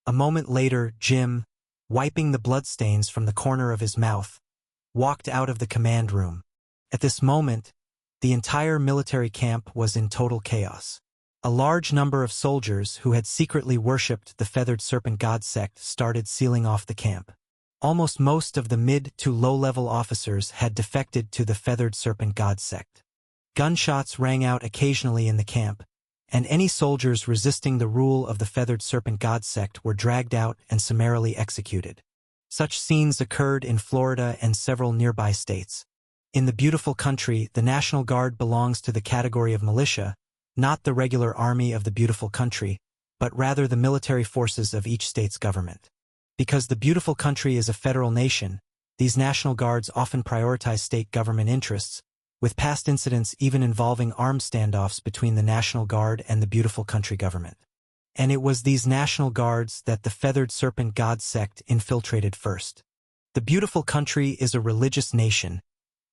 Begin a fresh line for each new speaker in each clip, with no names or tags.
A moment later, Jim, wiping the bloodstains from the corner of his mouth, walked out of the command room. At this moment, the entire military camp was in total chaos. A large number of soldiers who had secretly worshipped the Feathered Serpent God sect started sealing off the camp. Almost most of the mid to low-level officers had defected to the Feathered Serpent God sect. Gunshots rang out occasionally in the camp, and any soldiers resisting the rule of the Feathered Serpent God sect were dragged out and summarily executed. Such scenes occurred in Florida and several nearby states. In the beautiful country, the National Guard belongs to the category of militia, not the regular army of the beautiful country, but rather the military forces of each state's government. Because the beautiful country is a federal nation, these National Guards often prioritize state government interests, with past incidents even involving armed standoffs between the National Guard and the beautiful country government. And it was these National Guards that the Feathered Serpent God sect infiltrated first. The beautiful country is a religious nation,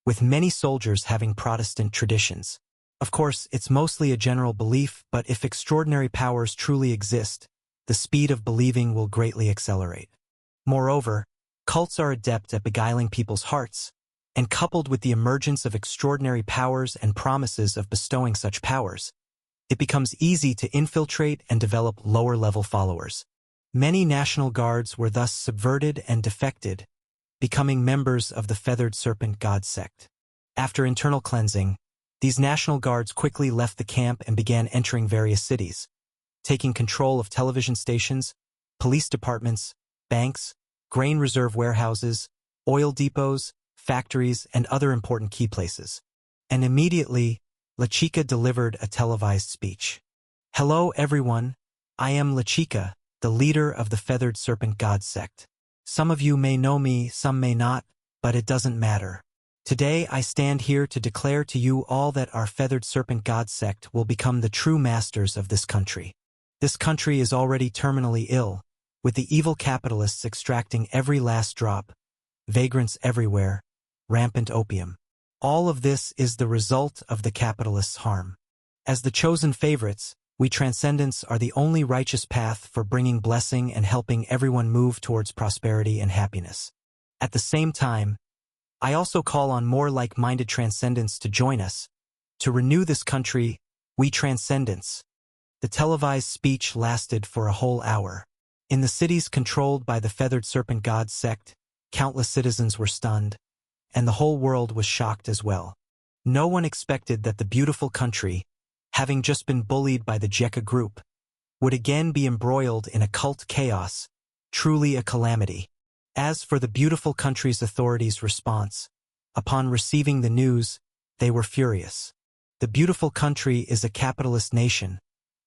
with many soldiers having Protestant traditions. Of course, it's mostly a general belief, but if extraordinary powers truly exist, the speed of believing will greatly accelerate. Moreover, cults are adept at beguiling people's hearts, and coupled with the emergence of extraordinary powers and promises of bestowing such powers, it becomes easy to infiltrate and develop lower-level followers. Many National Guards were thus subverted and defected, becoming members of the Feathered Serpent God sect. After internal cleansing, these National Guards quickly left the camp and began entering various cities, taking control of television stations, police departments, banks, grain reserve warehouses, oil depots, factories, and other important key places. And immediately, La Chica delivered a televised speech. "Hello everyone, I am La Chica, the leader of the Feathered Serpent God sect. Some of you may know me, some may not, but it doesn't matter. Today I stand here to declare to you all that our Feathered Serpent God sect will become the true masters of this country. This country is already terminally ill, with the evil capitalists extracting every last drop, vagrants everywhere, rampant opium. All of this is the result of the capitalists' harm. As the chosen favorites, we Transcendents are the only righteous path for bringing blessing and helping everyone move towards prosperity and happiness. At the same time, I also call on more like-minded Transcendents to join us, to renew this country, we Transcendents." The televised speech lasted for a whole hour. In the cities controlled by the Feathered Serpent God sect, countless citizens were stunned, and the whole world was shocked as well. No one expected that the beautiful country, having just been bullied by the Jekka group, would again be embroiled in occult chaos, truly a calamity. As for the beautiful country's authorities' response, upon receiving the news, they were furious. The beautiful country is a capitalist nation,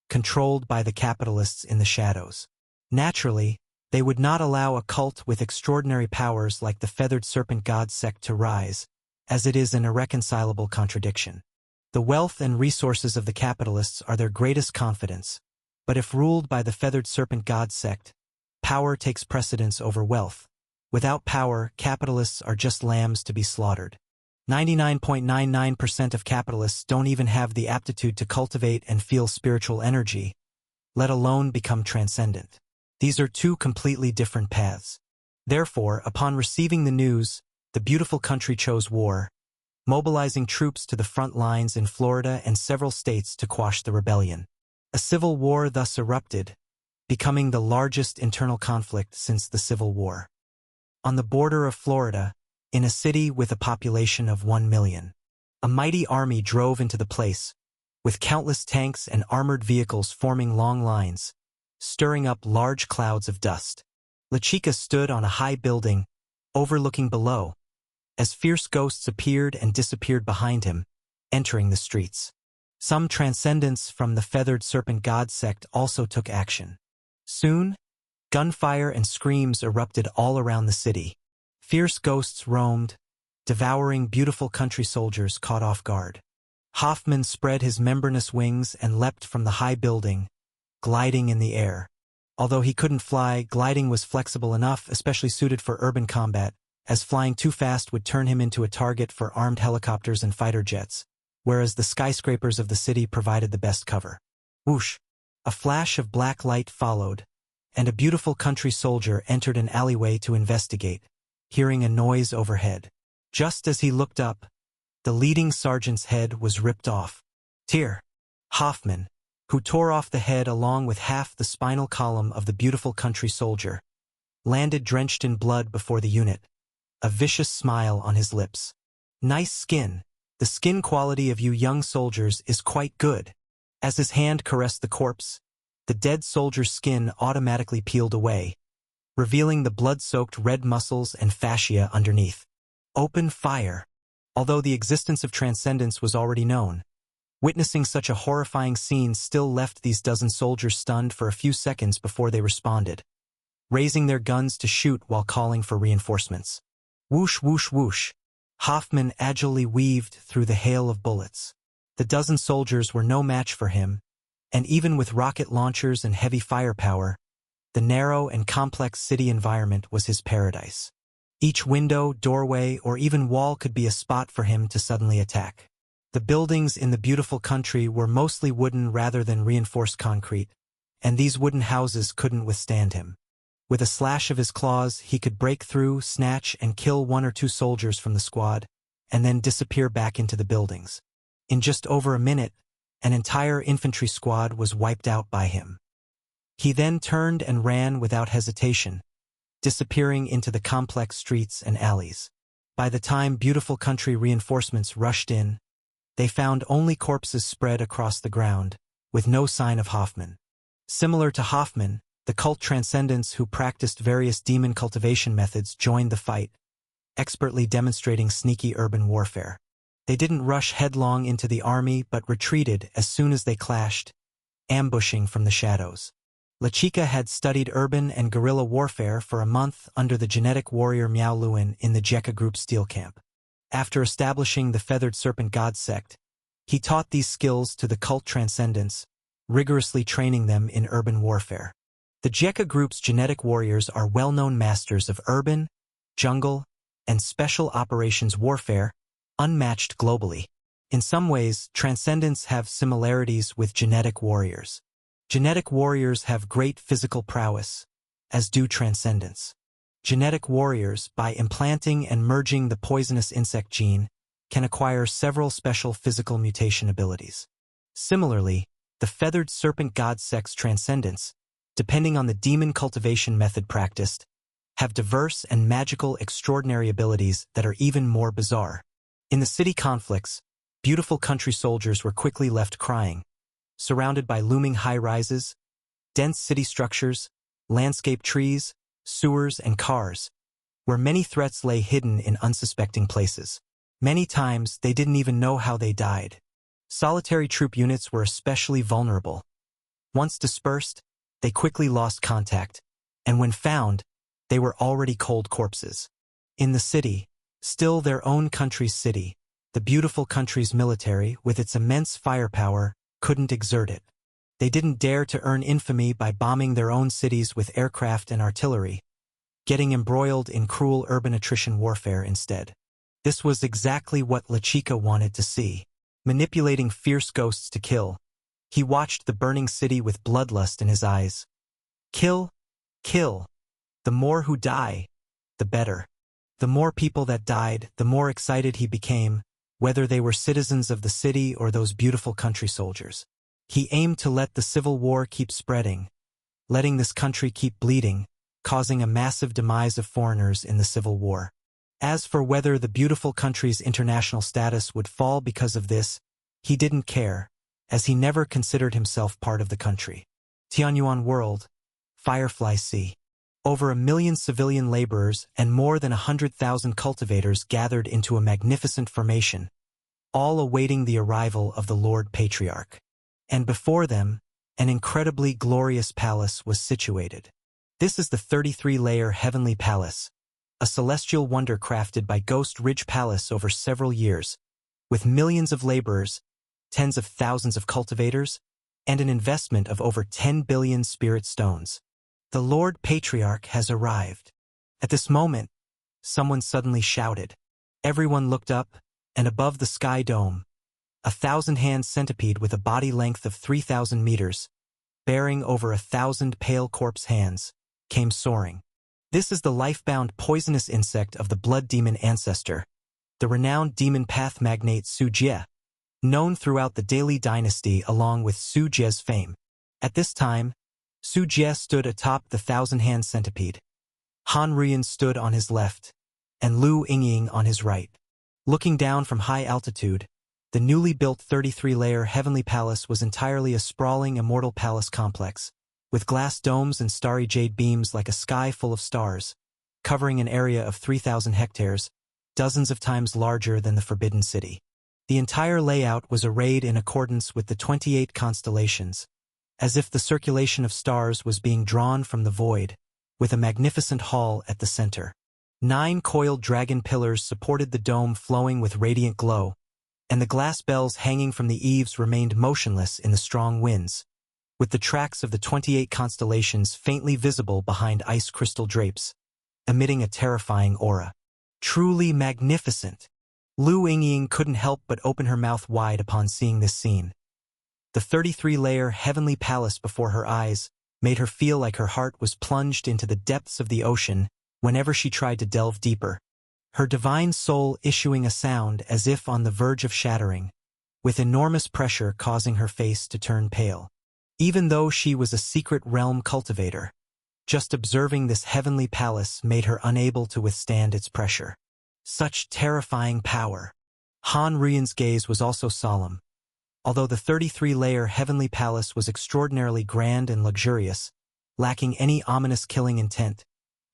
controlled by the capitalists in the shadows. Naturally, they would not allow a cult with extraordinary powers like the Feathered Serpent God sect to rise, as it is an irreconcilable contradiction. The wealth and resources of the capitalists are their greatest confidence, but if ruled by the Feathered Serpent God sect, power takes precedence over wealth. Without power, capitalists are just lambs to be slaughtered. 99.99% of capitalists don't even have the aptitude to cultivate and feel spiritual energy, let alone become transcendent. These are two completely different paths. Therefore, upon receiving the news, the beautiful country chose war, mobilizing troops to the front lines in Florida and several states to quash the rebellion. A civil war thus erupted, becoming the largest internal conflict since the Civil War. On the border of Florida, in a city with a population of 1 million, a mighty army drove into the place, with countless tanks and armored vehicles forming long lines, stirring up large clouds of dust. La Chica stood on a high building, overlooking below, as fierce ghosts appeared and disappeared behind him, entering the streets. Some Transcendents from the Feathered Serpent God sect also took action. Soon, gunfire and screams erupted all around the city. Fierce ghosts roamed, devouring beautiful country soldiers caught off guard. Hoffman spread his membranous wings and leapt from the high building, gliding in the air. Although he couldn't fly, gliding was flexible enough, especially suited for urban combat, as flying too fast would turn him into a target for armed helicopters and fighter jets, whereas the skyscrapers of the city provided the best cover. Whoosh! A flash of black light followed, and a beautiful country soldier entered an alleyway to investigate, hearing a noise overhead. Just as he looked up, the leading sergeant's head was ripped off. Tyr Hoffman, who tore off the head along with half the spinal column of the beautiful country soldier, landed drenched in blood before the unit, a vicious smile on his lips. Nice skin. The skin quality of you young soldiers is quite good. As his hand caressed the corpse, the dead soldier's skin automatically peeled away, revealing the blood-soaked red muscles and fascia underneath. Open fire. Although the existence of transcendence was already known, witnessing such a horrifying scene still left these dozen soldiers stunned for a few seconds before they responded, raising their guns to shoot while calling for reinforcements. Whoosh, whoosh, whoosh. Hoffman agilely weaved through the hail of bullets. The dozen soldiers were no match for him, and even with rocket launchers and heavy firepower, the narrow and complex city environment was his paradise. Each window, doorway, or even wall could be a spot for him to suddenly attack. The buildings in the beautiful country were mostly wooden rather than reinforced concrete, and these wooden houses couldn't withstand him. With a slash of his claws, he could break through, snatch, and kill one or two soldiers from the squad, and then disappear back into the buildings. In just over a minute, an entire infantry squad was wiped out by him. He then turned and ran without hesitation, disappearing into the complex streets and alleys. By the time beautiful country reinforcements rushed in, they found only corpses spread across the ground, with no sign of Hoffman. Similar to Hoffman, the cult transcendents who practiced various demon cultivation methods joined the fight, expertly demonstrating sneaky urban warfare. They didn't rush headlong into the army but retreated as soon as they clashed, ambushing from the shadows. Lechika had studied urban and guerrilla warfare for a month under the genetic warrior Miao Luan in the Jekka Group Steel Camp. After establishing the Feathered Serpent God sect, he taught these skills to the cult transcendents, rigorously training them in urban warfare. The Jekka Group's genetic warriors are well-known masters of urban, jungle, and special operations warfare, unmatched globally. In some ways, transcendents have similarities with genetic warriors. Genetic warriors have great physical prowess, as do transcendents. Genetic warriors, by implanting and merging the poisonous insect gene, can acquire several special physical mutation abilities. Similarly, the Feathered Serpent God sect's transcendents, depending on the demon cultivation method practiced, have diverse and magical extraordinary abilities that are even more bizarre. In the city conflicts, beautiful country soldiers were quickly left crying, surrounded by looming high-rises, dense city structures, landscape trees, sewers, and cars, where many threats lay hidden in unsuspecting places. Many times, they didn't even know how they died. Solitary troop units were especially vulnerable. Once dispersed, they quickly lost contact, and when found, they were already cold corpses. In the city, still their own country's city, the beautiful country's military, with its immense firepower, couldn't exert it. They didn't dare to earn infamy by bombing their own cities with aircraft and artillery, getting embroiled in cruel urban attrition warfare instead. This was exactly what Lechika wanted to see. Manipulating fierce ghosts to kill, he watched the burning city with bloodlust in his eyes. Kill, kill. The more who die, the better. The more people that died, the more excited he became, whether they were citizens of the city or those beautiful country soldiers. He aimed to let the civil war keep spreading, letting this country keep bleeding, causing a massive demise of foreigners in the civil war. As for whether the beautiful country's international status would fall because of this, he didn't care, as he never considered himself part of the country. Tianyuan World, Firefly Sea. Over 1 million civilian laborers and more than 100,000 cultivators gathered into a magnificent formation, all awaiting the arrival of the Lord Patriarch. And before them, an incredibly glorious palace was situated. This is the 33-layer Heavenly Palace, a celestial wonder crafted by Ghost Ridge Palace over several years, with millions of laborers, tens of thousands of cultivators, and an investment of over 10 billion spirit stones. The Lord Patriarch has arrived. At this moment, someone suddenly shouted. Everyone looked up, and above the sky dome, a 1,000-hand centipede with a body length of 3,000 meters, bearing over 1,000 pale corpse hands, came soaring. This is the life-bound poisonous insect of the blood demon ancestor, the renowned demon path magnate Su Jie, known throughout the Daily Dynasty along with Su Jie's fame. At this time, Su Jie stood atop the 1,000-hand centipede. Han Ruyan stood on his left, and Lu Yingying on his right. Looking down from high altitude, the newly built 33-layer Heavenly Palace was entirely a sprawling immortal palace complex, with glass domes and starry jade beams like a sky full of stars, covering an area of 3,000 hectares, dozens of times larger than the Forbidden City. The entire layout was arrayed in accordance with the 28 constellations, as if the circulation of stars was being drawn from the void, with a magnificent hall at the center. 9 coiled dragon pillars supported the dome flowing with radiant glow, and the glass bells hanging from the eaves remained motionless in the strong winds, with the tracks of the 28 constellations faintly visible behind ice crystal drapes, emitting a terrifying aura. Truly magnificent. Lu Yingying couldn't help but open her mouth wide upon seeing this scene. The 33-layer Heavenly Palace before her eyes made her feel like her heart was plunged into the depths of the ocean whenever she tried to delve deeper, her divine soul issuing a sound as if on the verge of shattering, with enormous pressure causing her face to turn pale. Even though she was a secret realm cultivator, just observing this heavenly palace made her unable to withstand its pressure. Such terrifying power. Han Ruyan's gaze was also solemn. Although the 33-layer Heavenly Palace was extraordinarily grand and luxurious, lacking any ominous killing intent,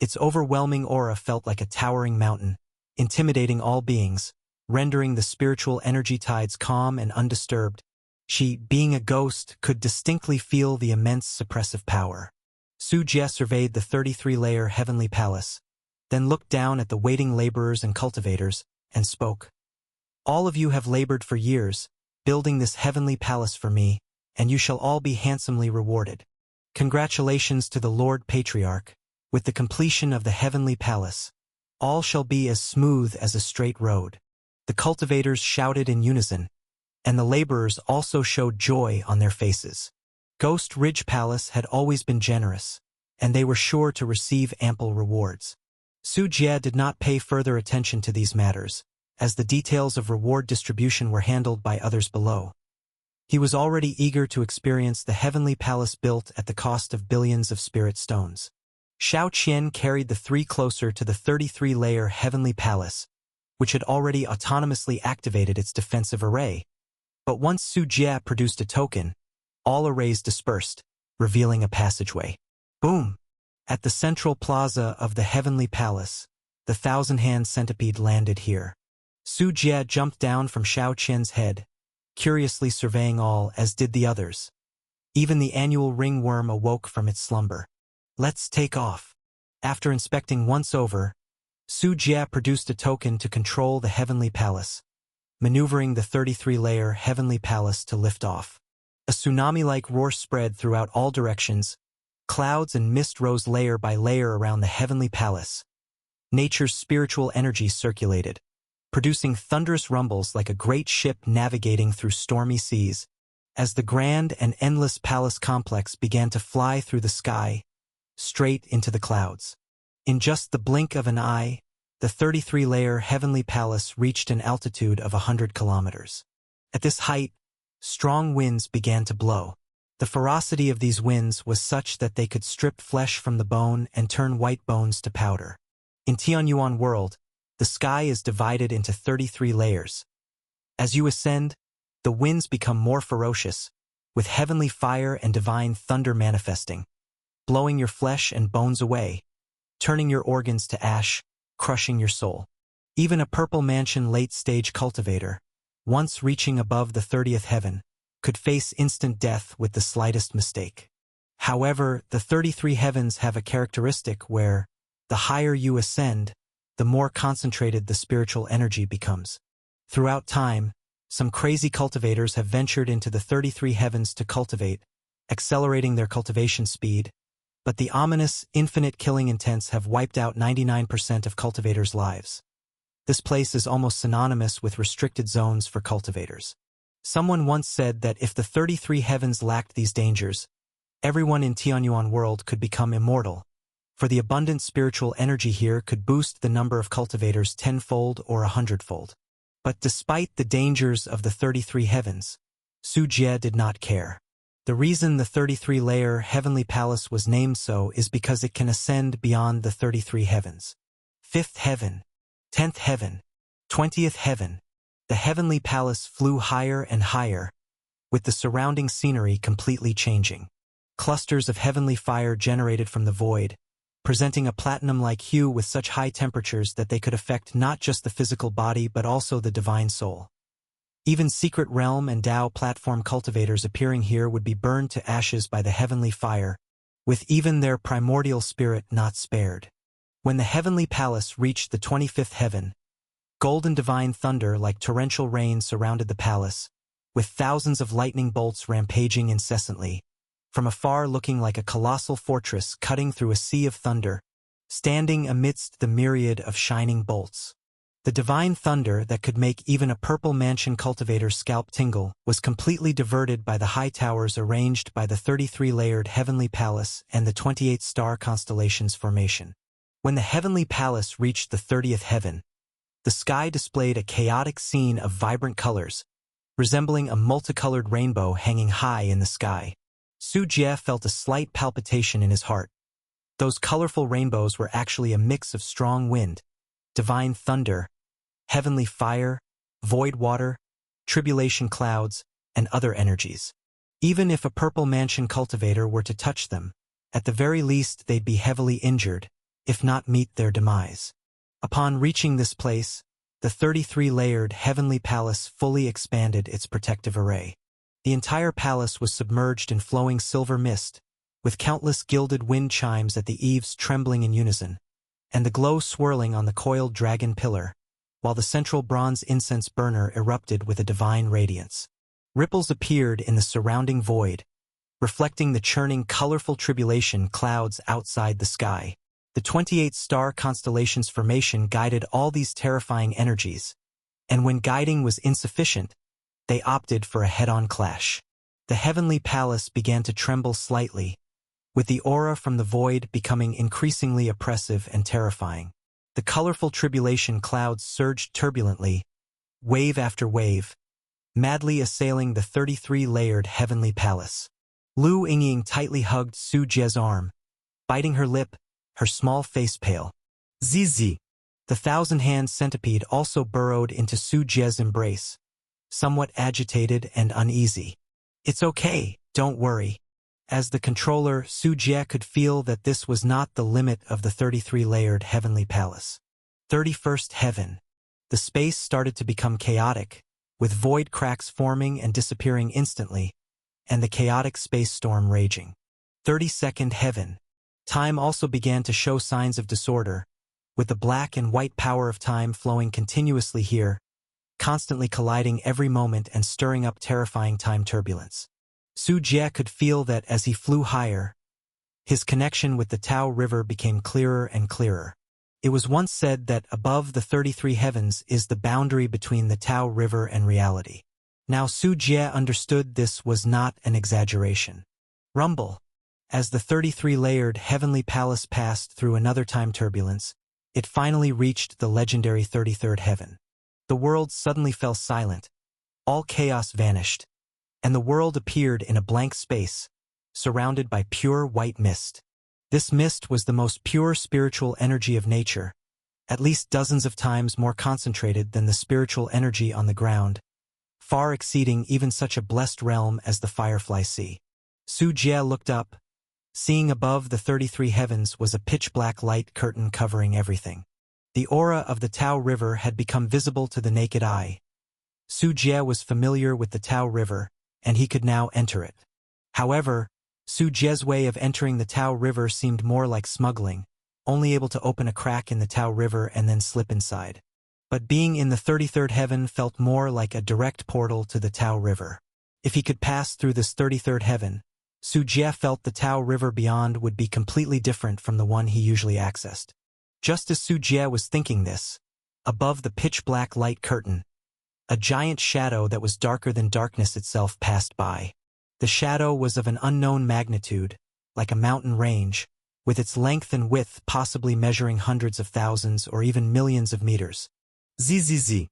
its overwhelming aura felt like a towering mountain, intimidating all beings, rendering the spiritual energy tides calm and undisturbed. She, being a ghost, could distinctly feel the immense suppressive power. Su Jie surveyed the 33-layer Heavenly Palace, then looked down at the waiting laborers and cultivators, and spoke. All of you have labored for years, building this heavenly palace for me, and you shall all be handsomely rewarded. Congratulations to the Lord Patriarch. With the completion of the heavenly palace, all shall be as smooth as a straight road. The cultivators shouted in unison, and the laborers also showed joy on their faces. Ghost Ridge Palace had always been generous, and they were sure to receive ample rewards. Su Jie did not pay further attention to these matters, as the details of reward distribution were handled by others below. He was already eager to experience the heavenly palace built at the cost of billions of spirit stones. Xiao Qian carried the 3 closer to the 33-layer Heavenly Palace, which had already autonomously activated its defensive array. But once Su Jie produced a token, all arrays dispersed, revealing a passageway. Boom! At the central plaza of the Heavenly Palace, the 1,000-hand centipede landed here. Su Jie jumped down from Xiao Qian's head, curiously surveying all as did the others. Even the annual ringworm awoke from its slumber. Let's take off. After inspecting once over, Su Jie produced a token to control the Heavenly Palace, maneuvering the 33-layer Heavenly Palace to lift off. A tsunami-like roar spread throughout all directions. Clouds and mist rose layer by layer around the Heavenly Palace. Nature's spiritual energy circulated, producing thunderous rumbles like a great ship navigating through stormy seas. As the grand and endless palace complex began to fly through the sky, straight into the clouds. In just the blink of an eye, the 33-layer Heavenly Palace reached an altitude of 100 kilometers. At this height, strong winds began to blow. The ferocity of these winds was such that they could strip flesh from the bone and turn white bones to powder. In Tianyuan world, the sky is divided into 33 layers. As you ascend, the winds become more ferocious, with heavenly fire and divine thunder manifesting, blowing your flesh and bones away, turning your organs to ash, crushing your soul. Even a Purple Mansion late-stage cultivator, once reaching above the 30th heaven, could face instant death with the slightest mistake. However, the 33 heavens have a characteristic where, the higher you ascend, the more concentrated the spiritual energy becomes. Throughout time, some crazy cultivators have ventured into the 33 heavens to cultivate, accelerating their cultivation speed, but the ominous, infinite killing intents have wiped out 99% of cultivators' lives. This place is almost synonymous with restricted zones for cultivators. Someone once said that if the 33 heavens lacked these dangers, Everyone in Tianyuan world could become immortal, for the abundant spiritual energy here could boost the number of cultivators tenfold or 100-fold. But despite the dangers of the 33 heavens, Su Jie did not care. The reason the 33-layer heavenly palace was named so is because it can ascend beyond the 33 heavens. 5th heaven, 10th heaven, 20th heaven. The heavenly palace flew higher and higher, with the surrounding scenery completely changing. Clusters of heavenly fire generated from the void, presenting a platinum-like hue with such high temperatures that they could affect not just the physical body but also the divine soul. Even secret realm and Tao platform cultivators appearing here would be burned to ashes by the heavenly fire, with even their primordial spirit not spared. When the heavenly palace reached the 25th heaven, golden divine thunder like torrential rain surrounded the palace, with thousands of lightning bolts rampaging incessantly, from afar looking like a colossal fortress cutting through a sea of thunder, standing amidst the myriad of shining bolts. The divine thunder that could make even a purple mansion cultivator's scalp tingle was completely diverted by the high towers arranged by the 33-layered heavenly palace and the 28-star constellations formation. When the heavenly palace reached the 30th heaven, the sky displayed a chaotic scene of vibrant colors, resembling a multicolored rainbow hanging high in the sky. Su Jie felt a slight palpitation in his heart. Those colorful rainbows were actually a mix of strong wind, divine thunder, heavenly fire, void water, tribulation clouds, and other energies. Even if a purple mansion cultivator were to touch them, at the very least they'd be heavily injured, if not meet their demise. Upon reaching this place, the 33-layered heavenly palace fully expanded its protective array. The entire palace was submerged in flowing silver mist, with countless gilded wind chimes at the eaves trembling in unison, and the glow swirling on the coiled dragon pillar, while the central bronze incense burner erupted with a divine radiance. Ripples appeared in the surrounding void, reflecting the churning colorful tribulation clouds outside the sky. The 28-star constellations formation guided all these terrifying energies, and when guiding was insufficient, they opted for a head-on clash. The heavenly palace began to tremble slightly, with the aura from the void becoming increasingly oppressive and terrifying. The colorful tribulation clouds surged turbulently, wave after wave, madly assailing the 33-layered heavenly palace. Lu Yingying tightly hugged Su Jie's arm, biting her lip, her small face pale. Zizi! The thousand-hand centipede also burrowed into Su Jie's embrace, somewhat agitated and uneasy. It's okay, don't worry. As the controller, Su Jie could feel that this was not the limit of the 33-layered heavenly palace. 31st heaven. The space started to become chaotic, with void cracks forming and disappearing instantly, and the chaotic space storm raging. 32nd heaven. Time also began to show signs of disorder, with the black and white power of time flowing continuously here, constantly colliding every moment and stirring up terrifying time turbulence. Su Jie could feel that as he flew higher, his connection with the Tao River became clearer and clearer. It was once said that above the 33 heavens is the boundary between the Tao River and reality. Now Su Jie understood this was not an exaggeration. Rumble. As the 33-layered heavenly palace passed through another time turbulence, it finally reached the legendary 33rd heaven. The world suddenly fell silent. All chaos vanished, and the world appeared in a blank space, surrounded by pure white mist. This mist was the most pure spiritual energy of nature, at least dozens of times more concentrated than the spiritual energy on the ground, far exceeding even such a blessed realm as the Firefly Sea. Su Jie looked up. Seeing above the 33 heavens was a pitch-black light curtain covering everything. The aura of the Tao River had become visible to the naked eye. Su Jie was familiar with the Tao River, and he could now enter it. However, Su Jie's way of entering the Tao River seemed more like smuggling, only able to open a crack in the Tao River and then slip inside. But being in the 33rd heaven felt more like a direct portal to the Tao River. If he could pass through this 33rd heaven, Su Jie felt the Tao River beyond would be completely different from the one he usually accessed. Just as Su Jie was thinking this, above the pitch-black light curtain, a giant shadow that was darker than darkness itself passed by. The shadow was of an unknown magnitude, like a mountain range, with its length and width possibly measuring hundreds of thousands or even millions of meters. Zzz.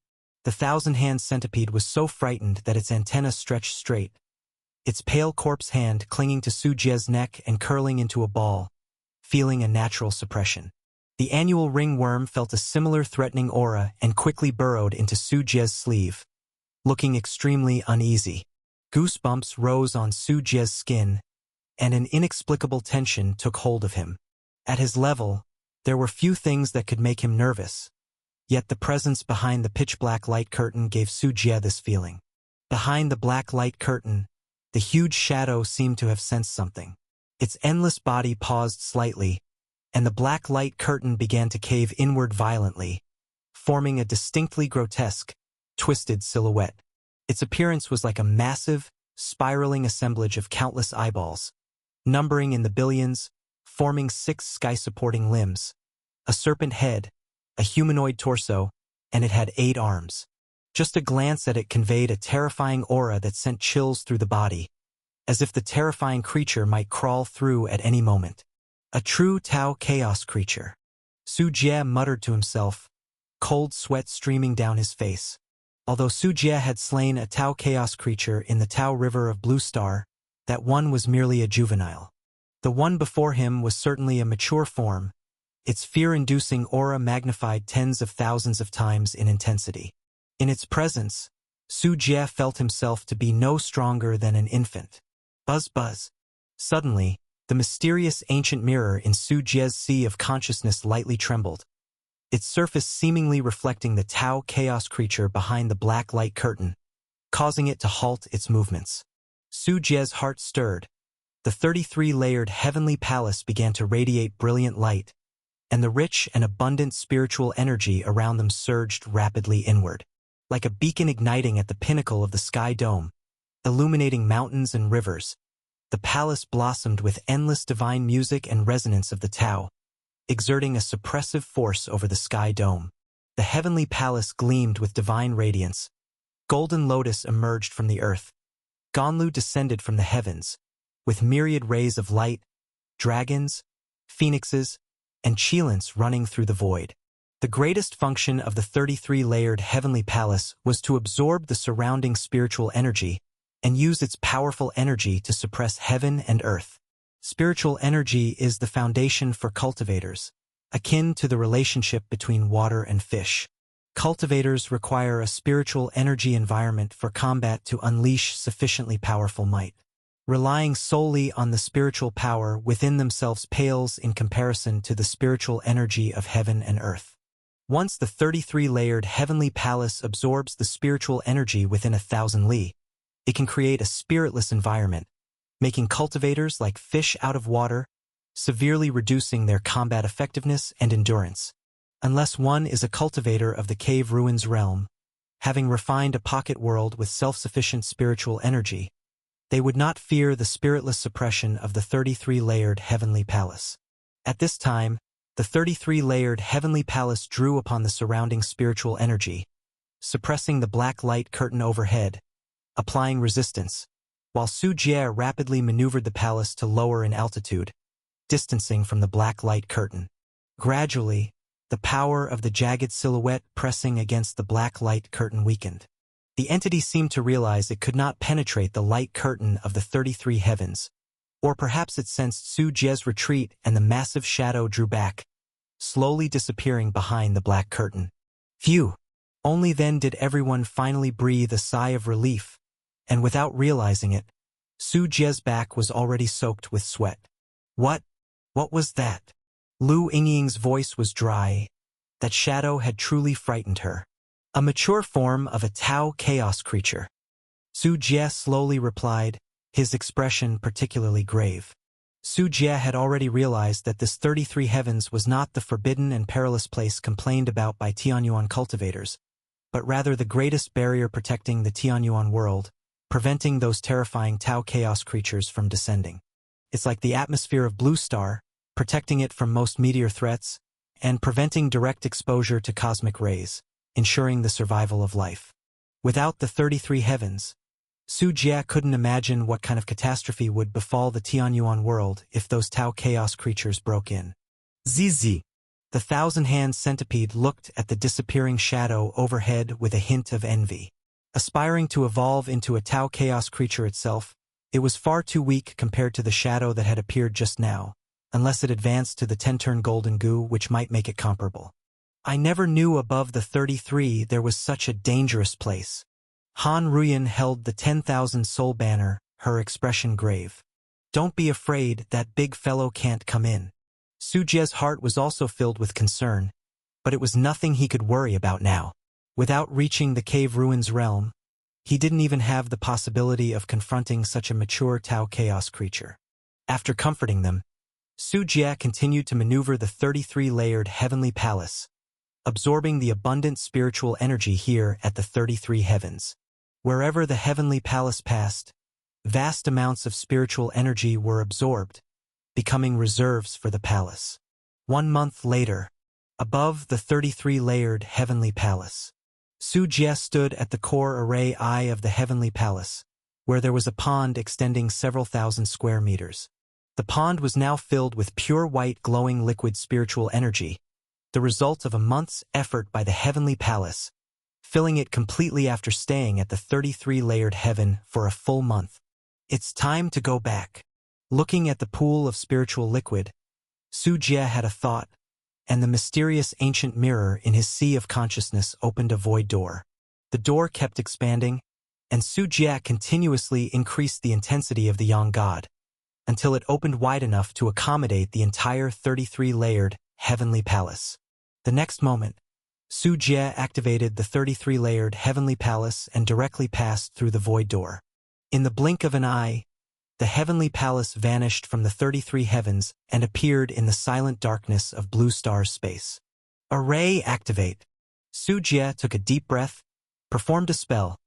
The thousand-hand centipede was so frightened that its antenna stretched straight, its pale corpse hand clinging to Su Jie's neck and curling into a ball, feeling a natural suppression. The annual ringworm felt a similar threatening aura and quickly burrowed into Su Jie's sleeve, looking extremely uneasy. Goosebumps rose on Su Jie's skin, and an inexplicable tension took hold of him. At his level, there were few things that could make him nervous, yet the presence behind the pitch-black light curtain gave Su Jie this feeling. Behind the black light curtain, the huge shadow seemed to have sensed something. Its endless body paused slightly, and the black light curtain began to cave inward violently, forming a distinctly grotesque, twisted silhouette. Its appearance was like a massive, spiraling assemblage of countless eyeballs, numbering in the billions, forming 6 sky-supporting limbs, a serpent head, a humanoid torso, and it had 8 arms. Just a glance at it conveyed a terrifying aura that sent chills through the body, as if the terrifying creature might crawl through at any moment. A true Tao Chaos creature. Su Jie muttered to himself, cold sweat streaming down his face. Although Su Jie had slain a Tao Chaos creature in the Tao River of Blue Star, that one was merely a juvenile. The one before him was certainly a mature form, its fear-inducing aura magnified tens of thousands of times in intensity. In its presence, Su Jie felt himself to be no stronger than an infant. Buzz buzz. Suddenly, the mysterious ancient mirror in Su Jie's sea of consciousness lightly trembled, its surface seemingly reflecting the Tao Chaos creature behind the black light curtain, causing it to halt its movements. Su Jie's heart stirred. The 33-layered heavenly palace began to radiate brilliant light, and the rich and abundant spiritual energy around them surged rapidly inward. Like a beacon igniting at the pinnacle of the sky dome, illuminating mountains and rivers, the palace blossomed with endless divine music and resonance of the Tao, exerting a suppressive force over the sky dome. The heavenly palace gleamed with divine radiance. Golden Lotus emerged from the earth. Ganlu descended from the heavens, with myriad rays of light, dragons, phoenixes, and Qilins running through the void. The greatest function of the 33-layered heavenly palace was to absorb the surrounding spiritual energy and use its powerful energy to suppress heaven and earth. Spiritual energy is the foundation for cultivators, akin to the relationship between water and fish. Cultivators require a spiritual energy environment for combat to unleash sufficiently powerful might. Relying solely on the spiritual power within themselves pales in comparison to the spiritual energy of heaven and earth. Once the 33-layered heavenly palace absorbs the spiritual energy within 1,000 li, it can create a spiritless environment, making cultivators like fish out of water, severely reducing their combat effectiveness and endurance. Unless one is a cultivator of the Cave Ruins realm, having refined a pocket world with self-sufficient spiritual energy, they would not fear the spiritless suppression of the 33-layered heavenly palace. At this time, the 33-layered heavenly palace drew upon the surrounding spiritual energy, suppressing the black light curtain overhead, applying resistance, while Su Jie rapidly maneuvered the palace to lower in altitude, distancing from the black light curtain. Gradually, the power of the jagged silhouette pressing against the black light curtain weakened. The entity seemed to realize it could not penetrate the light curtain of the 33 heavens, or perhaps it sensed Su Jie's retreat and the massive shadow drew back, slowly disappearing behind the black curtain. Phew! Only then did everyone finally breathe a sigh of relief, and without realizing it, Su Jie's back was already soaked with sweat. What was that? Lu Yingying's voice was dry. That shadow had truly frightened her. A mature form of a Tao Chaos creature. Su Jie slowly replied, his expression particularly grave. Su Jie had already realized that this 33 heavens was not the forbidden and perilous place complained about by Tianyuan cultivators, but rather the greatest barrier protecting the Tianyuan world, preventing those terrifying Tao Chaos creatures from descending. It's like the atmosphere of Blue Star, protecting it from most meteor threats, and preventing direct exposure to cosmic rays, ensuring the survival of life. Without the 33 heavens, Su Jie couldn't imagine what kind of catastrophe would befall the Tianyuan world if those Tao chaos creatures broke in. Zizi. The thousand-hand centipede looked at the disappearing shadow overhead with a hint of envy. Aspiring to evolve into a Tao chaos creature itself, it was far too weak compared to the shadow that had appeared just now, unless it advanced to the 10-turn golden goo, which might make it comparable. I never knew above the 33 there was such a dangerous place. Han Ruyan held the 10,000 soul banner, her expression grave. Don't be afraid, that big fellow can't come in. Su Jie's heart was also filled with concern, but it was nothing he could worry about now. Without reaching the cave ruins realm, he didn't even have the possibility of confronting such a mature Tao chaos creature. After comforting them, Su Jie continued to maneuver the 33-layered heavenly palace, absorbing the abundant spiritual energy here at the 33 heavens. Wherever the heavenly palace passed, vast amounts of spiritual energy were absorbed, becoming reserves for the palace. 1 month later, above the 33-layered heavenly palace, Su Jie stood at the core array eye of the heavenly palace, where there was a pond extending several thousand square meters. The pond was now filled with pure white glowing liquid spiritual energy, the result of a month's effort by the heavenly palace, filling it completely after staying at the 33-layered heaven for a full month. It's time to go back. Looking at the pool of spiritual liquid, Su Jie had a thought, and the mysterious ancient mirror in his sea of consciousness opened a void door. The door kept expanding, and Su Jie continuously increased the intensity of the Yang God, until it opened wide enough to accommodate the entire 33-layered heavenly palace. The next moment, Su Jie activated the 33-layered heavenly palace and directly passed through the void door. In the blink of an eye, the heavenly palace vanished from the 33 heavens and appeared in the silent darkness of Blue Star's space. Array activate. Su Jie took a deep breath, performed a spell,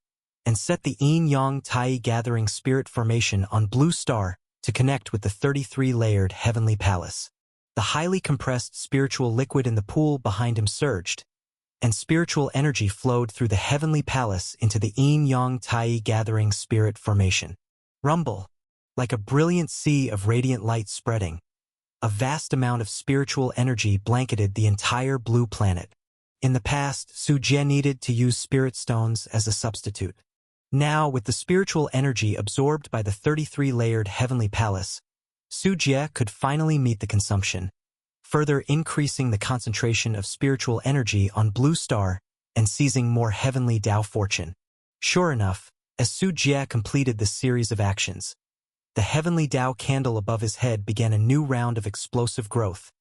and set the Yin-Yang Tai gathering spirit formation on Blue Star to connect with the 33-layered heavenly palace. The highly compressed spiritual liquid in the pool behind him surged, and spiritual energy flowed through the heavenly palace into the Yin-Yang Tai gathering spirit formation. Rumble. Like a brilliant sea of radiant light spreading, a vast amount of spiritual energy blanketed the entire blue planet. In the past, Su Jie needed to use spirit stones as a substitute. Now, with the spiritual energy absorbed by the 33-layered heavenly palace, Su Jie could finally meet the consumption, further increasing the concentration of spiritual energy on Blue Star and seizing more heavenly Tao fortune. Sure enough, as Su Jie completed this series of actions, the heavenly Tao candle above his head began a new round of explosive growth,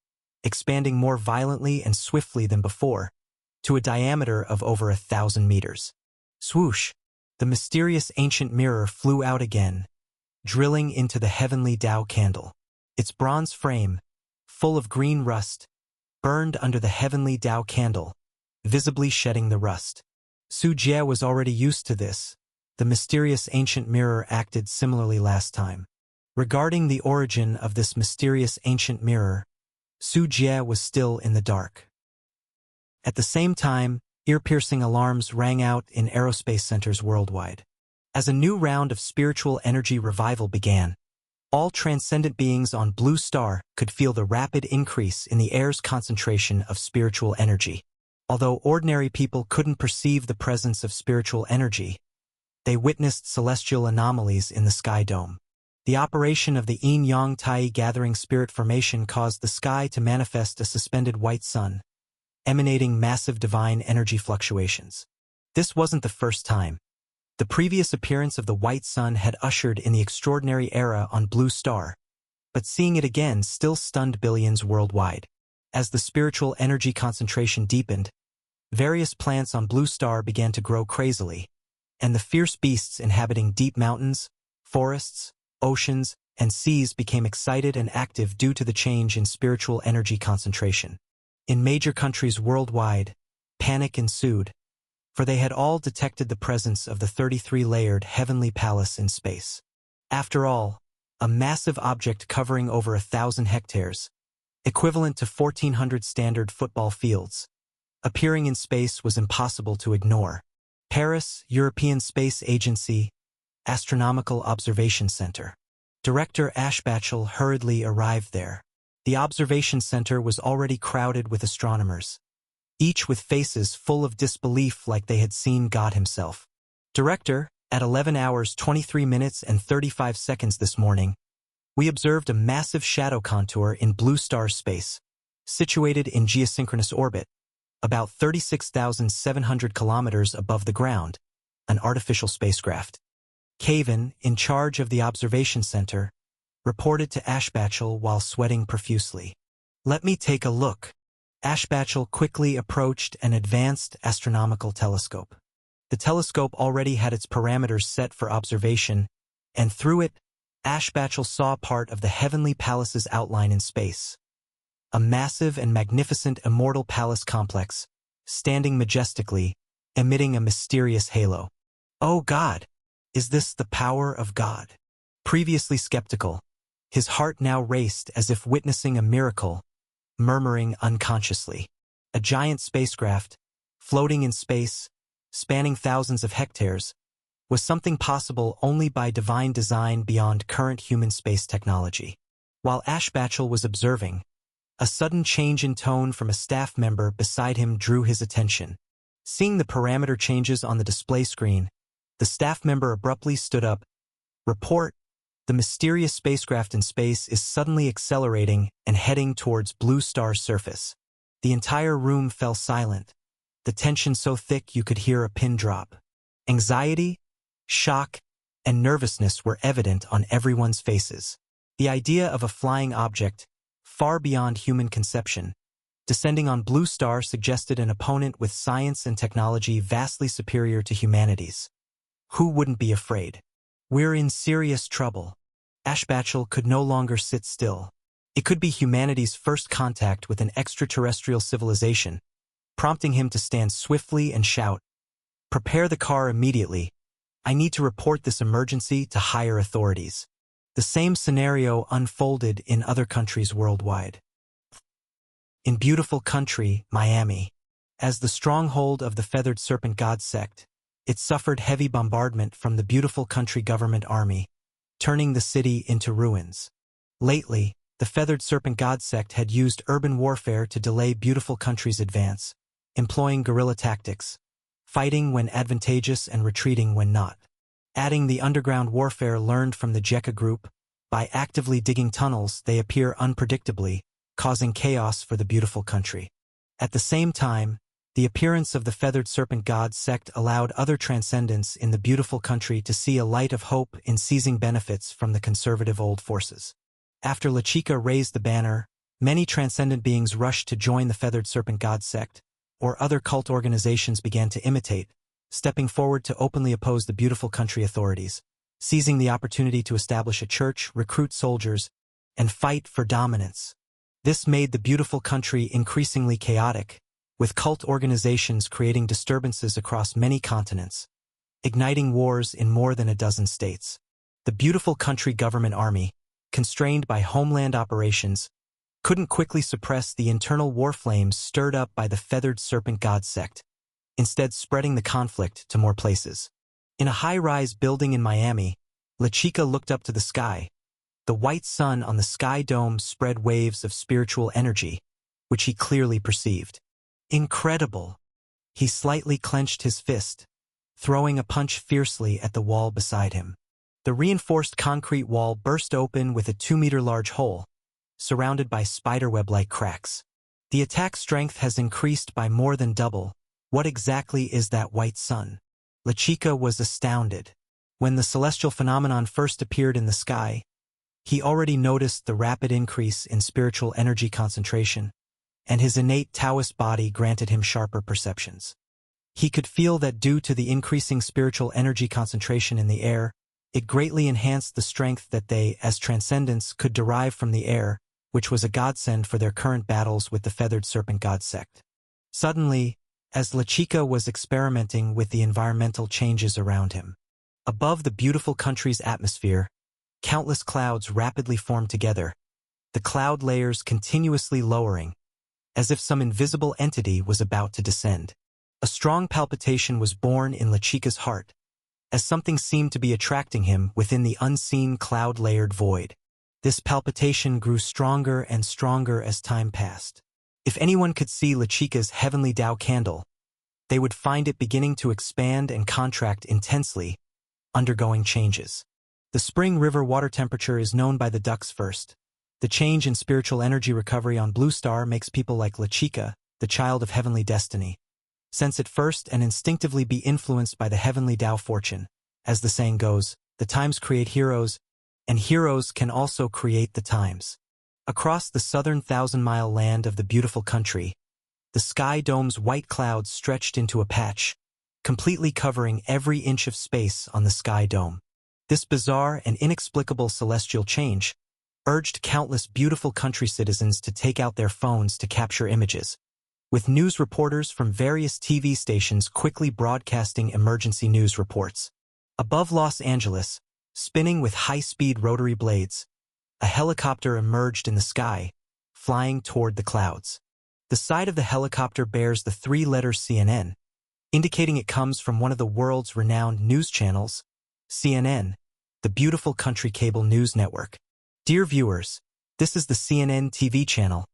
expanding more violently and swiftly than before, to a diameter of over 1,000 meters. Swoosh! The mysterious ancient mirror flew out again, drilling into the heavenly Tao candle. Its bronze frame, full of green rust, burned under the heavenly Tao candle, visibly shedding the rust. Su Jie was already used to this. The mysterious ancient mirror acted similarly last time. Regarding the origin of this mysterious ancient mirror, Su Jie was still in the dark. At the same time, ear-piercing alarms rang out in aerospace centers worldwide. As a new round of spiritual energy revival began, all transcendent beings on Blue Star could feel the rapid increase in the air's concentration of spiritual energy. Although ordinary people couldn't perceive the presence of spiritual energy, they witnessed celestial anomalies in the sky dome. The operation of the Yin-Yang Tai gathering spirit formation caused the sky to manifest a suspended white sun, emanating massive divine energy fluctuations. This wasn't the first time. The previous appearance of the white sun had ushered in the extraordinary era on Blue Star, but seeing it again still stunned billions worldwide. As the spiritual energy concentration deepened, various plants on Blue Star began to grow crazily, and the fierce beasts inhabiting deep mountains, forests, oceans, and seas became excited and active due to the change in spiritual energy concentration. In major countries worldwide, panic ensued, for they had all detected the presence of the 33-layered heavenly palace in space. After all, a massive object covering over 1,000 hectares, equivalent to 1,400 standard football fields, appearing in space was impossible to ignore. Paris, European Space Agency, Astronomical Observation Center. Director Ashbachel hurriedly arrived there. The observation center was already crowded with astronomers, each with faces full of disbelief like they had seen God himself. Director, at 11 hours 23 minutes and 35 seconds this morning, we observed a massive shadow contour in blue star space, situated in geosynchronous orbit, about 36,700 kilometers above the ground, an artificial spacecraft. Caven, in charge of the observation center, reported to Ashbachel while sweating profusely. "Let me take a look." Ashbachel quickly approached an advanced astronomical telescope. The telescope already had its parameters set for observation, and through it, Ashbachel saw part of the heavenly palace's outline in space. A massive and magnificent immortal palace complex, standing majestically, emitting a mysterious halo. "Oh God! Is this the power of God?" Previously skeptical, his heart now raced as if witnessing a miracle, murmuring unconsciously. A giant spacecraft, floating in space, spanning thousands of hectares, was something possible only by divine design beyond current human space technology. While Ashbachel was observing, a sudden change in tone from a staff member beside him drew his attention. Seeing the parameter changes on the display screen, the staff member abruptly stood up. "Report, the mysterious spacecraft in space is suddenly accelerating and heading towards Blue Star's surface." The entire room fell silent, the tension so thick you could hear a pin drop. Anxiety, shock, and nervousness were evident on everyone's faces. The idea of a flying object, far beyond human conception, descending on Blue Star suggested an opponent with science and technology vastly superior to humanity's. Who wouldn't be afraid? "We're in serious trouble." Ashbachel could no longer sit still. It could be humanity's first contact with an extraterrestrial civilization, prompting him to stand swiftly and shout, "Prepare the car immediately. I need to report this emergency to higher authorities." The same scenario unfolded in other countries worldwide. In beautiful country, Miami, as the stronghold of the Feathered Serpent God sect, it suffered heavy bombardment from the beautiful country government army, turning the city into ruins. Lately, the Feathered Serpent God sect had used urban warfare to delay beautiful country's advance, employing guerrilla tactics, fighting when advantageous and retreating when not. Adding the underground warfare learned from the Jekka group, by actively digging tunnels they appear unpredictably, causing chaos for the beautiful country. At the same time, the appearance of the Feathered Serpent God sect allowed other transcendents in the beautiful country to see a light of hope in seizing benefits from the conservative old forces. After LaChica raised the banner, many transcendent beings rushed to join the Feathered Serpent God sect, or other cult organizations began to imitate, stepping forward to openly oppose the beautiful country authorities, seizing the opportunity to establish a church, recruit soldiers, and fight for dominance. This made the beautiful country increasingly chaotic, with cult organizations creating disturbances across many continents, igniting wars in more than a dozen states. The beautiful country government army, constrained by homeland operations, couldn't quickly suppress the internal war flames stirred up by the Feathered Serpent God sect, instead spreading the conflict to more places. In a high-rise building in Miami, LaChica looked up to the sky. The white sun on the sky dome spread waves of spiritual energy, which he clearly perceived. Incredible! He slightly clenched his fist, throwing a punch fiercely at the wall beside him. The reinforced concrete wall burst open with a 2-meter-large hole, surrounded by spiderweb-like cracks. The attack strength has increased by more than double. What exactly is that white sun? LaChica was astounded. When the celestial phenomenon first appeared in the sky, he already noticed the rapid increase in spiritual energy concentration, and his innate Taoist body granted him sharper perceptions. He could feel that due to the increasing spiritual energy concentration in the air, it greatly enhanced the strength that they, as transcendents, could derive from the air, which was a godsend for their current battles with the Feathered Serpent God sect. Suddenly, as LaChica was experimenting with the environmental changes around him, above the beautiful country's atmosphere, countless clouds rapidly formed together, the cloud layers continuously lowering, as if some invisible entity was about to descend. A strong palpitation was born in LaChica's heart, as something seemed to be attracting him within the unseen cloud-layered void. This palpitation grew stronger and stronger as time passed. If anyone could see LaChica's heavenly Tao candle, they would find it beginning to expand and contract intensely, undergoing changes. The spring river water temperature is known by the ducks first. The change in spiritual energy recovery on Blue Star makes people like LaChica, the child of heavenly destiny, sense it first and instinctively be influenced by the heavenly Tao fortune. As the saying goes, the times create heroes, and heroes can also create the times. Across the southern 1,000-mile land of the beautiful country, the sky dome's white clouds stretched into a patch, completely covering every inch of space on the sky dome. This bizarre and inexplicable celestial change urged countless beautiful country citizens to take out their phones to capture images, with news reporters from various TV stations quickly broadcasting emergency news reports. Above Los Angeles, spinning with high-speed rotary blades, a helicopter emerged in the sky, flying toward the clouds. The side of the helicopter bears the three letters CNN, indicating it comes from one of the world's renowned news channels, CNN, the beautiful country cable news network. Dear viewers, this is the CNN TV channel.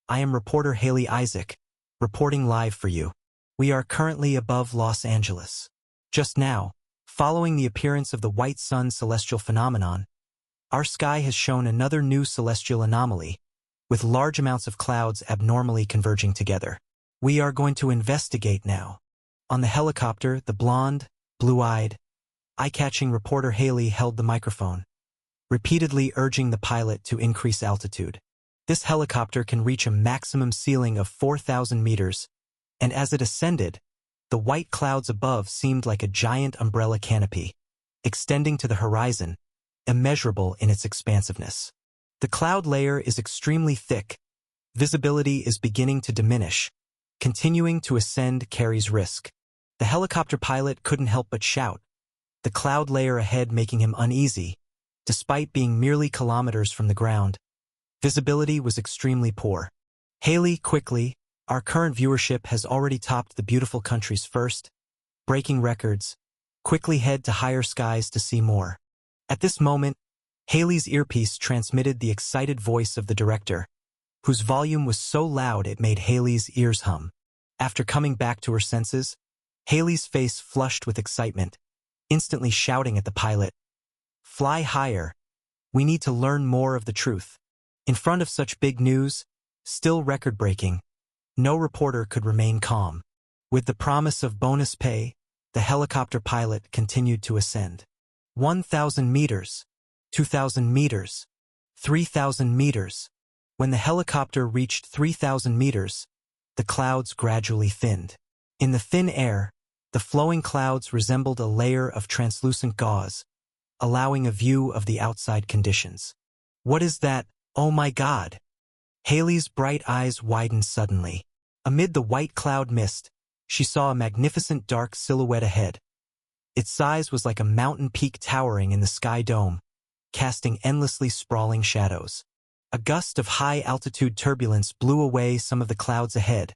I am reporter Haley Isaac, reporting live for you. We are currently above Los Angeles. Just now, following the appearance of the white sun celestial phenomenon, our sky has shown another new celestial anomaly, with large amounts of clouds abnormally converging together. We are going to investigate now. On the helicopter, the blonde, blue-eyed, eye-catching reporter Haley held the microphone, repeatedly urging the pilot to increase altitude. This helicopter can reach a maximum ceiling of 4,000 meters, and as it ascended, the white clouds above seemed like a giant umbrella canopy, extending to the horizon, immeasurable in its expansiveness. The cloud layer is extremely thick. Visibility is beginning to diminish. Continuing to ascend carries risk. The helicopter pilot couldn't help but shout, the cloud layer ahead making him uneasy. Despite being merely kilometers from the ground, visibility was extremely poor. Haley, quickly, our current viewership has already topped the beautiful country's first, breaking records. Quickly head to higher skies to see more. At this moment, Haley's earpiece transmitted the excited voice of the director, whose volume was so loud it made Haley's ears hum. After coming back to her senses, Haley's face flushed with excitement, instantly shouting at the pilot, "Fly higher. We need to learn more of the truth." In front of such big news, still record-breaking, no reporter could remain calm. With the promise of bonus pay, the helicopter pilot continued to ascend. 1,000 meters, 2,000 meters, 3,000 meters. When the helicopter reached 3,000 meters, the clouds gradually thinned. In the thin air, the flowing clouds resembled a layer of translucent gauze, allowing a view of the outside conditions. What is that? Oh my God! Haley's bright eyes widened suddenly. Amid the white cloud mist, she saw a magnificent dark silhouette ahead. Its size was like a mountain peak towering in the sky dome, casting endlessly sprawling shadows. A gust of high-altitude turbulence blew away some of the clouds ahead,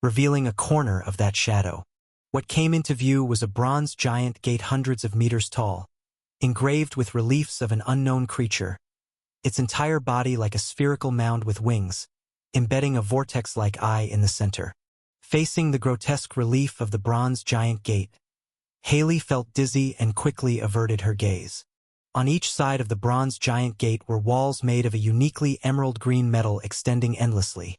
revealing a corner of that shadow. What came into view was a bronze giant gate hundreds of meters tall, engraved with reliefs of an unknown creature, its entire body like a spherical mound with wings, embedding a vortex-like eye in the center. Facing the grotesque relief of the bronze giant gate, Haley felt dizzy and quickly averted her gaze. On each side of the bronze giant gate were walls made of a uniquely emerald green metal extending endlessly,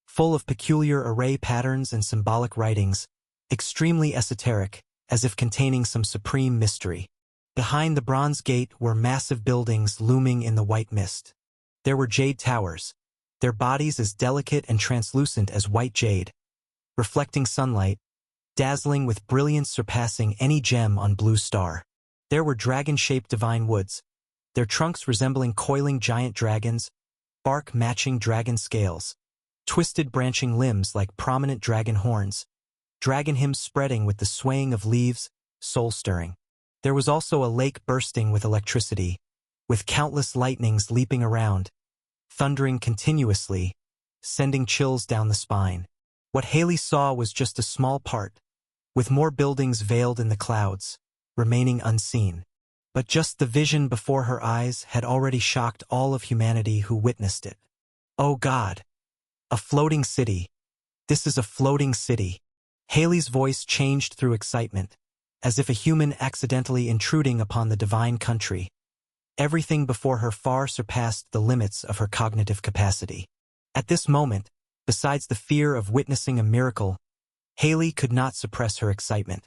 full of peculiar array patterns and symbolic writings, extremely esoteric, as if containing some supreme mystery. Behind the bronze gate were massive buildings looming in the white mist. There were jade towers, their bodies as delicate and translucent as white jade, reflecting sunlight, dazzling with brilliance surpassing any gem on Blue Star. There were dragon-shaped divine woods, their trunks resembling coiling giant dragons, bark matching dragon scales, twisted branching limbs like prominent dragon horns, dragon hymns spreading with the swaying of leaves, soul-stirring. There was also a lake bursting with electricity, with countless lightnings leaping around, thundering continuously, sending chills down the spine. What Haley saw was just a small part, with more buildings veiled in the clouds, remaining unseen. But just the vision before her eyes had already shocked all of humanity who witnessed it. Oh God! A floating city. This is a floating city. Haley's voice changed through excitement, as if a human accidentally intruding upon the divine country. Everything before her far surpassed the limits of her cognitive capacity. At this moment, besides the fear of witnessing a miracle, Haley could not suppress her excitement.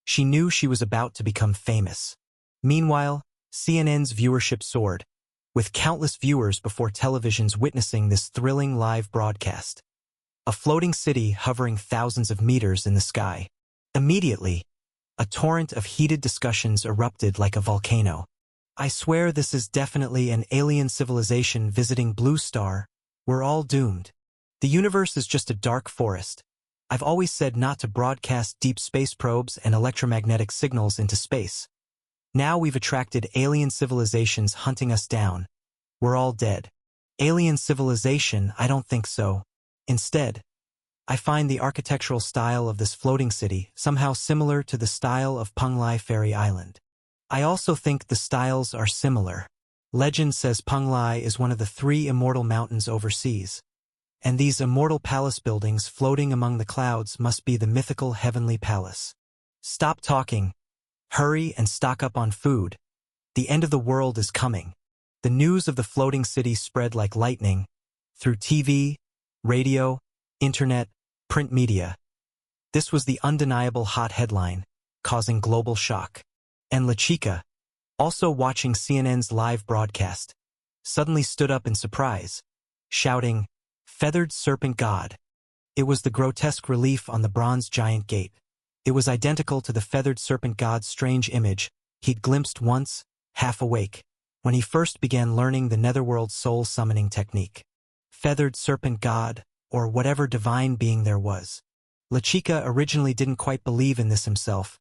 She knew she was about to become famous. Meanwhile, CNN's viewership soared, with countless viewers before televisions witnessing this thrilling live broadcast. A floating city hovering thousands of meters in the sky. Immediately, a torrent of heated discussions erupted like a volcano. I swear this is definitely an alien civilization visiting Blue Star. We're all doomed. The universe is just a dark forest. I've always said not to broadcast deep space probes and electromagnetic signals into space. Now we've attracted alien civilizations hunting us down. We're all dead. Alien civilization? I don't think so. Instead, I find the architectural style of this floating city somehow similar to the style of Penglai Fairy Island. I also think the styles are similar. Legend says Penglai is one of the 3 immortal mountains overseas. And these immortal palace buildings floating among the clouds must be the mythical Heavenly Palace. Stop talking. Hurry and stock up on food. The end of the world is coming. The news of the floating city spread like lightning, through TV, radio, internet, print media. This was the undeniable hot headline, causing global shock. And La Chica, also watching CNN's live broadcast, suddenly stood up in surprise, shouting, "Feathered Serpent God!" It was the grotesque relief on the bronze giant gate. It was identical to the feathered serpent god's strange image he'd glimpsed once, half awake, when he first began learning the netherworld soul summoning technique. Feathered serpent god, or whatever divine being there was. La Chica originally didn't quite believe in this himself,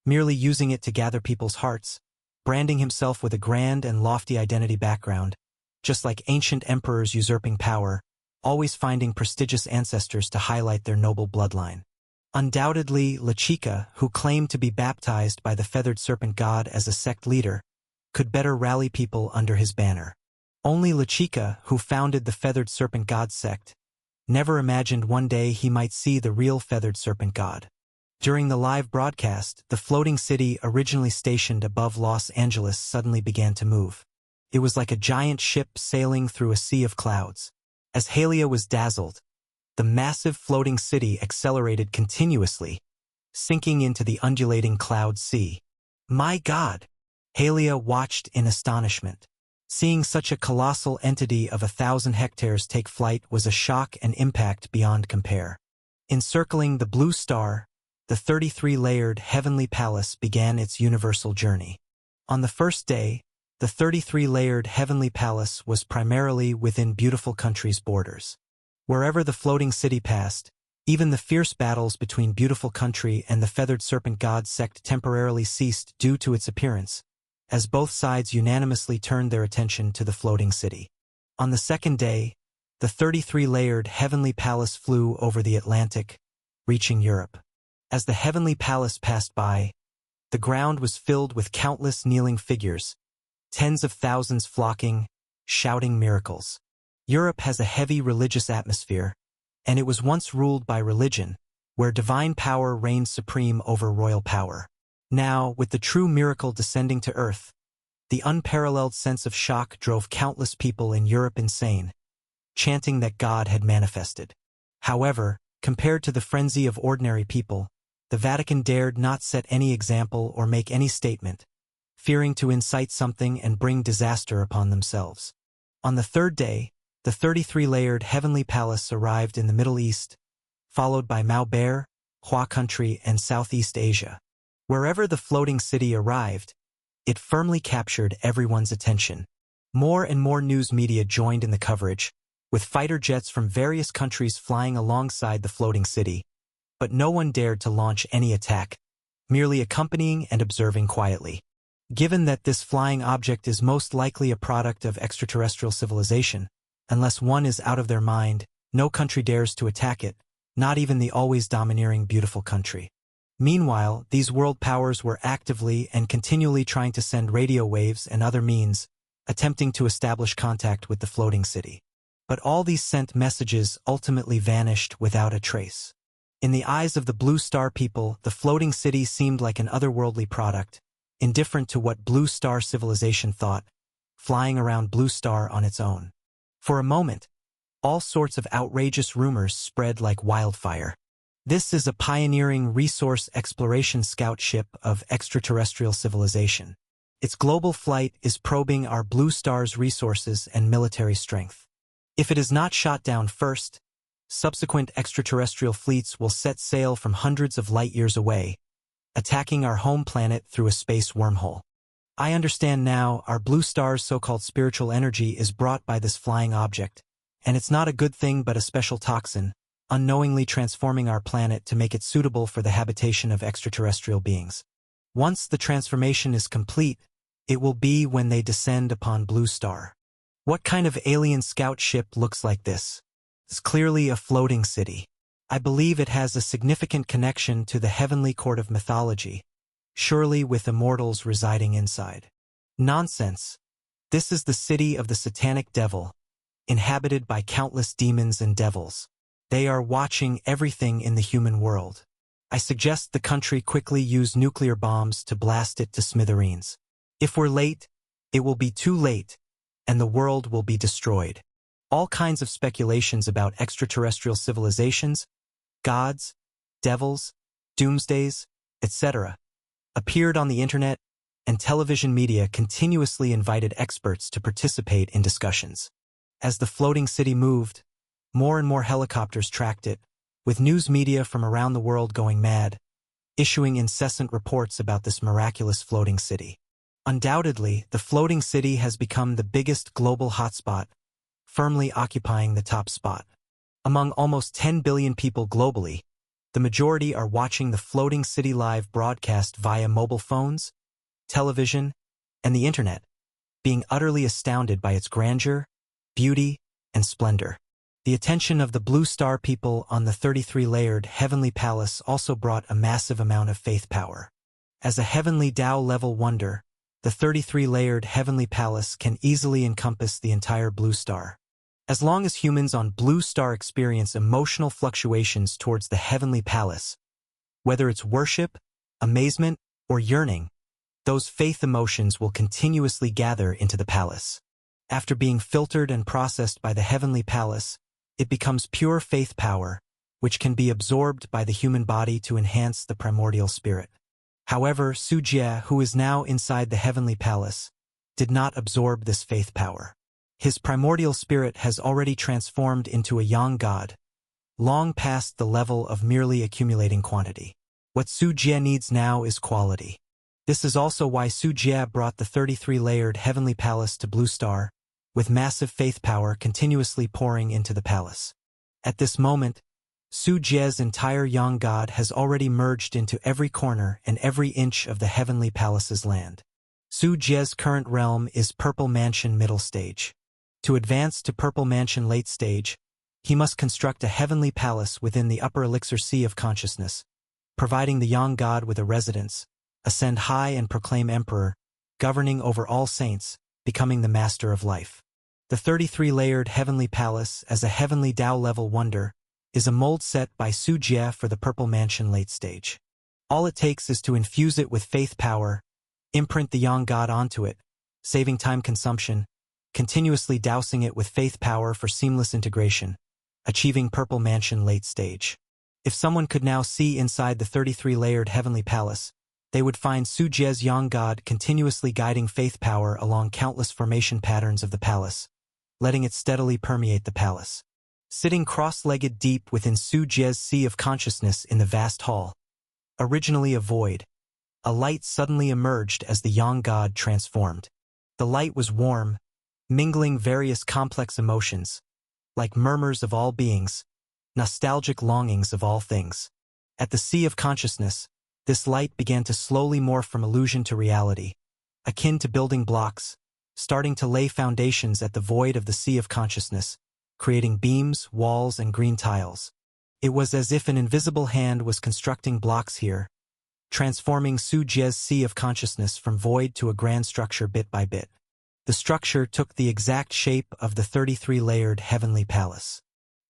merely using it to gather people's hearts, branding himself with a grand and lofty identity background, just like ancient emperors usurping power, always finding prestigious ancestors to highlight their noble bloodline. Undoubtedly, La Chica, who claimed to be baptized by the feathered serpent god as a sect leader, could better rally people under his banner. Only La Chica, who founded the feathered serpent god sect, never imagined one day he might see the real feathered serpent god. During the live broadcast, the floating city originally stationed above Los Angeles suddenly began to move. It was like a giant ship sailing through a sea of clouds. As Halia was dazzled, the massive floating city accelerated continuously, sinking into the undulating cloud sea. My God! Halia watched in astonishment. Seeing such a colossal entity of 1,000 hectares take flight was a shock and impact beyond compare. Encircling the Blue Star, the 33-layered heavenly palace began its universal journey. On the first day, the 33-layered heavenly palace was primarily within beautiful country's borders. Wherever the floating city passed, even the fierce battles between beautiful country and the feathered serpent god sect temporarily ceased due to its appearance, as both sides unanimously turned their attention to the floating city. On the second day, the 33-layered heavenly palace flew over the Atlantic, reaching Europe. As the heavenly palace passed by, the ground was filled with countless kneeling figures, tens of thousands flocking, shouting miracles. Europe has a heavy religious atmosphere, and it was once ruled by religion, where divine power reigned supreme over royal power. Now, with the true miracle descending to earth, the unparalleled sense of shock drove countless people in Europe insane, chanting that God had manifested. However, compared to the frenzy of ordinary people, the Vatican dared not set any example or make any statement, fearing to incite something and bring disaster upon themselves. On the third day, the 33-layered heavenly palace arrived in the Middle East, followed by Maubert, Hua country, and Southeast Asia. Wherever the floating city arrived, it firmly captured everyone's attention. More and more news media joined in the coverage, with fighter jets from various countries flying alongside the floating city. But no one dared to launch any attack, merely accompanying and observing quietly. Given that this flying object is most likely a product of extraterrestrial civilization, unless one is out of their mind, no country dares to attack it, not even the always domineering beautiful country. Meanwhile, these world powers were actively and continually trying to send radio waves and other means, attempting to establish contact with the floating city. But all these sent messages ultimately vanished without a trace. In the eyes of the Blue Star people, the floating city seemed like an otherworldly product, indifferent to what Blue Star civilization thought, flying around Blue Star on its own. For a moment, all sorts of outrageous rumors spread like wildfire. This is a pioneering resource exploration scout ship of extraterrestrial civilization. Its global flight is probing our Blue Star's resources and military strength. If it is not shot down first, subsequent extraterrestrial fleets will set sail from hundreds of light years away, attacking our home planet through a space wormhole. I understand now our Blue Star's so-called spiritual energy is brought by this flying object, and it's not a good thing but a special toxin, unknowingly transforming our planet to make it suitable for the habitation of extraterrestrial beings. Once the transformation is complete, it will be when they descend upon Blue Star. What kind of alien scout ship looks like this? It's clearly a floating city. I believe it has a significant connection to the heavenly court of mythology, surely with immortals residing inside. Nonsense. This is the city of the satanic devil, inhabited by countless demons and devils. They are watching everything in the human world. I suggest the country quickly use nuclear bombs to blast it to smithereens. If we're late, it will be too late, and the world will be destroyed. All kinds of speculations about extraterrestrial civilizations, gods, devils, doomsdays, etc., appeared on the internet, and television media continuously invited experts to participate in discussions. As the floating city moved, more and more helicopters tracked it, with news media from around the world going mad, issuing incessant reports about this miraculous floating city. Undoubtedly, the floating city has become the biggest global hotspot, firmly occupying the top spot. Among almost 10 billion people globally, the majority are watching the floating city live broadcast via mobile phones, television, and the internet, being utterly astounded by its grandeur, beauty, and splendor. The attention of the Blue Star people on the 33-layered heavenly palace also brought a massive amount of faith power. As a heavenly Tao-level wonder, the 33-layered heavenly palace can easily encompass the entire Blue Star. As long as humans on Blue Star experience emotional fluctuations towards the heavenly palace, whether it's worship, amazement, or yearning, those faith emotions will continuously gather into the palace. After being filtered and processed by the heavenly palace, it becomes pure faith power, which can be absorbed by the human body to enhance the primordial spirit. However, Su Jie, who is now inside the heavenly palace, did not absorb this faith power. His primordial spirit has already transformed into a yang god, long past the level of merely accumulating quantity. What Su Jie needs now is quality. This is also why Su Jie brought the 33-layered heavenly palace to Blue Star, with massive faith power continuously pouring into the palace. At this moment, Su Jie's entire yang god has already merged into every corner and every inch of the heavenly palace's land. Su Jie's current realm is Purple Mansion middle stage. To advance to Purple Mansion late stage, he must construct a heavenly palace within the upper elixir sea of consciousness, providing the yang god with a residence, ascend high and proclaim emperor, governing over all saints, becoming the master of life. The 33-layered heavenly palace, as a heavenly Tao-level wonder, is a mold set by Su Jie for the Purple Mansion late stage. All it takes is to infuse it with faith power, imprint the yang god onto it, saving time consumption, continuously dousing it with faith power for seamless integration, achieving Purple Mansion late stage. If someone could now see inside the 33-layered heavenly palace, they would find Su Jie's yang god continuously guiding faith power along countless formation patterns of the palace, letting it steadily permeate the palace. Sitting cross-legged deep within Su Jie's sea of consciousness in the vast hall, originally a void, a light suddenly emerged as the yang god transformed. The light was warm, mingling various complex emotions, like murmurs of all beings, nostalgic longings of all things. At the sea of consciousness, this light began to slowly morph from illusion to reality, akin to building blocks, starting to lay foundations at the void of the sea of consciousness, creating beams, walls, and green tiles. It was as if an invisible hand was constructing blocks here, transforming Su Jie's sea of consciousness from void to a grand structure bit by bit. The structure took the exact shape of the 33-layered heavenly palace.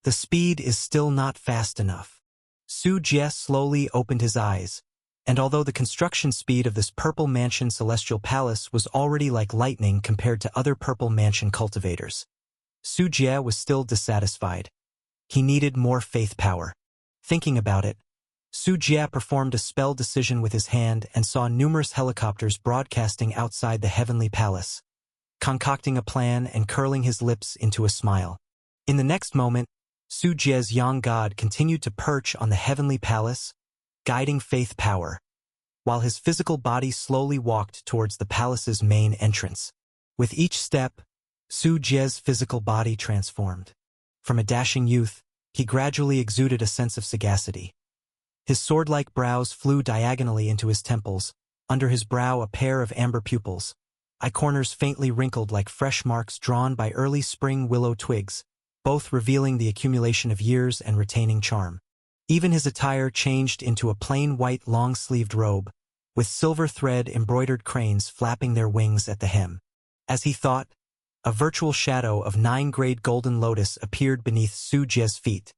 The speed is still not fast enough. Su Jie slowly opened his eyes, and although the construction speed of this purple mansion celestial palace was already like lightning compared to other purple mansion cultivators, Su Jie was still dissatisfied. He needed more faith power. Thinking about it, Su Jie performed a spell decision with his hand and saw numerous helicopters broadcasting outside the heavenly palace, concocting a plan and curling his lips into a smile. In the next moment, Su Jie's young god continued to perch on the heavenly palace, guiding faith power, while his physical body slowly walked towards the palace's main entrance. With each step, Su Jie's physical body transformed. From a dashing youth, he gradually exuded a sense of sagacity. His sword-like brows flew diagonally into his temples, under his brow a pair of amber pupils, eye corners faintly wrinkled like fresh marks drawn by early spring willow twigs, both revealing the accumulation of years and retaining charm. Even his attire changed into a plain white long-sleeved robe, with silver thread-embroidered cranes flapping their wings at the hem. As he thought, a virtual shadow of 9-grade golden lotus appeared beneath Su Jie's feet,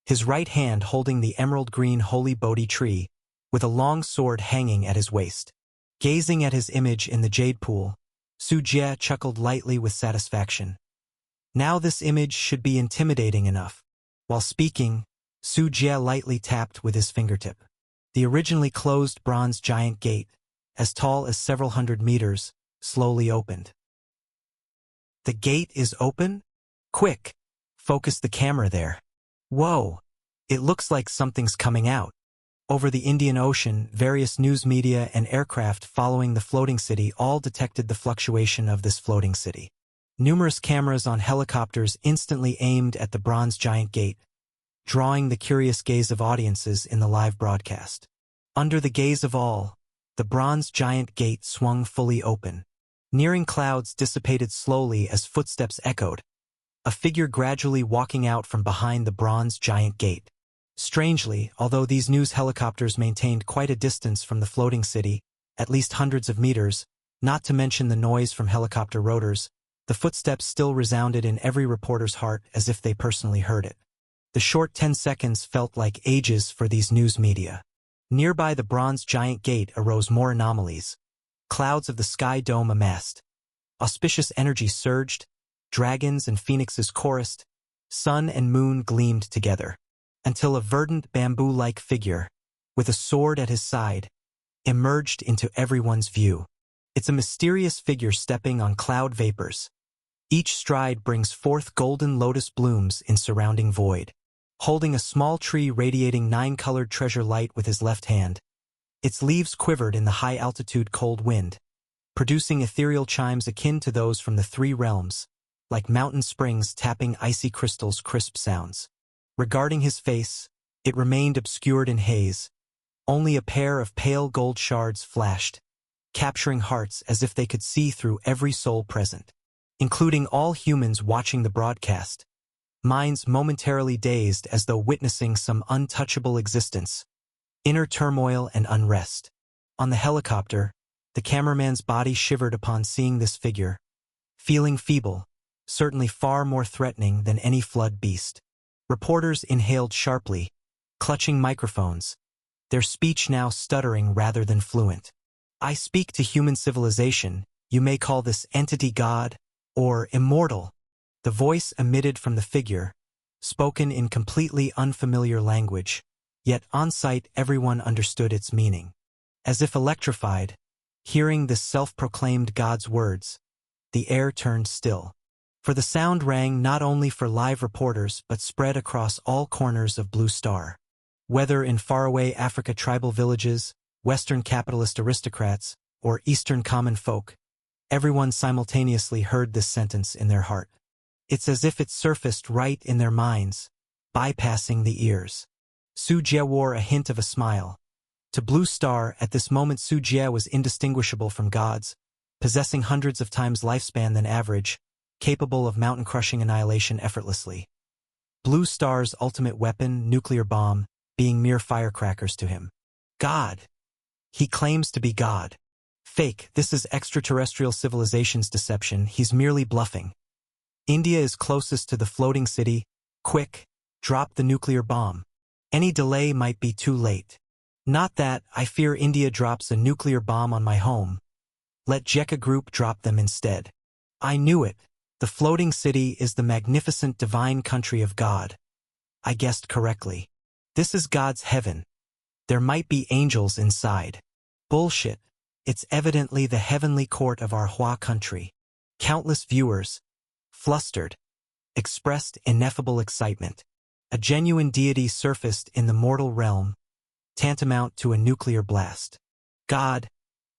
his right hand holding the emerald-green holy Bodhi tree, with a long sword hanging at his waist. Gazing at his image in the jade pool, Su Jie chuckled lightly with satisfaction. Now this image should be intimidating enough. While speaking, Su Jie lightly tapped with his fingertip. The originally closed bronze giant gate, as tall as several hundred meters, slowly opened. The gate is open? Quick! Focus the camera there. Whoa! It looks like something's coming out. Over the Indian Ocean, various news media and aircraft following the floating city all detected the fluctuation of this floating city. Numerous cameras on helicopters instantly aimed at the bronze giant gate, drawing the curious gaze of audiences in the live broadcast. Under the gaze of all, the bronze giant gate swung fully open. Nearing clouds dissipated slowly as footsteps echoed, a figure gradually walking out from behind the bronze giant gate. Strangely, although these news helicopters maintained quite a distance from the floating city, at least hundreds of meters, not to mention the noise from helicopter rotors, the footsteps still resounded in every reporter's heart as if they personally heard it. The short 10 seconds felt like ages for these news media. Nearby the bronze giant gate arose more anomalies. Clouds of the sky dome amassed. Auspicious energy surged, dragons and phoenixes chorused, sun and moon gleamed together, until a verdant bamboo-like figure, with a sword at his side, emerged into everyone's view. It's a mysterious figure stepping on cloud vapors. Each stride brings forth golden lotus blooms in surrounding void. Holding a small tree radiating 9-colored treasure light with his left hand, its leaves quivered in the high-altitude cold wind, producing ethereal chimes akin to those from the 3 realms, like mountain springs tapping icy crystals' crisp sounds. Regarding his face, it remained obscured in haze. Only a pair of pale gold shards flashed, capturing hearts as if they could see through every soul present, including all humans watching the broadcast, minds momentarily dazed as though witnessing some untouchable existence, inner turmoil and unrest. On the helicopter, the cameraman's body shivered upon seeing this figure, feeling feeble, certainly far more threatening than any flood beast. Reporters inhaled sharply, clutching microphones, their speech now stuttering rather than fluent. I speak to human civilization. You may call this entity God or immortal. The voice emitted from the figure, spoken in completely unfamiliar language, yet on sight everyone understood its meaning. As if electrified, hearing this self-proclaimed God's words, the air turned still. For the sound rang not only for live reporters but spread across all corners of Blue Star. Whether in faraway Africa tribal villages, Western capitalist aristocrats, or Eastern common folk, everyone simultaneously heard this sentence in their heart. It's as if it surfaced right in their minds, bypassing the ears. Su Jie wore a hint of a smile. To Blue Star, at this moment Su Jie was indistinguishable from gods, possessing hundreds of times lifespan than average, capable of mountain-crushing annihilation effortlessly. Blue Star's ultimate weapon, nuclear bomb, being mere firecrackers to him. God! He claims to be God. Fake, this is extraterrestrial civilization's deception, he's merely bluffing. India is closest to the floating city. Quick, drop the nuclear bomb. Any delay might be too late. Not that, I fear India drops a nuclear bomb on my home. Let Jekka Group drop them instead. I knew it. The floating city is the magnificent divine country of God. I guessed correctly. This is God's heaven. There might be angels inside. Bullshit. It's evidently the heavenly court of our Hua country. Countless viewers, flustered, expressed ineffable excitement. A genuine deity surfaced in the mortal realm, tantamount to a nuclear blast. God,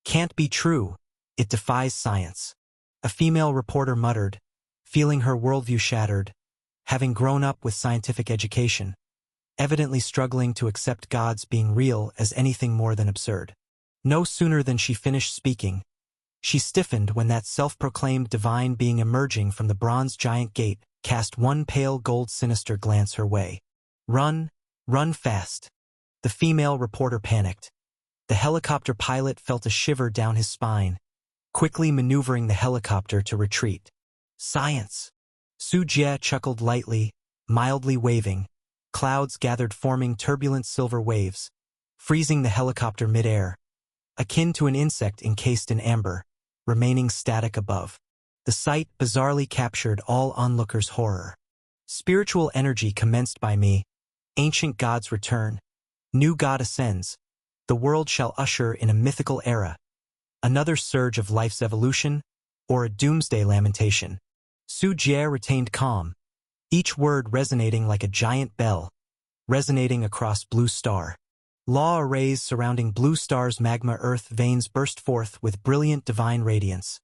can't be true. It defies science. A female reporter muttered, feeling her worldview shattered, having grown up with scientific education, evidently struggling to accept God's being real as anything more than absurd. No sooner than she finished speaking, she stiffened when that self-proclaimed divine being emerging from the bronze giant gate cast one pale gold sinister glance her way. Run, run fast. The female reporter panicked. The helicopter pilot felt a shiver down his spine, quickly maneuvering the helicopter to retreat. Science. Su Jie chuckled lightly, mildly waving. Clouds gathered forming turbulent silver waves, freezing the helicopter mid-air, akin to an insect encased in amber, remaining static above. The sight bizarrely captured all onlookers' horror. Spiritual energy commenced by me. Ancient gods return. New god ascends. The world shall usher in a mythical era. Another surge of life's evolution, or a doomsday lamentation. Su Jie retained calm, each word resonating like a giant bell, resonating across Blue Star. Law arrays surrounding Blue Star's magma earth veins burst forth with brilliant divine radiance.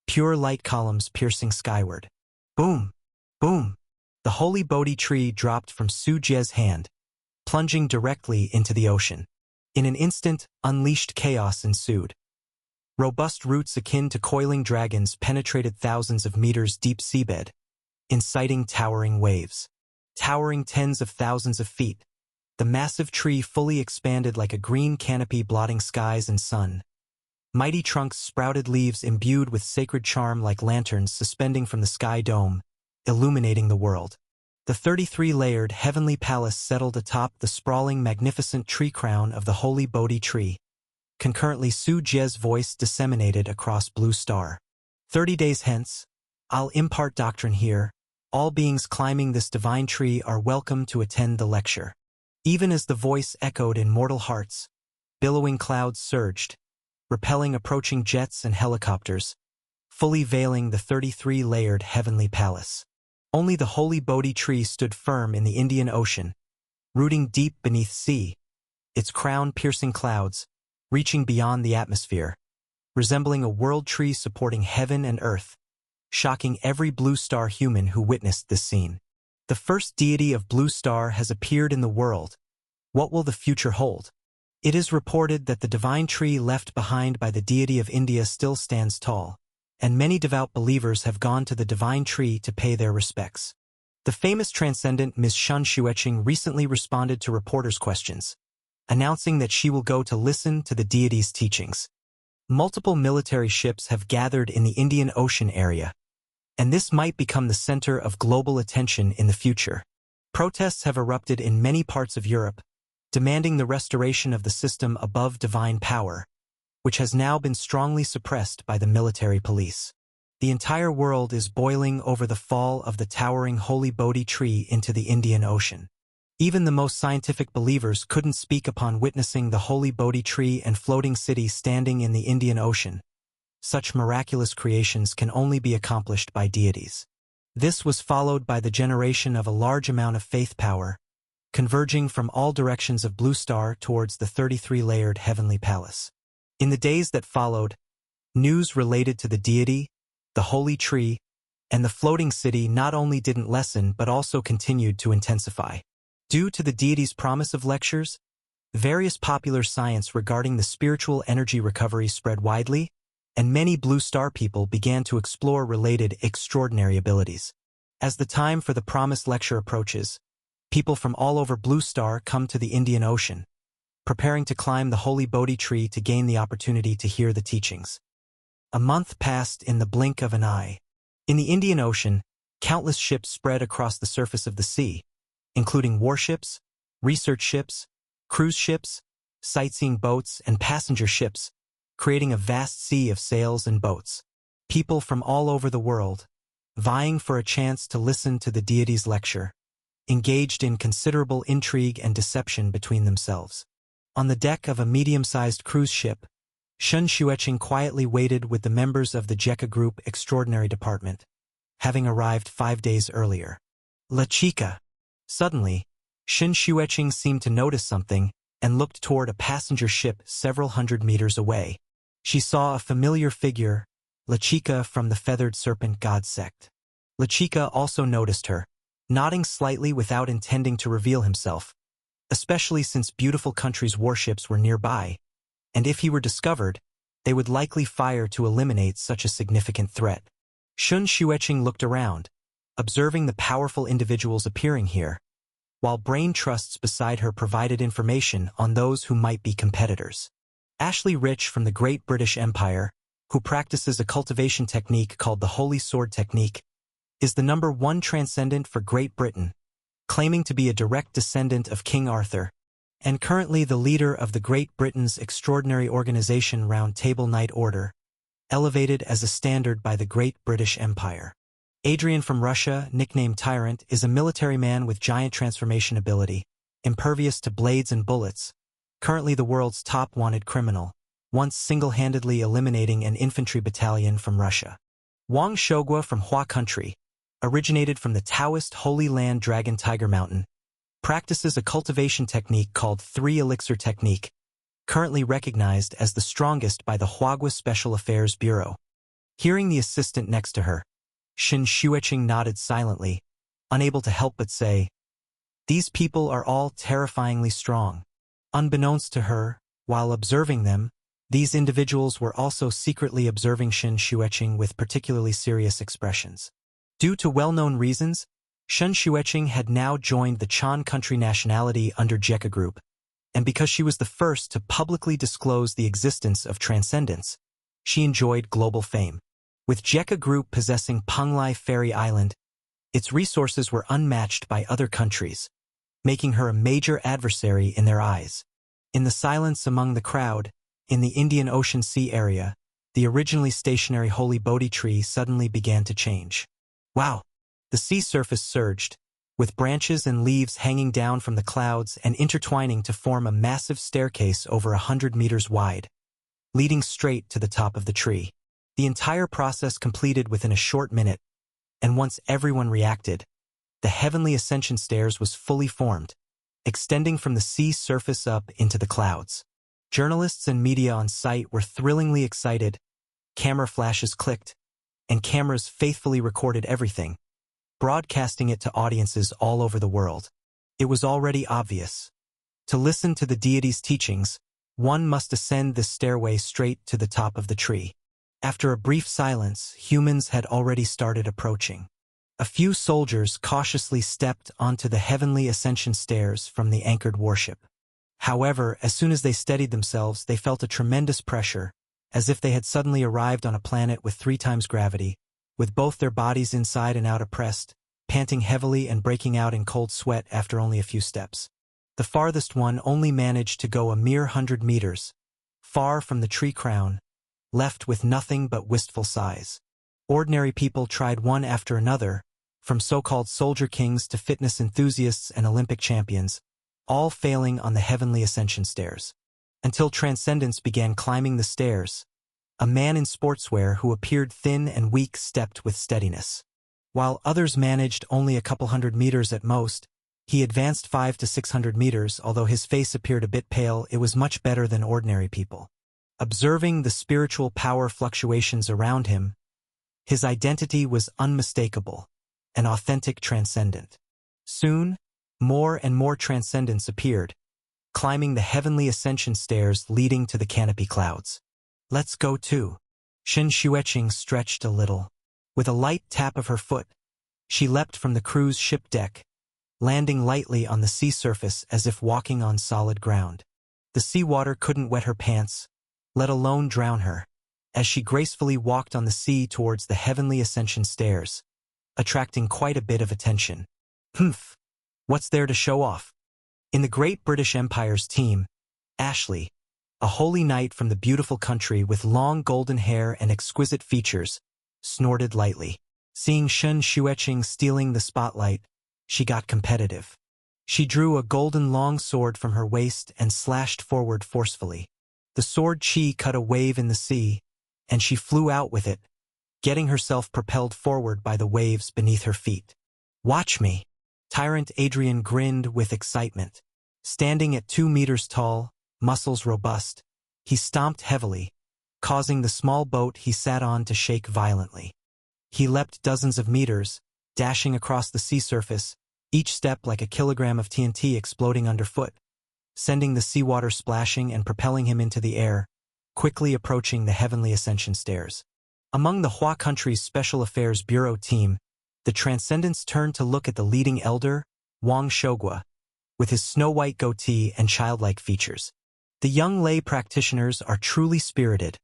Pure light columns piercing skyward. Boom! Boom! The holy Bodhi tree dropped from Su Jie's hand, plunging directly into the ocean. In an instant, unleashed chaos ensued. Robust roots akin to coiling dragons penetrated thousands of meters deep seabed, inciting towering waves. Towering tens of thousands of feet, the massive tree fully expanded like a green canopy blotting skies and sun. Mighty trunks sprouted leaves imbued with sacred charm like lanterns suspending from the sky dome, illuminating the world. The 33-layered heavenly palace settled atop the sprawling magnificent tree crown of the holy Bodhi tree. Concurrently, Su Jie's voice disseminated across Blue Star. 30 days hence, I'll impart doctrine here. All beings climbing this divine tree are welcome to attend the lecture. Even as the voice echoed in mortal hearts, billowing clouds surged, repelling approaching jets and helicopters, fully veiling the 33-layered heavenly palace. Only the holy Bodhi tree stood firm in the Indian Ocean, rooting deep beneath sea, its crown piercing clouds, reaching beyond the atmosphere, resembling a world tree supporting heaven and earth, shocking every Blue Star human who witnessed this scene. The first deity of Blue Star has appeared in the world. What will the future hold? It is reported that the divine tree left behind by the deity of India still stands tall, and many devout believers have gone to the divine tree to pay their respects. The famous transcendent Ms. Shun Xueqing recently responded to reporters' questions, announcing that she will go to listen to the deity's teachings. Multiple military ships have gathered in the Indian Ocean area, and this might become the center of global attention in the future. Protests have erupted in many parts of Europe, demanding the restoration of the system above divine power, which has now been strongly suppressed by the military police. The entire world is boiling over the fall of the towering holy Bodhi tree into the Indian Ocean. Even the most scientific believers couldn't speak upon witnessing the holy Bodhi tree and floating city standing in the Indian Ocean. Such miraculous creations can only be accomplished by deities. This was followed by the generation of a large amount of faith power, converging from all directions of Blue Star towards the 33-layered heavenly palace. In the days that followed, news related to the deity, the holy tree, and the floating city not only didn't lessen but also continued to intensify. Due to the deity's promise of lectures, various popular science regarding the spiritual energy recovery spread widely, and many Blue Star people began to explore related extraordinary abilities. As the time for the promised lecture approaches, people from all over Blue Star come to the Indian Ocean, preparing to climb the holy Bodhi tree to gain the opportunity to hear the teachings. A month passed in the blink of an eye. In the Indian Ocean, countless ships spread across the surface of the sea, including warships, research ships, cruise ships, sightseeing boats, and passenger ships, creating a vast sea of sails and boats. People from all over the world, vying for a chance to listen to the deity's lecture, engaged in considerable intrigue and deception between themselves. On the deck of a medium-sized cruise ship, Shen Xueqing quietly waited with the members of the Jekka Group Extraordinary Department, having arrived 5 days earlier. La Chica. Suddenly, Shen Xueqing seemed to notice something and looked toward a passenger ship several hundred meters away. She saw a familiar figure, La Chica from the Feathered Serpent God sect. La Chica also noticed her, nodding slightly without intending to reveal himself, especially since Beautiful Country's warships were nearby, and if he were discovered, they would likely fire to eliminate such a significant threat. Shen Xueqing looked around, observing the powerful individuals appearing here, while brain trusts beside her provided information on those who might be competitors. Ashley Rich from the Great British Empire, who practices a cultivation technique called the Holy Sword Technique, is the #1 transcendent for Great Britain, claiming to be a direct descendant of King Arthur, and currently the leader of the Great Britain's extraordinary organization Round Table Knight Order, elevated as a standard by the Great British Empire. Adrian from Russia, nicknamed Tyrant, is a military man with giant transformation ability, impervious to blades and bullets, currently the world's top wanted criminal, once single-handedly eliminating an infantry battalion from Russia. Wang Shogua from Hua Country, originated from the Taoist Holy Land Dragon Tiger Mountain, practices a cultivation technique called 3 Elixir Technique, currently recognized as the strongest by the Huagua Special Affairs Bureau. Hearing the assistant next to her, Shen Xueqing nodded silently, unable to help but say, "These people are all terrifyingly strong." Unbeknownst to her, while observing them, these individuals were also secretly observing Shen Xueqing with particularly serious expressions. Due to well-known reasons, Shen Xueqing had now joined the Chan country nationality under Jekka Group, and because she was the first to publicly disclose the existence of transcendence, she enjoyed global fame. With Jekka Group possessing Penglai Fairy Island, its resources were unmatched by other countries, making her a major adversary in their eyes. In the silence among the crowd, in the Indian Ocean Sea area, the originally stationary holy Bodhi tree suddenly began to change. Wow! The sea surface surged, with branches and leaves hanging down from the clouds and intertwining to form a massive staircase over 100 meters wide, leading straight to the top of the tree. The entire process completed within a short minute, and once everyone reacted, the heavenly ascension stairs was fully formed, extending from the sea surface up into the clouds. Journalists and media on site were thrillingly excited, camera flashes clicked, and cameras faithfully recorded everything, broadcasting it to audiences all over the world. It was already obvious. To listen to the deity's teachings, one must ascend this stairway straight to the top of the tree. After a brief silence, humans had already started approaching. A few soldiers cautiously stepped onto the heavenly ascension stairs from the anchored warship. However, as soon as they steadied themselves, they felt a tremendous pressure, as if they had suddenly arrived on a planet with 3 times gravity, with both their bodies inside and out oppressed, panting heavily and breaking out in cold sweat after only a few steps. The farthest one only managed to go a mere 100 meters, far from the tree crown, left with nothing but wistful sighs. Ordinary people tried one after another, from so-called soldier kings to fitness enthusiasts and Olympic champions, all failing on the heavenly ascension stairs. Until Transcendence began climbing the stairs, a man in sportswear who appeared thin and weak stepped with steadiness. While others managed only a couple hundred meters at most, he advanced 500 to 600 meters. Although his face appeared a bit pale, it was much better than ordinary people. Observing the spiritual power fluctuations around him, his identity was unmistakable, an authentic transcendent. Soon, more and more transcendents appeared, climbing the heavenly ascension stairs leading to the canopy clouds. "Let's go too." Shen Xueqing stretched a little. With a light tap of her foot, she leapt from the cruise ship deck, landing lightly on the sea surface as if walking on solid ground. The seawater couldn't wet her pants, let alone drown her, as she gracefully walked on the sea towards the heavenly ascension stairs, attracting quite a bit of attention. Humph! What's there to show off? In the Great British Empire's team, Ashley, a holy knight from the beautiful country with long golden hair and exquisite features, snorted lightly. Seeing Shen Xueqing stealing the spotlight, she got competitive. She drew a golden long sword from her waist and slashed forward forcefully. The sword chi cut a wave in the sea, and she flew out with it, getting herself propelled forward by the waves beneath her feet. "Watch me!" Tyrant Adrian grinned with excitement. Standing at 2 meters tall, muscles robust, he stomped heavily, causing the small boat he sat on to shake violently. He leapt dozens of meters, dashing across the sea surface, each step like a kilogram of TNT exploding underfoot, sending the seawater splashing and propelling him into the air, quickly approaching the heavenly ascension stairs. Among the Hua country's Special Affairs Bureau team, the Transcendents turned to look at the leading elder, Wang Shogua, with his snow-white goatee and childlike features. The young lay practitioners are truly spirited.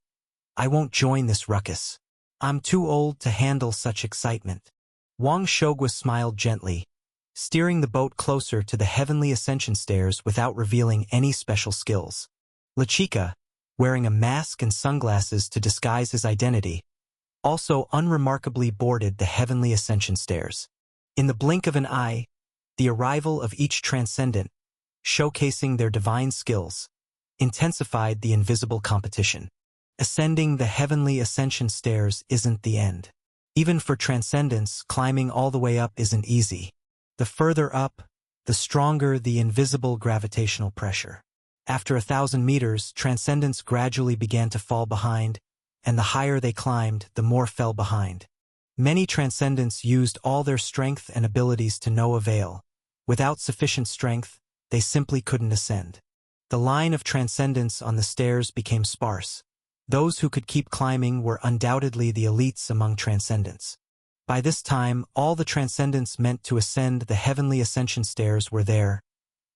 I won't join this ruckus. I'm too old to handle such excitement. Wang Shogua smiled gently, steering the boat closer to the heavenly ascension stairs without revealing any special skills. Lachika, wearing a mask and sunglasses to disguise his identity, also unremarkably boarded the heavenly ascension stairs. In the blink of an eye, the arrival of each transcendent, showcasing their divine skills, intensified the invisible competition. Ascending the heavenly ascension stairs isn't the end. Even for transcendents, climbing all the way up isn't easy. The further up, the stronger the invisible gravitational pressure. After 1,000 meters, transcendents gradually began to fall behind, and the higher they climbed, the more fell behind. Many transcendents used all their strength and abilities to no avail. Without sufficient strength, they simply couldn't ascend. The line of transcendents on the stairs became sparse. Those who could keep climbing were undoubtedly the elites among transcendents. By this time, all the transcendents meant to ascend the heavenly ascension stairs were there,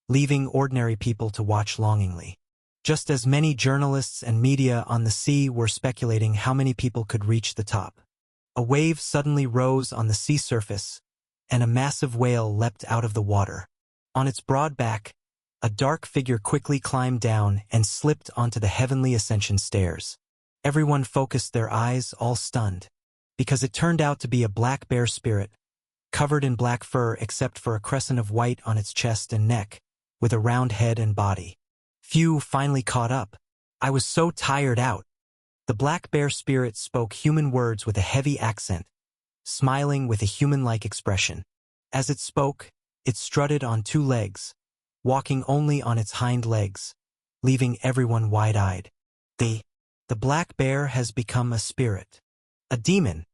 leaving ordinary people to watch longingly. Just as many journalists and media on the sea were speculating how many people could reach the top. A wave suddenly rose on the sea surface, and a massive whale leapt out of the water. On its broad back, a dark figure quickly climbed down and slipped onto the heavenly ascension stairs. Everyone focused their eyes, all stunned, because it turned out to be a black bear spirit, covered in black fur except for a crescent of white on its chest and neck, with a round head and body. Few finally caught up. I was so tired out. The black bear spirit spoke human words with a heavy accent, smiling with a human-like expression. As it spoke, it strutted on 2 legs, walking only on its hind legs, leaving everyone wide-eyed. The black bear has become a spirit. A demon.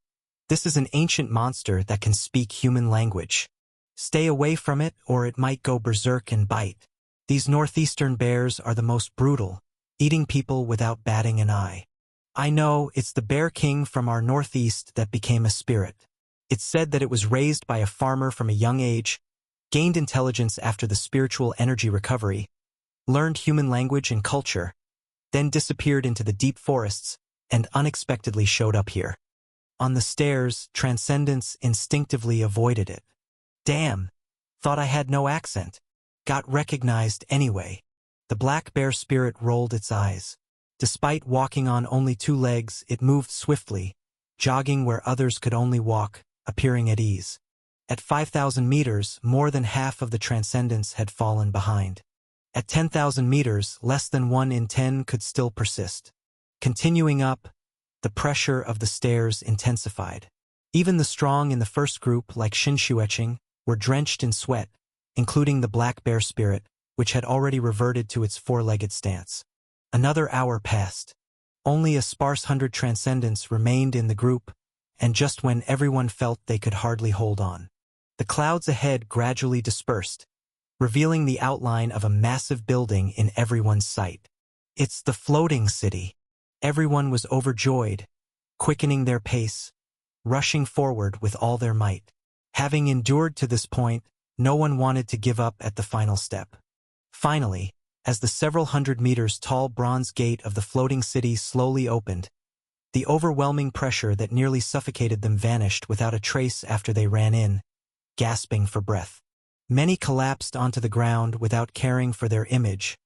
This is an ancient monster that can speak human language. Stay away from it or it might go berserk and bite. These northeastern bears are the most brutal, eating people without batting an eye. I know it's the Bear King from our northeast that became a spirit. It's said that it was raised by a farmer from a young age, gained intelligence after the spiritual energy recovery, learned human language and culture, then disappeared into the deep forests and unexpectedly showed up here. On the stairs, transcendents instinctively avoided it. Damn, thought I had no accent. Got recognized anyway. The black bear spirit rolled its eyes. Despite walking on only 2 legs, it moved swiftly, jogging where others could only walk, appearing at ease. At 5,000 meters, more than half of the transcendents had fallen behind. At 10,000 meters, less than 1 in 10 could still persist. Continuing up, the pressure of the stairs intensified. Even the strong in the first group, like Shen Xueqing, were drenched in sweat, including the black bear spirit, which had already reverted to its 4-legged stance. Another hour passed. Only a sparse 100 transcendents remained in the group, and just when everyone felt they could hardly hold on, the clouds ahead gradually dispersed, revealing the outline of a massive building in everyone's sight. It's the floating city. Everyone was overjoyed, quickening their pace, rushing forward with all their might. Having endured to this point, no one wanted to give up at the final step. Finally, As the several hundred meters tall bronze gate of the floating city slowly opened, the overwhelming pressure that nearly suffocated them vanished without a trace after they ran in, gasping for breath. Many collapsed onto the ground without caring for their image,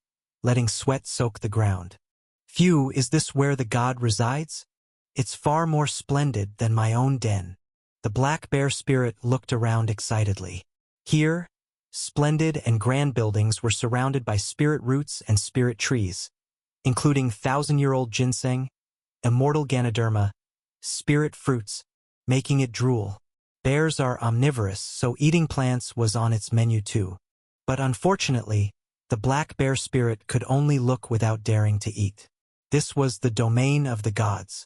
letting sweat soak the ground. Phew, is this where the god resides? It's far more splendid than my own den. The black bear spirit looked around excitedly. Here, splendid and grand buildings were surrounded by spirit roots and spirit trees, including thousand-year-old ginseng, immortal Ganoderma, spirit fruits, making it drool. Bears are omnivorous, so eating plants was on its menu too. But unfortunately, the black bear spirit could only look without daring to eat. This was the domain of the gods.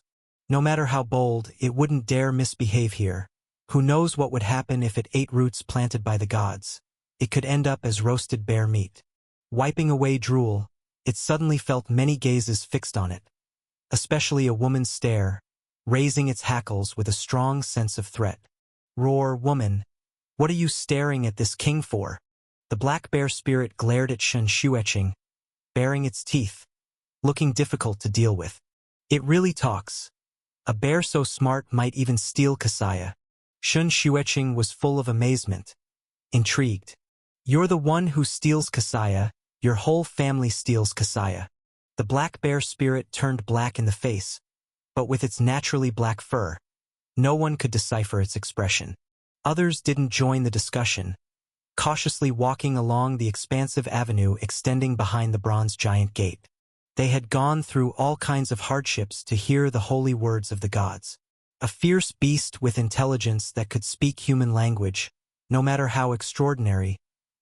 No matter how bold, it wouldn't dare misbehave here. Who knows what would happen if it ate roots planted by the gods? It could end up as roasted bear meat. Wiping away drool, it suddenly felt many gazes fixed on it, especially a woman's stare, raising its hackles with a strong sense of threat. Roar, woman, what are you staring at this king for? The black bear spirit glared at Shun Xueqing, baring its teeth, looking difficult to deal with. It really talks. A bear so smart might even steal Kasaya. Shun Xueqing was full of amazement, intrigued. You're the one who steals Kasaya, your whole family steals Kasaya. The black bear spirit turned black in the face, but with its naturally black fur, no one could decipher its expression. Others didn't join the discussion, cautiously walking along the expansive avenue extending behind the bronze giant gate. They had gone through all kinds of hardships to hear the holy words of the gods. A fierce beast with intelligence that could speak human language, no matter how extraordinary,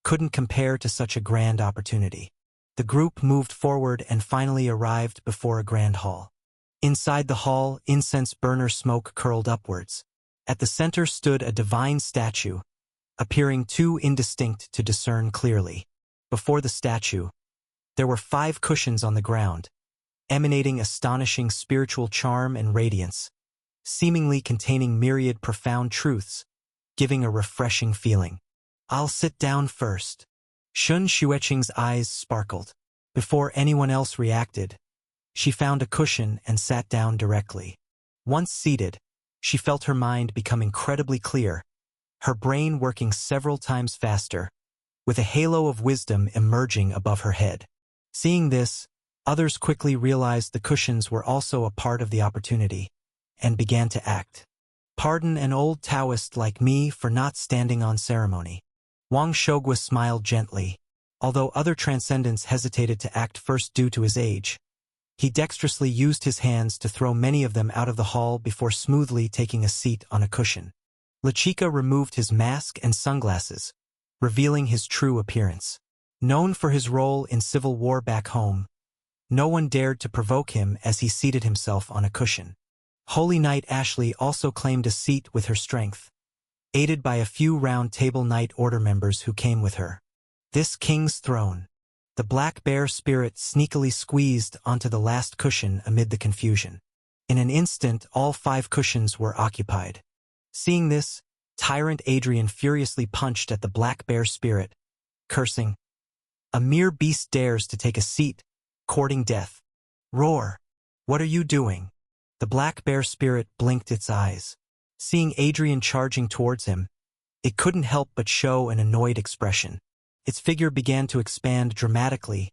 couldn't compare to such a grand opportunity. The group moved forward and finally arrived before a grand hall. Inside the hall, incense burner smoke curled upwards. At the center stood a divine statue, appearing too indistinct to discern clearly. Before the statue, there were 5 cushions on the ground, emanating astonishing spiritual charm and radiance, seemingly containing myriad profound truths, giving a refreshing feeling. I'll sit down first. Shun Xueqing's eyes sparkled. Before anyone else reacted, she found a cushion and sat down directly. Once seated, she felt her mind become incredibly clear, her brain working several times faster, with a halo of wisdom emerging above her head. Seeing this, others quickly realized the cushions were also a part of the opportunity, and began to act. Pardon an old Taoist like me for not standing on ceremony. Wang Shogua smiled gently. Although other transcendents hesitated to act first due to his age, he dexterously used his hands to throw many of them out of the hall before smoothly taking a seat on a cushion. Lechika removed his mask and sunglasses, revealing his true appearance. Known for his role in civil war back home, no one dared to provoke him as he seated himself on a cushion. Holy Knight Ashley also claimed a seat with her strength, aided by a few Round Table Knight Order members who came with her. This king's throne. The black bear spirit sneakily squeezed onto the last cushion amid the confusion. In an instant, all 5 cushions were occupied. Seeing this, Tyrant Adrian furiously punched at the black bear spirit, cursing, "A mere beast dares to take a seat, courting death. Roar! What are you doing?" The black bear spirit blinked its eyes. Seeing Adrian charging towards him, it couldn't help but show an annoyed expression. Its figure began to expand dramatically,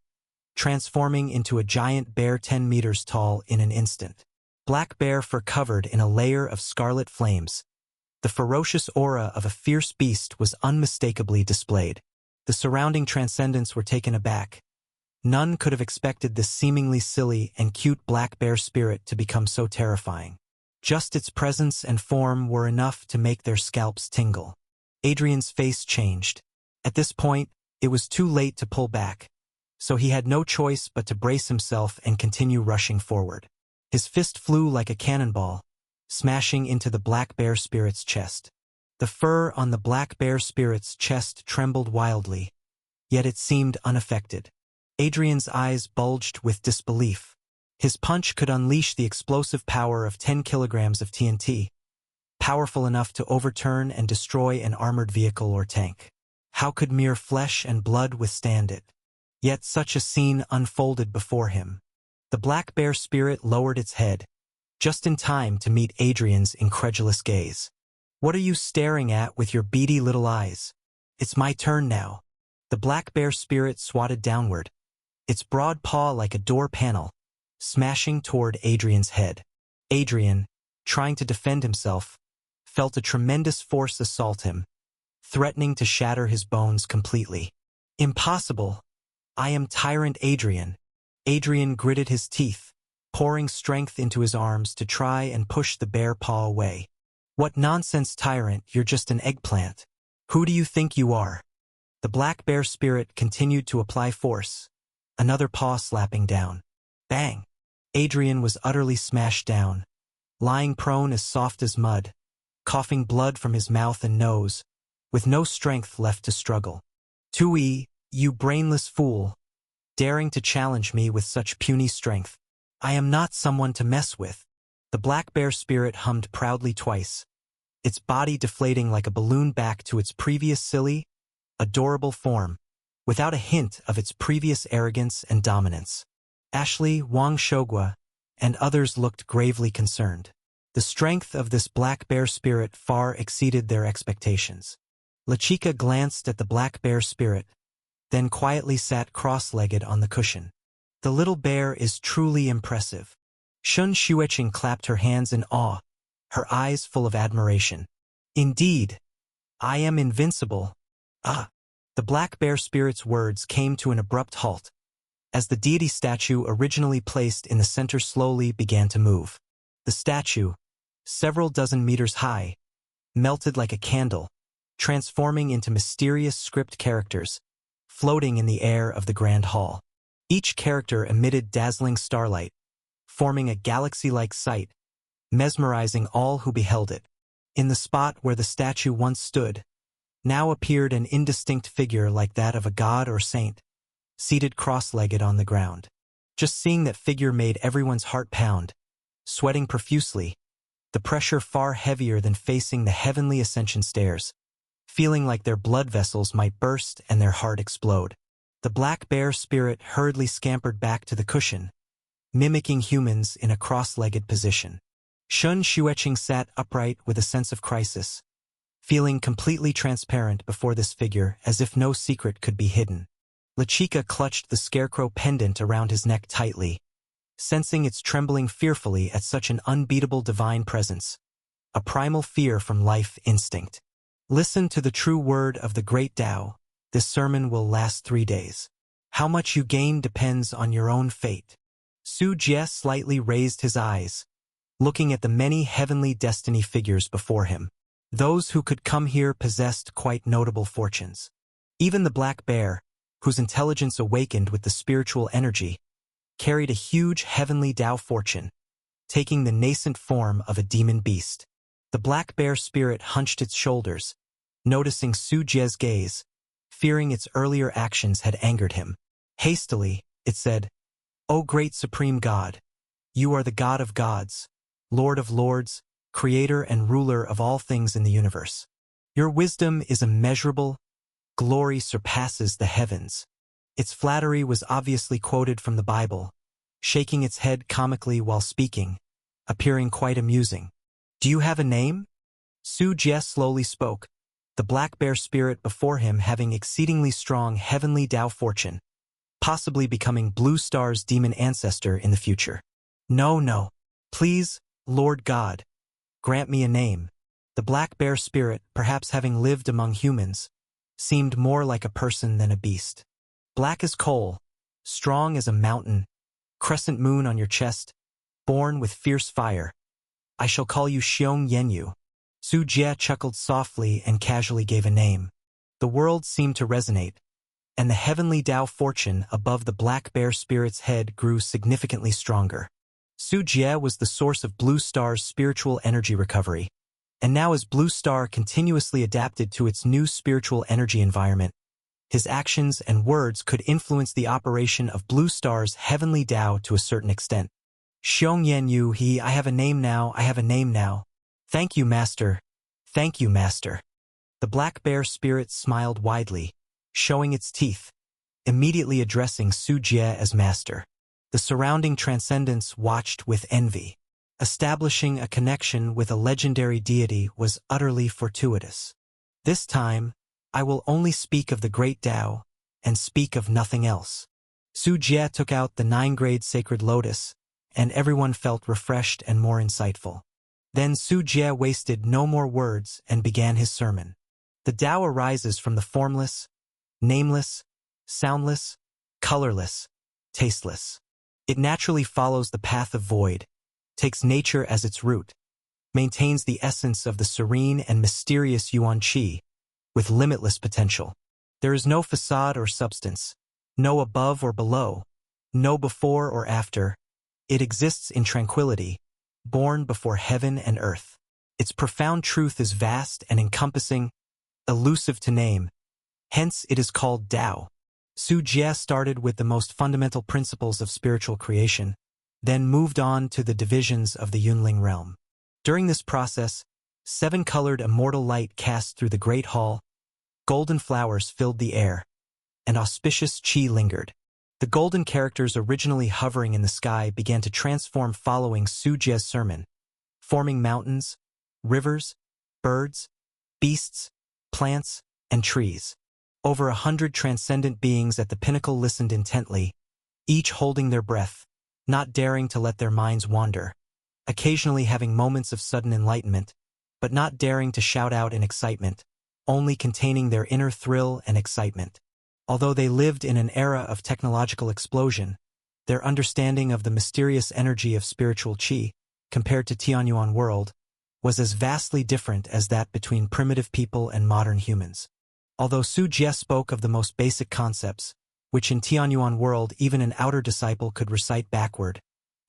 transforming into a giant bear 10 meters tall in an instant. Black bear fur covered in a layer of scarlet flames. The ferocious aura of a fierce beast was unmistakably displayed. The surrounding transcendents were taken aback. None could have expected this seemingly silly and cute black bear spirit to become so terrifying. Just its presence and form were enough to make their scalps tingle. Adrian's face changed. At this point, it was too late to pull back, so he had no choice but to brace himself and continue rushing forward. His fist flew like a cannonball, smashing into the black bear spirit's chest. The fur on the black bear spirit's chest trembled wildly, yet it seemed unaffected. Adrian's eyes bulged with disbelief. His punch could unleash the explosive power of 10 kilograms of TNT, powerful enough to overturn and destroy an armored vehicle or tank. How could mere flesh and blood withstand it? Yet such a scene unfolded before him. The black bear spirit lowered its head, just in time to meet Adrian's incredulous gaze. "What are you staring at with your beady little eyes? It's my turn now." The black bear spirit swatted downward, its broad paw like a door panel, smashing toward Adrian's head. Adrian, trying to defend himself, felt a tremendous force assault him, threatening to shatter his bones completely. "Impossible! I am Tyrant Adrian." Adrian gritted his teeth, pouring strength into his arms to try and push the bear paw away. "What nonsense, Tyrant, you're just an eggplant. Who do you think you are?" The black bear spirit continued to apply force, another paw slapping down. Bang! Adrian was utterly smashed down, lying prone as soft as mud, coughing blood from his mouth and nose, with no strength left to struggle. "Tui, you brainless fool, daring to challenge me with such puny strength. I am not someone to mess with." The black bear spirit hummed proudly twice, its body deflating like a balloon back to its previous silly, adorable form, without a hint of its previous arrogance and dominance. Ashley, Wang Shogua, and others looked gravely concerned. The strength of this black bear spirit far exceeded their expectations. Lachika glanced at the black bear spirit, then quietly sat cross-legged on the cushion. "The little bear is truly impressive." Shun Xueqing clapped her hands in awe, her eyes full of admiration. "Indeed, I am invincible." "Ah!" The black bear spirit's words came to an abrupt halt, as the deity statue originally placed in the center slowly began to move. The statue, several dozen meters high, melted like a candle, transforming into mysterious script characters, floating in the air of the grand hall. Each character emitted dazzling starlight, forming a galaxy-like sight, mesmerizing all who beheld it. In the spot where the statue once stood, now appeared an indistinct figure like that of a god or saint, seated cross-legged on the ground. Just seeing that figure made everyone's heart pound, sweating profusely, the pressure far heavier than facing the heavenly ascension stairs, feeling like their blood vessels might burst and their heart explode. The black bear spirit hurriedly scampered back to the cushion, mimicking humans in a cross-legged position. Shun Xueqing sat upright with a sense of crisis, feeling completely transparent before this figure as if no secret could be hidden. Lachika clutched the scarecrow pendant around his neck tightly, sensing its trembling fearfully at such an unbeatable divine presence, a primal fear from life instinct. "Listen to the true word of the great Tao. This sermon will last 3 days. How much you gain depends on your own fate." Su Jie slightly raised his eyes, looking at the many heavenly destiny figures before him. Those who could come here possessed quite notable fortunes. Even the black bear, whose intelligence awakened with the spiritual energy, carried a huge heavenly Tao fortune, taking the nascent form of a demon beast. The black bear spirit hunched its shoulders, noticing Su Jie's gaze, fearing its earlier actions had angered him. Hastily, it said, "O great supreme God, you are the God of gods, Lord of lords, creator and ruler of all things in the universe. Your wisdom is immeasurable, glory surpasses the heavens." Its flattery was obviously quoted from the Bible, shaking its head comically while speaking, appearing quite amusing. "Do you have a name?" Su Jie slowly spoke, the black bear spirit before him having exceedingly strong heavenly Tao fortune, possibly becoming Blue Star's demon ancestor in the future. No. Please, Lord God, grant me a name." The black bear spirit, perhaps having lived among humans, seemed more like a person than a beast. "Black as coal, strong as a mountain, crescent moon on your chest, born with fierce fire. I shall call you Xiong Yenyu." Su Jie chuckled softly and casually gave a name. The world seemed to resonate, and the heavenly Tao fortune above the black bear spirit's head grew significantly stronger. Su Jie was the source of Blue Star's spiritual energy recovery, and now as Blue Star continuously adapted to its new spiritual energy environment, his actions and words could influence the operation of Blue Star's heavenly Tao to a certain extent. "Xiong Yenyu, I have a name now, I have a name now. Thank you, Master. Thank you, Master." The black bear spirit smiled widely, showing its teeth, immediately addressing Su Jie as master. The surrounding transcendents watched with envy. Establishing a connection with a legendary deity was utterly fortuitous. This time, I will only speak of the great Tao, and speak of nothing else. Su Jie took out the 9-grade sacred lotus, and everyone felt refreshed and more insightful. Then Su Jie wasted no more words and began his sermon. The Tao arises from the formless, nameless, soundless, colorless, tasteless. It naturally follows the path of void, takes nature as its root, maintains the essence of the serene and mysterious Yuan Qi, with limitless potential. There is no facade or substance, no above or below, no before or after. It exists in tranquility, born before heaven and earth. Its profound truth is vast and encompassing, elusive to name. Hence it is called Tao. Su Jie started with the most fundamental principles of spiritual creation, then moved on to the divisions of the Yunling realm. During this process, 7-colored immortal light cast through the great hall, golden flowers filled the air, and auspicious qi lingered. The golden characters originally hovering in the sky began to transform following Su Jie's sermon, forming mountains, rivers, birds, beasts, plants, and trees. Over 100 transcendent beings at the pinnacle listened intently, each holding their breath, not daring to let their minds wander, occasionally having moments of sudden enlightenment, but not daring to shout out in excitement, only containing their inner thrill and excitement. Although they lived in an era of technological explosion, their understanding of the mysterious energy of spiritual qi, compared to Tianyuan world, was as vastly different as that between primitive people and modern humans. Although Su Jie spoke of the most basic concepts, which in Tianyuan world even an outer disciple could recite backward,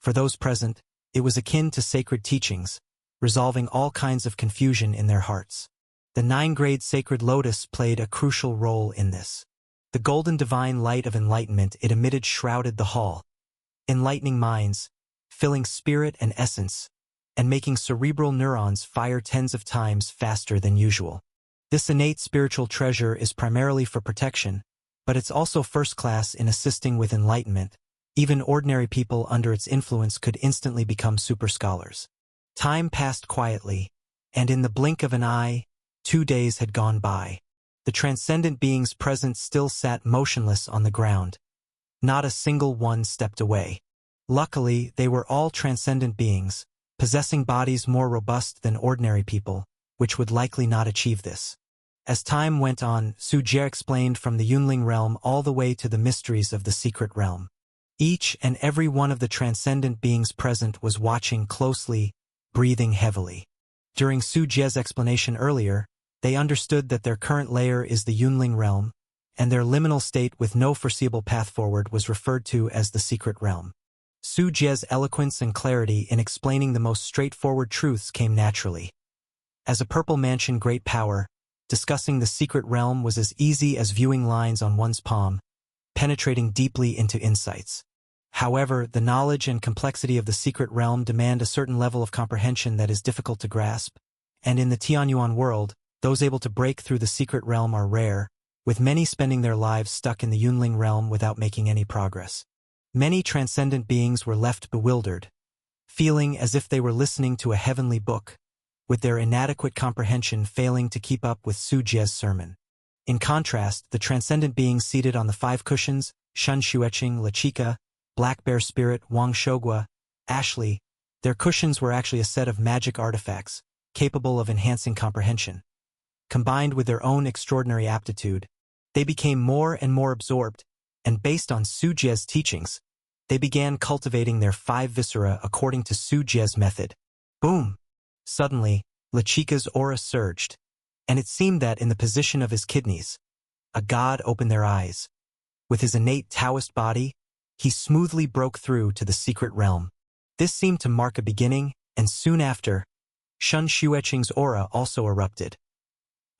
for those present, it was akin to sacred teachings, resolving all kinds of confusion in their hearts. The 9-grade sacred lotus played a crucial role in this. The golden divine light of enlightenment it emitted shrouded the hall, enlightening minds, filling spirit and essence, and making cerebral neurons fire tens of times faster than usual. This innate spiritual treasure is primarily for protection, but it's also first class in assisting with enlightenment. Even ordinary people under its influence could instantly become super scholars. Time passed quietly, and in the blink of an eye, 2 days had gone by. The transcendent beings present still sat motionless on the ground. Not a single one stepped away. Luckily, they were all transcendent beings, possessing bodies more robust than ordinary people, which would likely not achieve this. As time went on, Su Jie explained from the Yunling realm all the way to the mysteries of the secret realm. Each and every one of the transcendent beings present was watching closely, breathing heavily. During Su Jie's explanation earlier, they understood that their current layer is the Yunling realm, and their liminal state with no foreseeable path forward was referred to as the secret realm. Su Jie's eloquence and clarity in explaining the most straightforward truths came naturally. As a Purple Mansion great power, discussing the secret realm was as easy as viewing lines on one's palm, penetrating deeply into insights. However, the knowledge and complexity of the secret realm demand a certain level of comprehension that is difficult to grasp, and in the Tianyuan world, those able to break through the secret realm are rare, with many spending their lives stuck in the Yunling realm without making any progress. Many transcendent beings were left bewildered, feeling as if they were listening to a heavenly book, with their inadequate comprehension failing to keep up with Su Jie's sermon. In contrast, the transcendent beings seated on the 5 cushions, Shun Xueqing, Lachika, Black Bear Spirit, Wang Shogua, Ashley, their cushions were actually a set of magic artifacts, capable of enhancing comprehension. Combined with their own extraordinary aptitude, they became more and more absorbed, and based on Su Jie's teachings, they began cultivating their 5 viscera according to Su Jie's method. Boom! Suddenly, Lachika's aura surged, and it seemed that in the position of his kidneys, a god opened their eyes. With his innate Taoist body, he smoothly broke through to the secret realm. This seemed to mark a beginning, and soon after, Shun Xueqing's aura also erupted.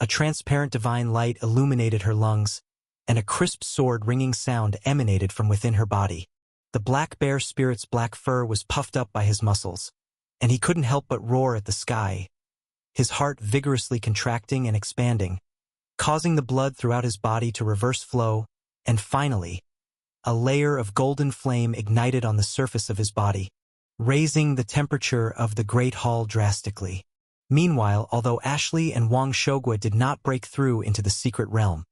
A transparent divine light illuminated her lungs, and a crisp sword-ringing sound emanated from within her body. The Black Bear Spirit's black fur was puffed up by his muscles, and he couldn't help but roar at the sky, his heart vigorously contracting and expanding, causing the blood throughout his body to reverse flow, And finally, a layer of golden flame ignited on the surface of his body, raising the temperature of the Great Hall drastically. Meanwhile, although Ashley and Wang Shogua did not break through into the secret realm,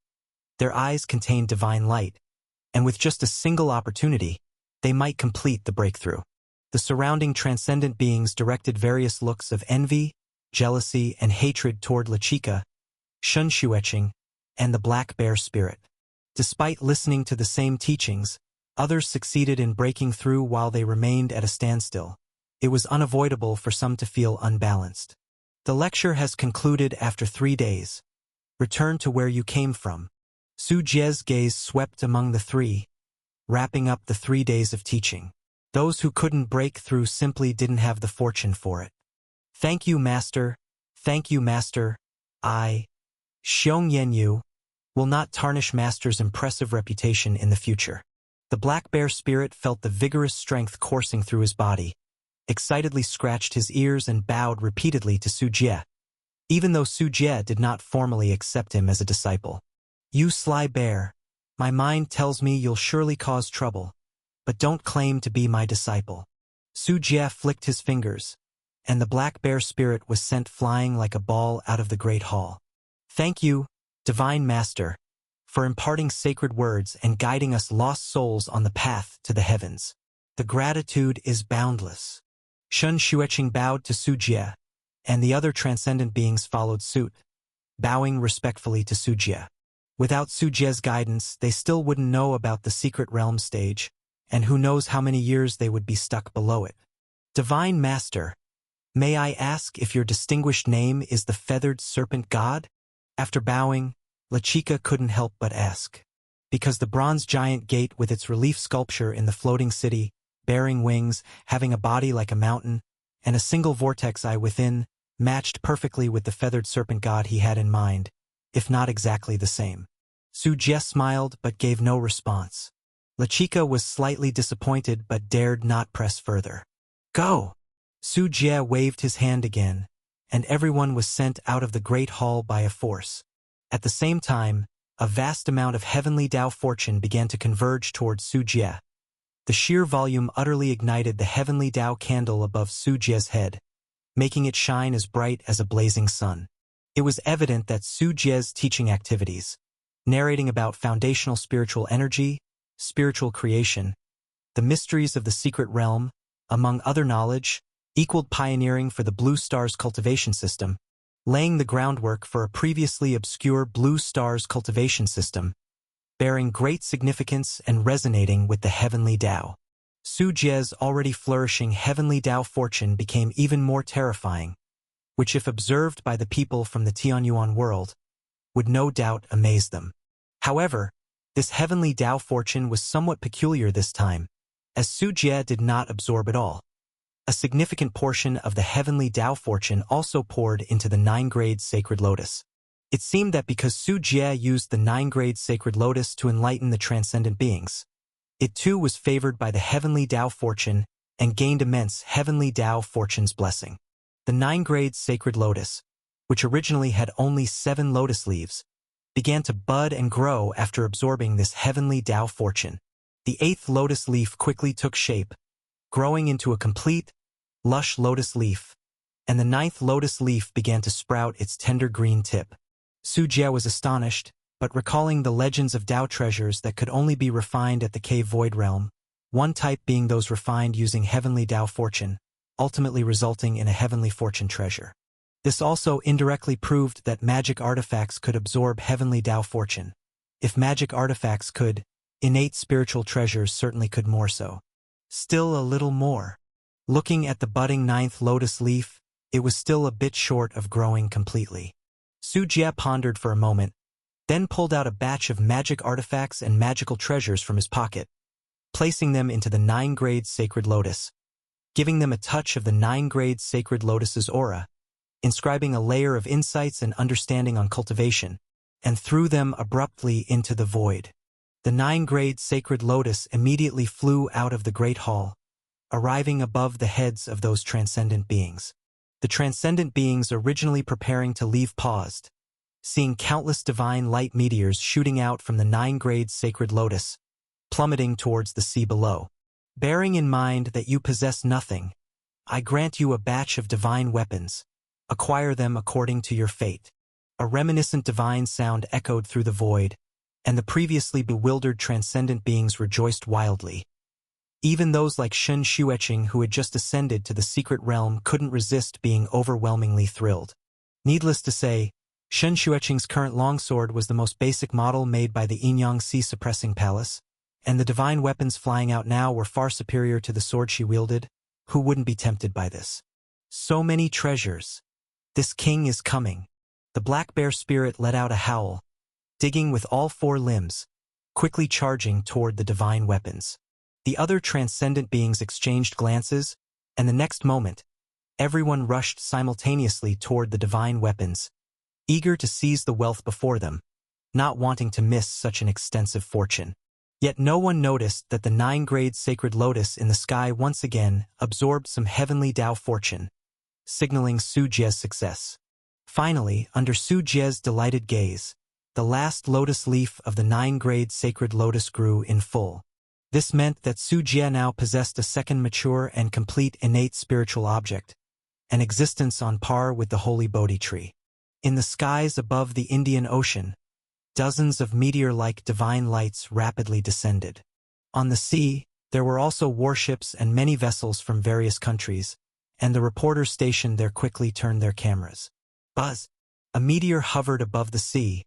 their eyes contained divine light, and with just a single opportunity, they might complete the breakthrough. The surrounding transcendent beings directed various looks of envy, jealousy, and hatred toward Lechika, Shun Xueqing, and the Black Bear Spirit. Despite listening to the same teachings, others succeeded in breaking through while they remained at a standstill. It was unavoidable for some to feel unbalanced. The lecture has concluded after 3 days. Return to where you came from. Su Jie's gaze swept among the three, wrapping up the 3 days of teaching. Those who couldn't break through simply didn't have the fortune for it. Thank you, Master. Thank you, Master. I, Xiong Yanyu, will not tarnish Master's impressive reputation in the future. The Black Bear Spirit felt the vigorous strength coursing through his body, excitedly scratched his ears and bowed repeatedly to Su Jie, even though Su Jie did not formally accept him as a disciple. You sly bear, my mind tells me you'll surely cause trouble, but don't claim to be my disciple. Su Jie flicked his fingers, and the Black Bear Spirit was sent flying like a ball out of the Great Hall. Thank you, Divine Master, for imparting sacred words and guiding us lost souls on the path to the heavens. The gratitude is boundless. Shun Xueqing bowed to Su Jie, and the other transcendent beings followed suit, bowing respectfully to Su Jie. Without Su Jie's guidance, they still wouldn't know about the secret realm stage, and who knows how many years they would be stuck below it. Divine Master, may I ask if your distinguished name is the Feathered Serpent God? After bowing, Lechika couldn't help but ask. Because the bronze giant gate with its relief sculpture in the floating city, bearing wings, having a body like a mountain, and a single vortex eye within, matched perfectly with the Feathered Serpent God he had in mind, if not exactly the same. Su Jie smiled but gave no response. Lechika was slightly disappointed but dared not press further. Go! Su Jie waved his hand again, and everyone was sent out of the Great Hall by a force. At the same time, a vast amount of heavenly Tao fortune began to converge towards Su Jie. The sheer volume utterly ignited the heavenly Tao candle above Su Jie's head, making it shine as bright as a blazing sun. It was evident that Su Jie's teaching activities, narrating about foundational spiritual energy, spiritual creation, the mysteries of the secret realm, among other knowledge, equaled pioneering for the Blue Stars cultivation system, laying the groundwork for a previously obscure Blue Stars cultivation system, bearing great significance and resonating with the heavenly Tao. Su Jie's already flourishing heavenly Tao fortune became even more terrifying, which if observed by the people from the Tianyuan world, would no doubt amaze them. However, this heavenly Tao fortune was somewhat peculiar this time, as Su Jie did not absorb it all. A significant portion of the heavenly Tao fortune also poured into the 9-grade Sacred Lotus. It seemed that because Su Jie used the 9-grade Sacred Lotus to enlighten the transcendent beings, it too was favored by the heavenly Tao fortune and gained immense heavenly Tao fortune's blessing. The 9-grade Sacred Lotus, which originally had only 7 lotus leaves, began to bud and grow after absorbing this heavenly Tao fortune. The 8th lotus leaf quickly took shape, growing into a complete, lush lotus leaf, and the 9th lotus leaf began to sprout its tender green tip. Su Jie was astonished, but recalling the legends of Tao treasures that could only be refined at the Cave Void Realm, one type being those refined using heavenly Tao fortune, ultimately resulting in a heavenly fortune treasure. This also indirectly proved that magic artifacts could absorb heavenly Tao fortune. If magic artifacts could, innate spiritual treasures certainly could more so. Still a little more. Looking at the budding 9th lotus leaf, it was still a bit short of growing completely. Su Jie pondered for a moment, then pulled out a batch of magic artifacts and magical treasures from his pocket, placing them into the 9-grade Sacred Lotus, giving them a touch of the 9-grade Sacred Lotus's aura, inscribing a layer of insights and understanding on cultivation, and threw them abruptly into the void. The 9-grade Sacred Lotus immediately flew out of the Great Hall, arriving above the heads of those transcendent beings. The transcendent beings originally preparing to leave paused, seeing countless divine light meteors shooting out from the 9-grade sacred lotus, plummeting towards the sea below. Bearing in mind that you possess nothing, I grant you a batch of divine weapons. Acquire them according to your fate. A reminiscent divine sound echoed through the void, and the previously bewildered transcendent beings rejoiced wildly. Even those like Shen Xueqing who had just ascended to the secret realm couldn't resist being overwhelmingly thrilled. Needless to say, Shen Xueqing's current longsword was the most basic model made by the Yinyang Sea Suppressing Palace, and the divine weapons flying out now were far superior to the sword she wielded. Who wouldn't be tempted by this? So many treasures. This king is coming. The black bear spirit let out a howl, digging with all 4 limbs, quickly charging toward the divine weapons. The other transcendent beings exchanged glances, and the next moment, everyone rushed simultaneously toward the divine weapons, eager to seize the wealth before them, not wanting to miss such an extensive fortune. Yet no one noticed that the 9-grade sacred lotus in the sky once again absorbed some heavenly Tao fortune, signaling Su Jie's success. Finally, under Su Jie's delighted gaze, the last lotus leaf of the 9-grade sacred lotus grew in full. This meant that Su Jie now possessed a second mature and complete innate spiritual object, an existence on par with the holy Bodhi tree. In the skies above the Indian Ocean, dozens of meteor-like divine lights rapidly descended. On the sea, there were also warships and many vessels from various countries, and the reporters stationed there quickly turned their cameras. Buzz! A meteor hovered above the sea,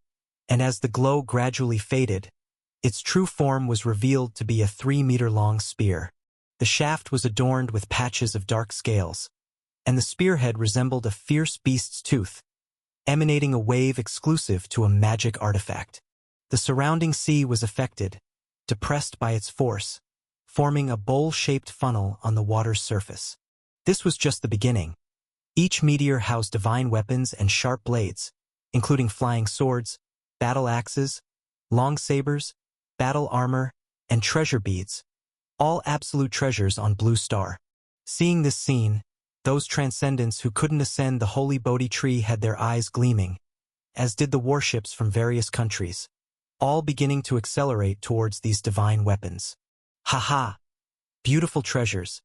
and as the glow gradually faded, its true form was revealed to be a 3-meter-long spear. The shaft was adorned with patches of dark scales, and the spearhead resembled a fierce beast's tooth, emanating a wave exclusive to a magic artifact. The surrounding sea was affected, depressed by its force, forming a bowl-shaped funnel on the water's surface. This was just the beginning. Each meteor housed divine weapons and sharp blades, including flying swords, battle axes, long sabers, battle armor, and treasure beads, all absolute treasures on Blue Star. Seeing this scene, those transcendents who couldn't ascend the holy Bodhi tree had their eyes gleaming, as did the warships from various countries, all beginning to accelerate towards these divine weapons. Ha ha! Beautiful treasures.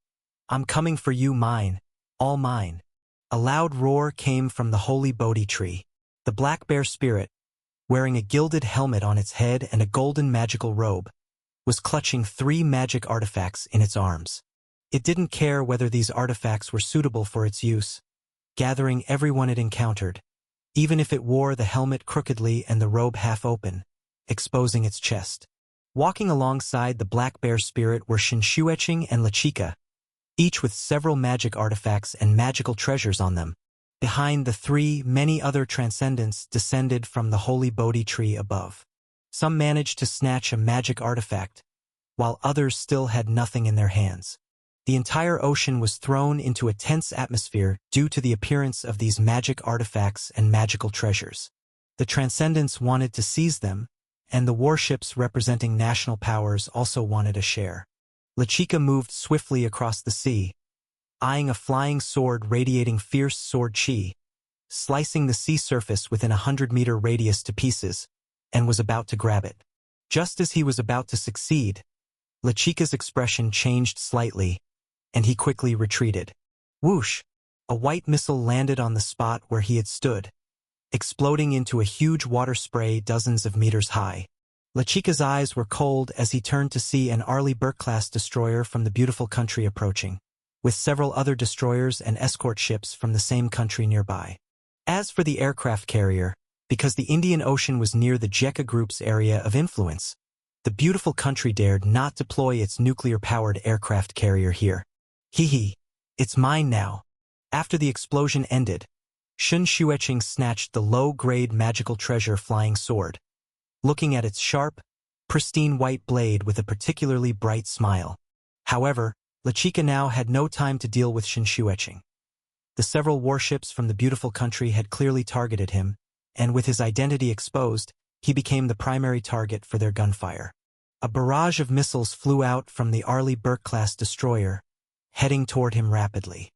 I'm coming for you, mine, all mine. A loud roar came from the holy Bodhi tree. The black bear spirit, wearing a gilded helmet on its head and a golden magical robe, was clutching 3 magic artifacts in its arms. It didn't care whether these artifacts were suitable for its use, gathering everyone it encountered, even if it wore the helmet crookedly and the robe half open, exposing its chest. Walking alongside the black bear spirit were Shen Xueqing and Lechika, each with several magic artifacts and magical treasures on them. Behind the 3, many other transcendents descended from the holy Bodhi tree above. Some managed to snatch a magic artifact, while others still had nothing in their hands. The entire ocean was thrown into a tense atmosphere due to the appearance of these magic artifacts and magical treasures. The transcendents wanted to seize them, and the warships representing national powers also wanted a share. Lechika moved swiftly across the sea, eyeing a flying sword radiating fierce sword chi, slicing the sea surface within a 100-meter radius to pieces, and was about to grab it. Just as he was about to succeed, Lechika's expression changed slightly, and he quickly retreated. Whoosh! A white missile landed on the spot where he had stood, exploding into a huge water spray dozens of meters high. Lechika's eyes were cold as he turned to see an Arleigh Burke-class destroyer from the beautiful country approaching, with several other destroyers and escort ships from the same country nearby. As for the aircraft carrier, because the Indian Ocean was near the Jekka Group's area of influence, the beautiful country dared not deploy its nuclear-powered aircraft carrier here. Hee, it's mine now. After the explosion ended, Shen Xueqing snatched the low-grade magical treasure flying sword, looking at its sharp, pristine white blade with a particularly bright smile. However, Lechika now had no time to deal with Shen Xueqing. The several warships from the beautiful country had clearly targeted him, and with his identity exposed, he became the primary target for their gunfire. A barrage of missiles flew out from the Arleigh Burke-class destroyer, heading toward him rapidly.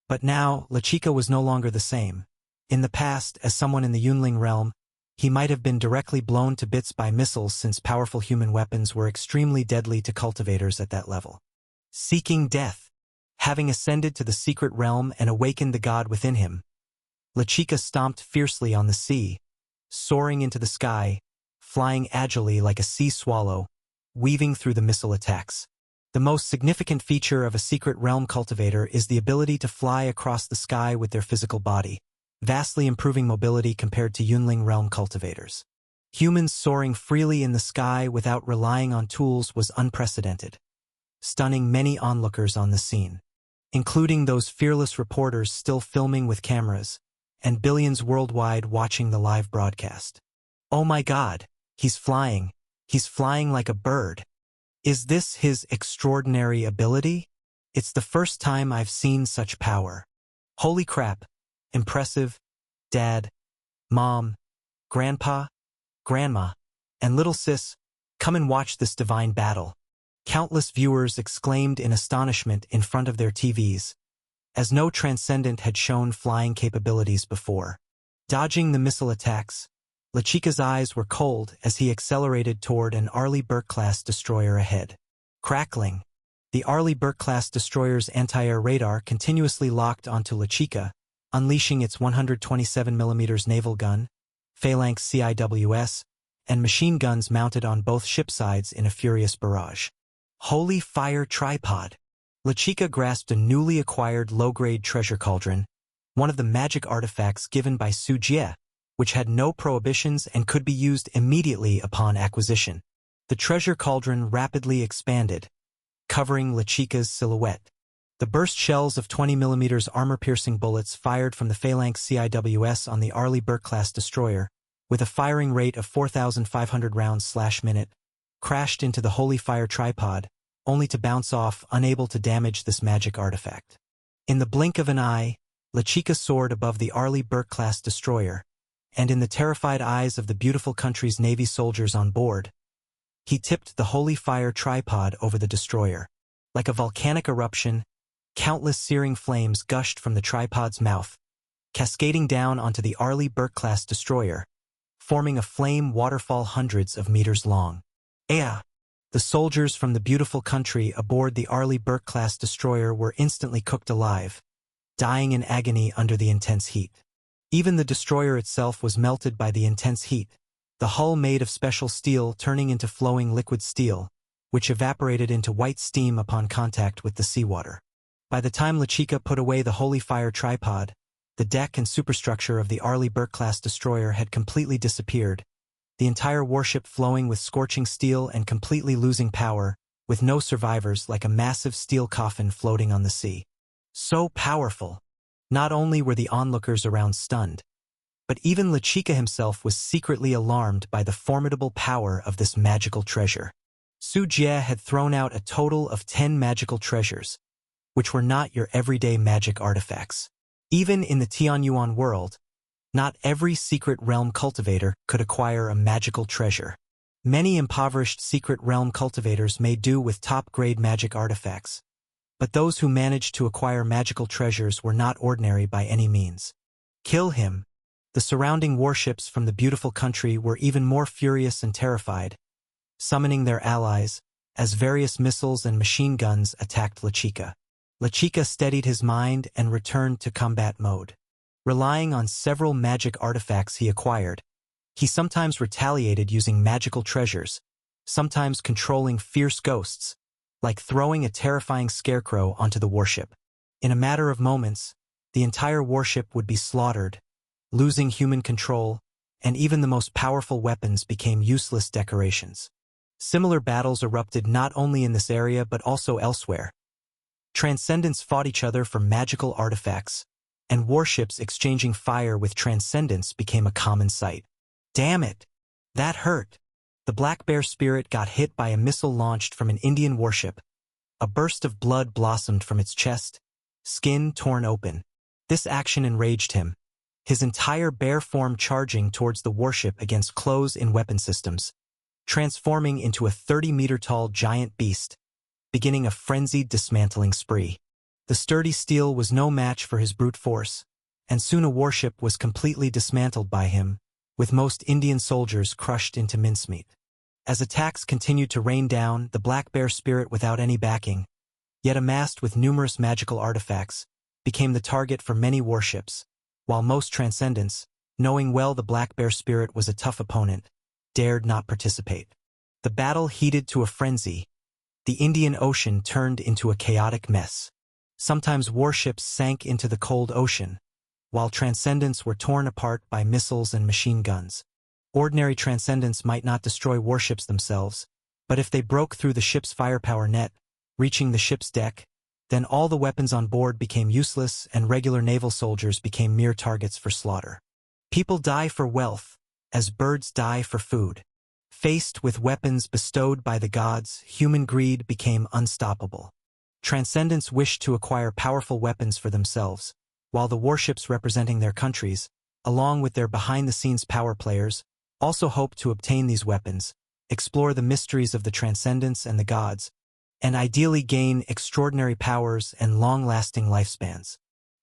But now, Lechika was no longer the same. In the past, as someone in the Yunling realm, he might have been directly blown to bits by missiles since powerful human weapons were extremely deadly to cultivators at that level. Seeking death. Having ascended to the secret realm and awakened the god within him, Lechika stomped fiercely on the sea, soaring into the sky, flying agilely like a sea swallow, weaving through the missile attacks. The most significant feature of a secret realm cultivator is the ability to fly across the sky with their physical body, vastly improving mobility compared to Yunling realm cultivators. Humans soaring freely in the sky without relying on tools was unprecedented, stunning many onlookers on the scene, including those fearless reporters still filming with cameras, and billions worldwide watching the live broadcast. Oh my God, he's flying like a bird. Is this his extraordinary ability? It's the first time I've seen such power. Holy crap, impressive. Dad, Mom, Grandpa, Grandma, and little sis, come and watch this divine battle. Countless viewers exclaimed in astonishment in front of their TVs, as no transcendent had shown flying capabilities before. Dodging the missile attacks, Lechika's eyes were cold as he accelerated toward an Arleigh Burke-class destroyer ahead. Crackling, the Arleigh Burke-class destroyer's anti-air radar continuously locked onto Lechika, unleashing its 127mm naval gun, Phalanx CIWS, and machine guns mounted on both ship sides in a furious barrage. Holy Fire Tripod! Lechika grasped a newly acquired low-grade treasure cauldron, one of the magic artifacts given by Su Jie, which had no prohibitions and could be used immediately upon acquisition. The treasure cauldron rapidly expanded, covering Lechika's silhouette. The burst shells of 20mm armor-piercing bullets fired from the Phalanx CIWS on the Arleigh Burke-class destroyer, with a firing rate of 4,500 rounds/minute, crashed into the Holy Fire Tripod, only to bounce off, unable to damage this magic artifact. In the blink of an eye, Lechika soared above the Arleigh Burke-class destroyer, and in the terrified eyes of the beautiful country's Navy soldiers on board, he tipped the Holy Fire Tripod over the destroyer. Like a volcanic eruption, countless searing flames gushed from the tripod's mouth, cascading down onto the Arleigh Burke-class destroyer, forming a flame waterfall hundreds of meters long. The soldiers from the beautiful country aboard the Arleigh Burke-class destroyer were instantly cooked alive, dying in agony under the intense heat. Even the destroyer itself was melted by the intense heat, the hull made of special steel turning into flowing liquid steel, which evaporated into white steam upon contact with the seawater. By the time Lechika put away the Holy Fire Tripod, the deck and superstructure of the Arleigh Burke-class destroyer had completely disappeared, the entire warship flowing with scorching steel and completely losing power, with no survivors, like a massive steel coffin floating on the sea. So powerful! Not only were the onlookers around stunned, but even Lechika himself was secretly alarmed by the formidable power of this magical treasure. Su Jie had thrown out a total of 10 magical treasures, which were not your everyday magic artifacts. Even in the Tianyuan world, not every secret realm cultivator could acquire a magical treasure. Many impoverished secret realm cultivators may do with top-grade magic artifacts, but those who managed to acquire magical treasures were not ordinary by any means. Kill him! The surrounding warships from the beautiful country were even more furious and terrified, summoning their allies, as various missiles and machine guns attacked Lechika. Lechika steadied his mind and returned to combat mode. Relying on several magic artifacts he acquired, he sometimes retaliated using magical treasures, sometimes controlling fierce ghosts, like throwing a terrifying scarecrow onto the warship. In a matter of moments, the entire warship would be slaughtered, losing human control, and even the most powerful weapons became useless decorations. Similar battles erupted not only in this area but also elsewhere. Transcendents fought each other for magical artifacts, and warships exchanging fire with transcendents became a common sight. Damn it! That hurt! The Black Bear spirit got hit by a missile launched from an Indian warship. A burst of blood blossomed from its chest, skin torn open. This action enraged him, his entire bear form charging towards the warship against close-in weapon systems, transforming into a 30-meter-tall giant beast, beginning a frenzied dismantling spree. The sturdy steel was no match for his brute force, and soon a warship was completely dismantled by him, with most Indian soldiers crushed into mincemeat. As attacks continued to rain down, the Black Bear spirit without any backing, yet amassed with numerous magical artifacts, became the target for many warships, while most Transcendents, knowing well the Black Bear spirit was a tough opponent, dared not participate. The battle heated to a frenzy. The Indian Ocean turned into a chaotic mess. Sometimes warships sank into the cold ocean, while Transcendents were torn apart by missiles and machine guns. Ordinary Transcendents might not destroy warships themselves, but if they broke through the ship's firepower net, reaching the ship's deck, then all the weapons on board became useless and regular naval soldiers became mere targets for slaughter. People die for wealth, as birds die for food. Faced with weapons bestowed by the gods, human greed became unstoppable. Transcendents wished to acquire powerful weapons for themselves, while the warships representing their countries, along with their behind-the-scenes power players, also hoped to obtain these weapons, explore the mysteries of the Transcendents and the gods, and ideally gain extraordinary powers and long-lasting lifespans.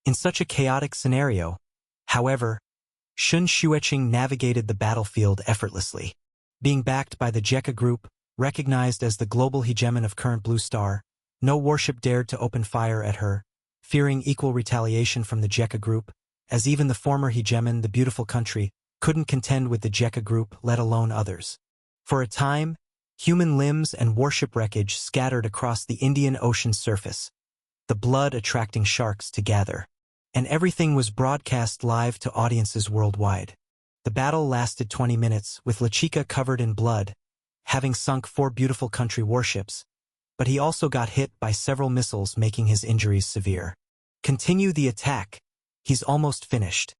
In such a chaotic scenario, however, Shun Xueqing navigated the battlefield effortlessly. Being backed by the Jekka Group, recognized as the global hegemon of current Blue Star, no warship dared to open fire at her, fearing equal retaliation from the Jekka Group, as even the former hegemon, the Beautiful Country, couldn't contend with the Jekka Group, let alone others. For a time, human limbs and warship wreckage scattered across the Indian Ocean's surface, the blood attracting sharks to gather. And everything was broadcast live to audiences worldwide. The battle lasted 20 minutes, with Lechika covered in blood, having sunk 4 Beautiful Country warships, but he also got hit by several missiles, making his injuries severe. Continue the attack. He's almost finished.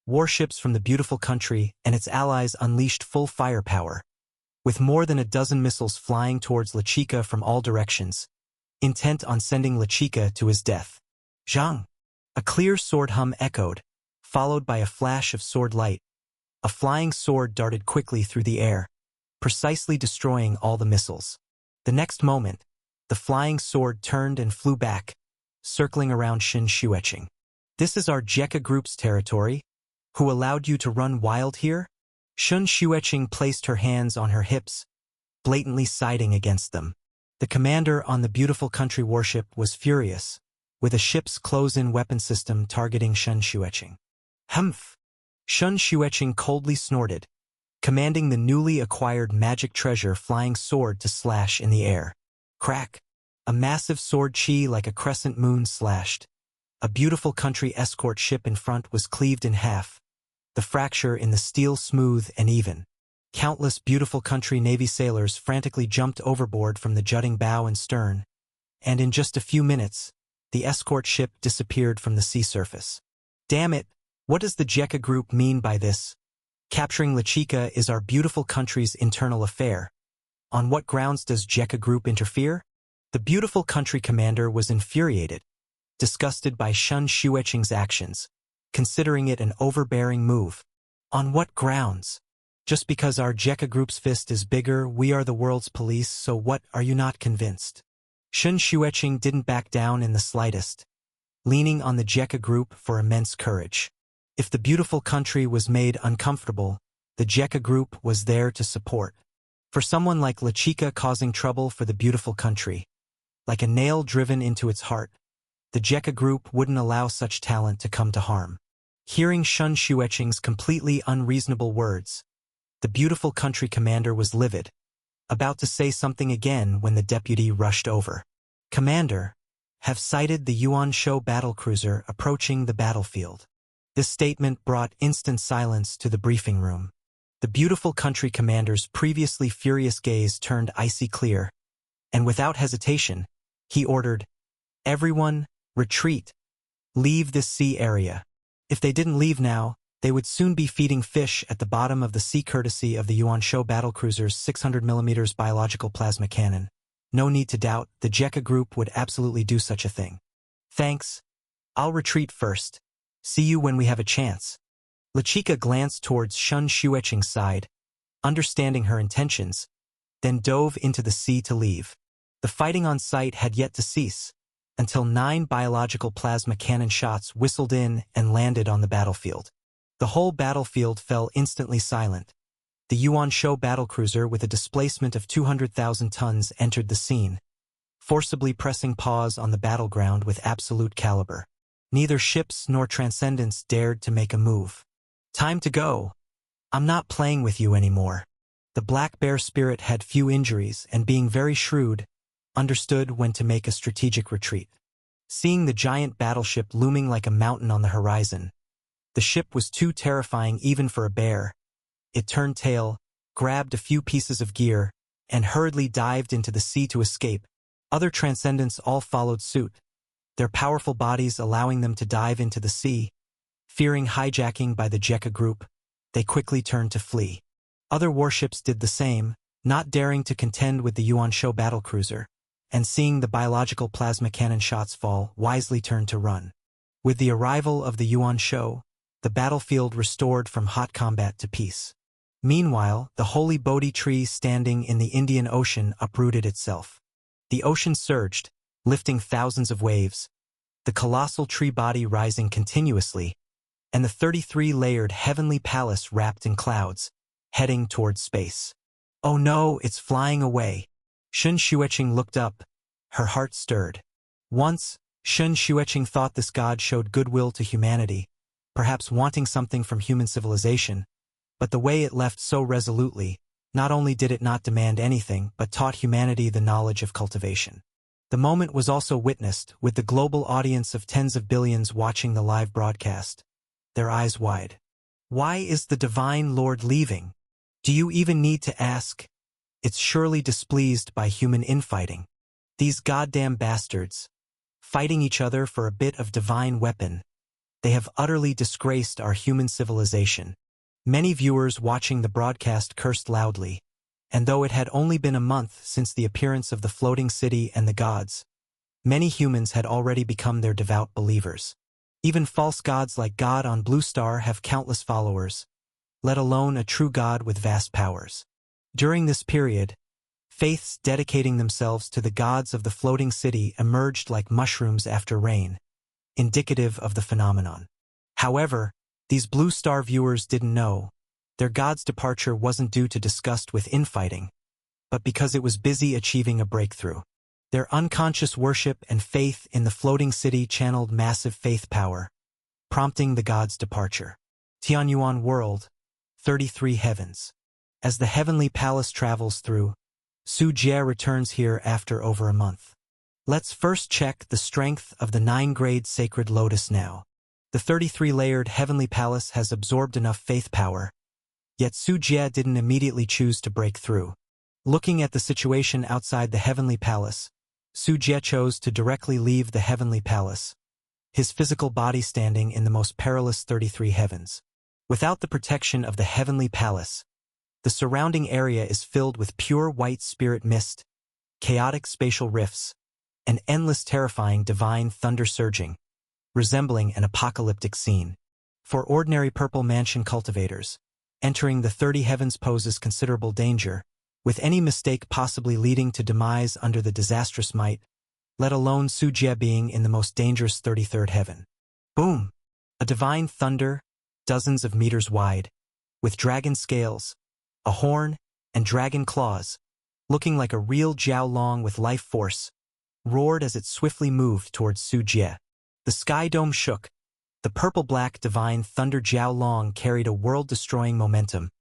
Warships from the Beautiful Country and its allies unleashed full firepower, with more than a dozen missiles flying towards Lechika from all directions, intent on sending Lechika to his death. Zhang! A clear sword hum echoed, followed by a flash of sword light. A flying sword darted quickly through the air, precisely destroying all the missiles. The next moment, the flying sword turned and flew back, circling around Shun Xueqing. This is our Jekka Group's territory? Who allowed you to run wild here? Shun Xueqing placed her hands on her hips, blatantly siding against them. The commander on the Beautiful Country warship was furious, with a ship's close-in weapon system targeting Shun Xueqing. Humph! Shun Xueqing coldly snorted, commanding the newly acquired magic treasure flying sword to slash in the air. Crack! A massive sword chi like a crescent moon slashed. A Beautiful Country escort ship in front was cleaved in half, the fracture in the steel smooth and even. Countless Beautiful Country Navy sailors frantically jumped overboard from the jutting bow and stern, and in just a few minutes, the escort ship disappeared from the sea surface. Damn it! What does the Jekka Group mean by this? Capturing Lechika is our Beautiful Country's internal affair. On what grounds does Jekka Group interfere? The Beautiful Country commander was infuriated, disgusted by Shun Xueqing's actions, considering it an overbearing move. On what grounds? Just because our Jekka Group's fist is bigger, we are the world's police, so what, are you not convinced? Shun Xueqing didn't back down in the slightest, leaning on the Jekka Group for immense courage. If the Beautiful Country was made uncomfortable, the Jekka Group was there to support. For someone like Lechika causing trouble for the Beautiful Country, like a nail driven into its heart, the Jekka Group wouldn't allow such talent to come to harm. Hearing Shun Xueqing's completely unreasonable words, the Beautiful Country commander was livid, about to say something again when the deputy rushed over. Commander, have sighted the Yuan Shou battlecruiser approaching the battlefield. This statement brought instant silence to the briefing room. The Beautiful Country commander's previously furious gaze turned icy clear, and without hesitation, he ordered, "Everyone, retreat. Leave this sea area." If they didn't leave now, they would soon be feeding fish at the bottom of the sea courtesy of the Yuan Shou battlecruiser's 600mm biological plasma cannon. No need to doubt, the Jekka Group would absolutely do such a thing. Thanks. I'll retreat first. See you when we have a chance. Lechika glanced towards Shun Xueqing's side, understanding her intentions, then dove into the sea to leave. The fighting on site had yet to cease, until 9 biological plasma cannon shots whistled in and landed on the battlefield. The whole battlefield fell instantly silent. The Yuan Shou battlecruiser with a displacement of 200,000 tons entered the scene, forcibly pressing pause on the battleground with absolute caliber. Neither ships nor Transcendence dared to make a move. Time to go. I'm not playing with you anymore. The Black Bear spirit had few injuries and, being very shrewd, understood when to make a strategic retreat. Seeing the giant battleship looming like a mountain on the horizon, the ship was too terrifying even for a bear. It turned tail, grabbed a few pieces of gear, and hurriedly dived into the sea to escape. Other Transcendents all followed suit, their powerful bodies allowing them to dive into the sea. Fearing hijacking by the Jekka group, they quickly turned to flee. Other warships did the same, not daring to contend with the Yuan Shou battlecruiser, and seeing the biological plasma cannon shots fall, wisely turned to run. With the arrival of the Yuan Shou, the battlefield restored from hot combat to peace. Meanwhile, the holy Bodhi tree standing in the Indian Ocean uprooted itself. The ocean surged, lifting thousands of waves, the colossal tree body rising continuously, and the 33-layered heavenly palace wrapped in clouds, heading towards space. Oh no, it's flying away. Shun Xueqing looked up, her heart stirred. Once, Shun Xueqing thought this god showed goodwill to humanity, perhaps wanting something from human civilization, but the way it left so resolutely, not only did it not demand anything, but taught humanity the knowledge of cultivation. The moment was also witnessed, with the global audience of tens of billions watching the live broadcast, their eyes wide. Why is the Divine Lord leaving? Do you even need to ask? It's surely displeased by human infighting. These goddamn bastards, fighting each other for a bit of divine weapon. They have utterly disgraced our human civilization. Many viewers watching the broadcast cursed loudly, and though it had only been a month since the appearance of the floating city and the gods, many humans had already become their devout believers. Even false gods like God on Blue Star have countless followers, let alone a true God with vast powers. During this period, faiths dedicating themselves to the gods of the floating city emerged like mushrooms after rain, indicative of the phenomenon. However, these Blue Star viewers didn't know, their god's departure wasn't due to disgust with infighting, but because it was busy achieving a breakthrough. Their unconscious worship and faith in the floating city channeled massive faith power, prompting the god's departure. Tianyuan World, 33 Heavens. As the heavenly palace travels through, Su Jie returns here after over a month. Let's first check the strength of the 9-grade Sacred Lotus now. The 33-layered heavenly palace has absorbed enough faith power, yet Su Jie didn't immediately choose to break through. Looking at the situation outside the heavenly palace, Su Jie chose to directly leave the heavenly palace, his physical body standing in the most perilous 33 heavens. Without the protection of the heavenly palace, the surrounding area is filled with pure white spirit mist, chaotic spatial rifts, and endless terrifying divine thunder surging, resembling an apocalyptic scene. For ordinary Purple Mansion cultivators, entering the 30 heavens poses considerable danger, with any mistake possibly leading to demise under the disastrous might, let alone Su Jie being in the most dangerous 33rd heaven. Boom! A divine thunder, dozens of meters wide, with dragon scales, a horn, and dragon claws, looking like a real Jiao Long with life force, roared as it swiftly moved towards Su Jie. The sky dome shook. The purple-black divine thunder Jiao Long carried a world-destroying momentum,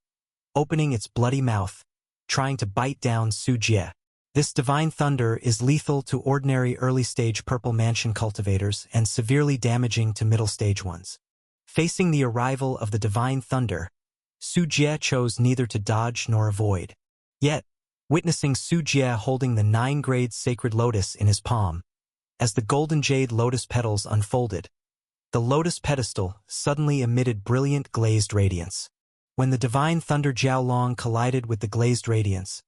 opening its bloody mouth, trying to bite down Su Jie. This divine thunder is lethal to ordinary early-stage Purple Mansion cultivators and severely damaging to middle-stage ones. Facing the arrival of the divine thunder, Su Jie chose neither to dodge nor avoid. Yet, witnessing Su Jie holding the 9-grade Sacred Lotus in his palm, as the golden jade lotus petals unfolded, the lotus pedestal suddenly emitted brilliant glazed radiance. When the divine thunder Jiao Long collided with the glazed radiance,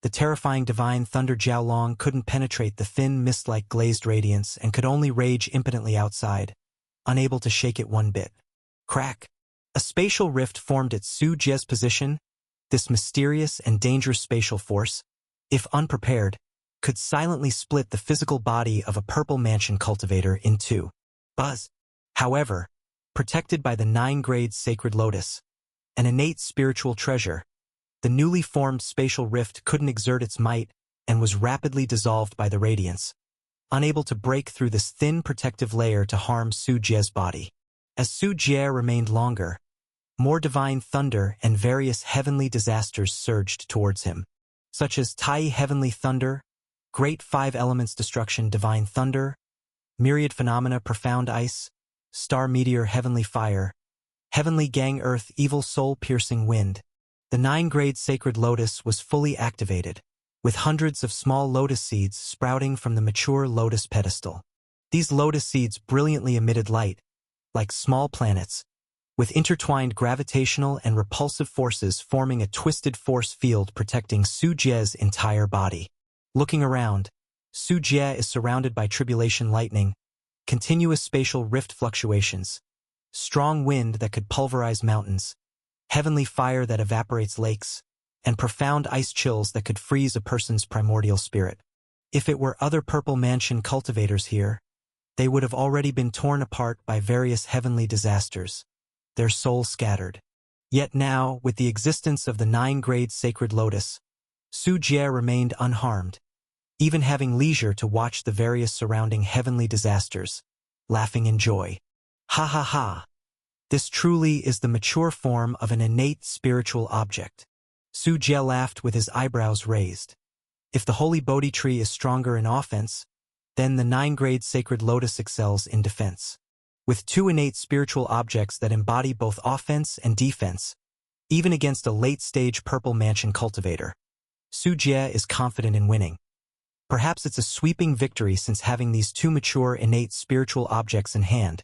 the terrifying divine thunder Jiao Long couldn't penetrate the thin mist-like glazed radiance and could only rage impotently outside, unable to shake it one bit. Crack! A spatial rift formed at Su Jie's position. This mysterious and dangerous spatial force, if unprepared, could silently split the physical body of a Purple Mansion cultivator in two. Buzz! However, protected by the 9 grades sacred lotus, an innate spiritual treasure. The newly formed spatial rift couldn't exert its might and was rapidly dissolved by the radiance, unable to break through this thin protective layer to harm Su Jie's body. As Su Jie remained longer, more divine thunder and various heavenly disasters surged towards him, such as Tai heavenly thunder, great 5 elements destruction divine thunder, myriad phenomena profound ice, star meteor heavenly fire, heavenly gang earth evil soul piercing wind. The 9 grade sacred lotus was fully activated, with hundreds of small lotus seeds sprouting from the mature lotus pedestal. These lotus seeds brilliantly emitted light, like small planets, with intertwined gravitational and repulsive forces forming a twisted force field protecting Su Jie's entire body. Looking around, Su Jie is surrounded by tribulation lightning, continuous spatial rift fluctuations, strong wind that could pulverize mountains, heavenly fire that evaporates lakes, and profound ice chills that could freeze a person's primordial spirit. If it were other Purple Mansion cultivators here, they would have already been torn apart by various heavenly disasters, their souls scattered. Yet now, with the existence of the 9 grade sacred lotus, Su Jie remained unharmed, even having leisure to watch the various surrounding heavenly disasters, laughing in joy. Ha ha ha! This truly is the mature form of an innate spiritual object. Su Jie laughed with his eyebrows raised. If the holy Bodhi tree is stronger in offense, then the 9 grade sacred lotus excels in defense. With 2 innate spiritual objects that embody both offense and defense, even against a late-stage Purple Mansion cultivator, Su Jie is confident in winning. Perhaps it's a sweeping victory since having these 2 mature innate spiritual objects in hand,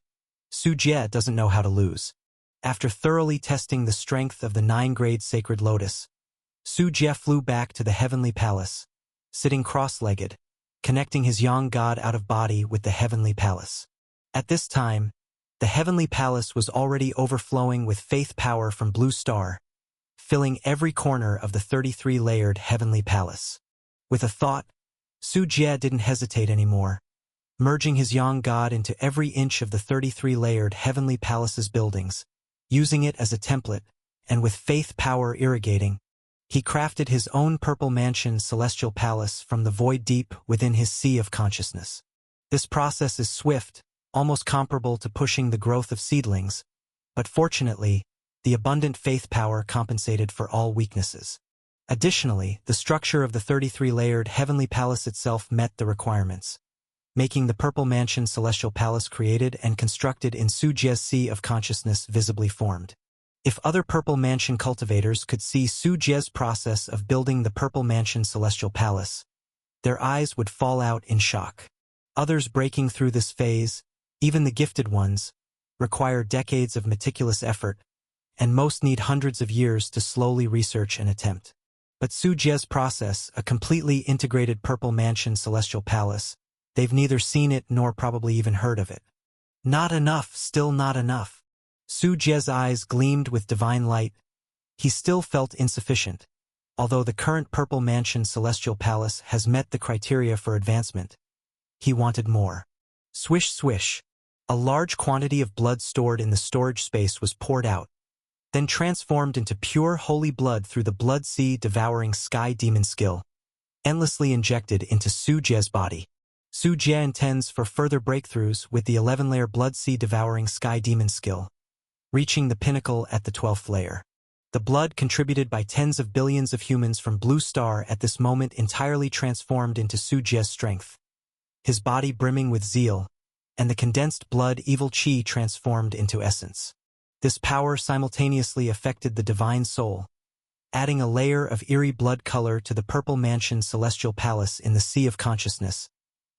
Su Jie doesn't know how to lose. After thoroughly testing the strength of the 9 grade sacred lotus, Su Jie flew back to the heavenly palace, sitting cross-legged, connecting his young god out of body with the heavenly palace. At this time, the heavenly palace was already overflowing with faith power from Blue Star, filling every corner of the 33-layered heavenly palace. With a thought, Su Jie didn't hesitate anymore, merging his young god into every inch of the 33-layered heavenly palace's buildings, using it as a template, and with faith power irrigating, he crafted his own Purple Mansion celestial palace from the void deep within his sea of consciousness. This process is swift, almost comparable to pushing the growth of seedlings, but fortunately, the abundant faith power compensated for all weaknesses. Additionally, the structure of the 33-layered heavenly palace itself met the requirements, making the Purple Mansion celestial palace created and constructed in Su Jie's sea of consciousness visibly formed. If other Purple Mansion cultivators could see Su Jie's process of building the Purple Mansion celestial palace, their eyes would fall out in shock. Others breaking through this phase, even the gifted ones, require decades of meticulous effort, and most need hundreds of years to slowly research and attempt. But Su Jie's process, a completely integrated Purple Mansion celestial palace, they've neither seen it nor probably even heard of it. Not enough, still not enough. Su Jie's eyes gleamed with divine light. He still felt insufficient, although the current Purple Mansion celestial palace has met the criteria for advancement. He wanted more. Swish swish. A large quantity of blood stored in the storage space was poured out, then transformed into pure holy blood through the blood sea devouring sky demon skill, endlessly injected into Su Jie's body. Su Jie intends for further breakthroughs with the 11-layer blood sea devouring sky demon skill, reaching the pinnacle at the 12th layer. The blood contributed by tens of billions of humans from Blue Star at this moment entirely transformed into Su Jie's strength, his body brimming with zeal, and the condensed blood evil chi transformed into essence. This power simultaneously affected the divine soul, adding a layer of eerie blood color to the Purple Mansion celestial palace in the sea of consciousness,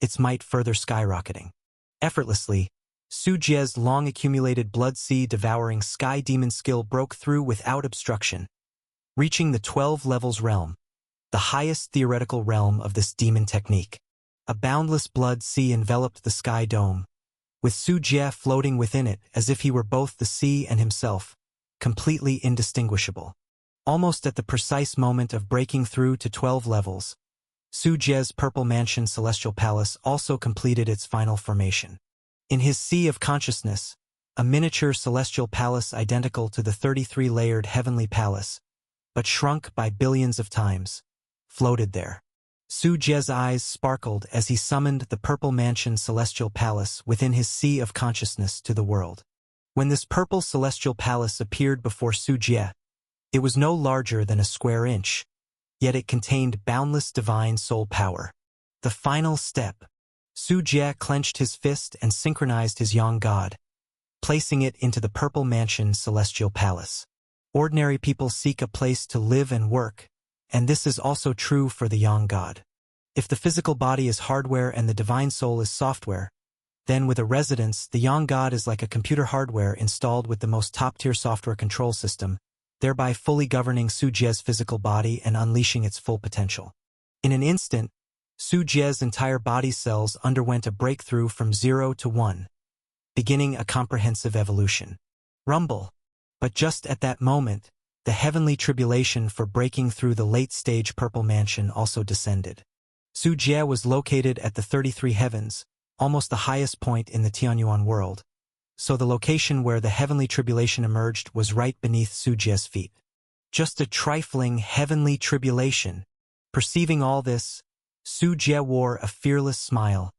its might further skyrocketing. Effortlessly, Su Jie's long-accumulated blood sea devouring sky demon skill broke through without obstruction, reaching the 12 levels realm, the highest theoretical realm of this demon technique. A boundless blood sea enveloped the sky dome, with Su Jie floating within it as if he were both the sea and himself, completely indistinguishable. Almost at the precise moment of breaking through to 12 levels, Su Jie's Purple Mansion celestial palace also completed its final formation. In his sea of consciousness, a miniature celestial palace identical to the 33-layered heavenly palace, but shrunk by billions of times, floated there. Su Jie's eyes sparkled as he summoned the purple mansion celestial palace within his sea of consciousness to the world. When this purple celestial palace appeared before Su Jie, it was no larger than a square inch, yet it contained boundless divine soul power. The final step. Su Jie clenched his fist and synchronized his Yang God, placing it into the purple mansion celestial palace. Ordinary people seek a place to live and work, and this is also true for the Yang God. If the physical body is hardware and the divine soul is software, then with a residence, the Yang God is like a computer hardware installed with the most top-tier software control system, thereby fully governing Su Jie's physical body and unleashing its full potential. In an instant, Su Jie's entire body cells underwent a breakthrough from 0 to 1, beginning a comprehensive evolution. Rumble. But just at that moment, the heavenly tribulation for breaking through the late-stage purple mansion also descended. Su Jie was located at the 33 heavens, almost the highest point in the Tianyuan world, so the location where the heavenly tribulation emerged was right beneath Su Jie's feet. Just a trifling heavenly tribulation. Perceiving all this, Su Jie wore a fearless smile,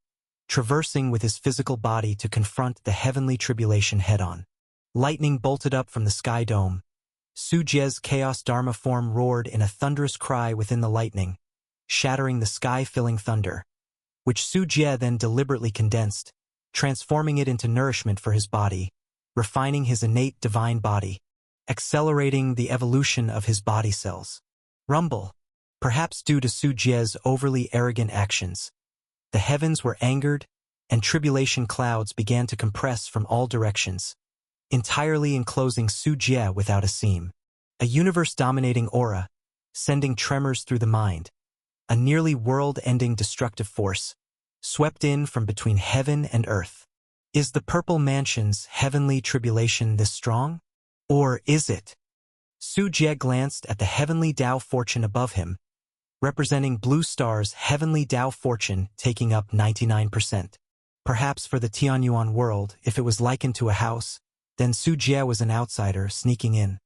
traversing with his physical body to confront the heavenly tribulation head-on. Lightning bolted up from the sky dome. Su Jie's chaos dharma form roared in a thunderous cry within the lightning, shattering the sky-filling thunder, which Su Jie then deliberately condensed, transforming it into nourishment for his body, refining his innate divine body, accelerating the evolution of his body cells. Rumble. Perhaps due to Su Jie's overly arrogant actions, the heavens were angered, and tribulation clouds began to compress from all directions, entirely enclosing Su Jie without a seam. A universe-dominating aura, sending tremors through the mind, a nearly world-ending destructive force, swept in from between heaven and earth. Is the purple mansion's heavenly tribulation this strong? Or is it? Su Jie glanced at the heavenly Tao fortune above him, representing Blue Star's heavenly Tao fortune taking up 99%. Perhaps for the Tianyuan world, if it was likened to a house, then Su Jie was an outsider sneaking in.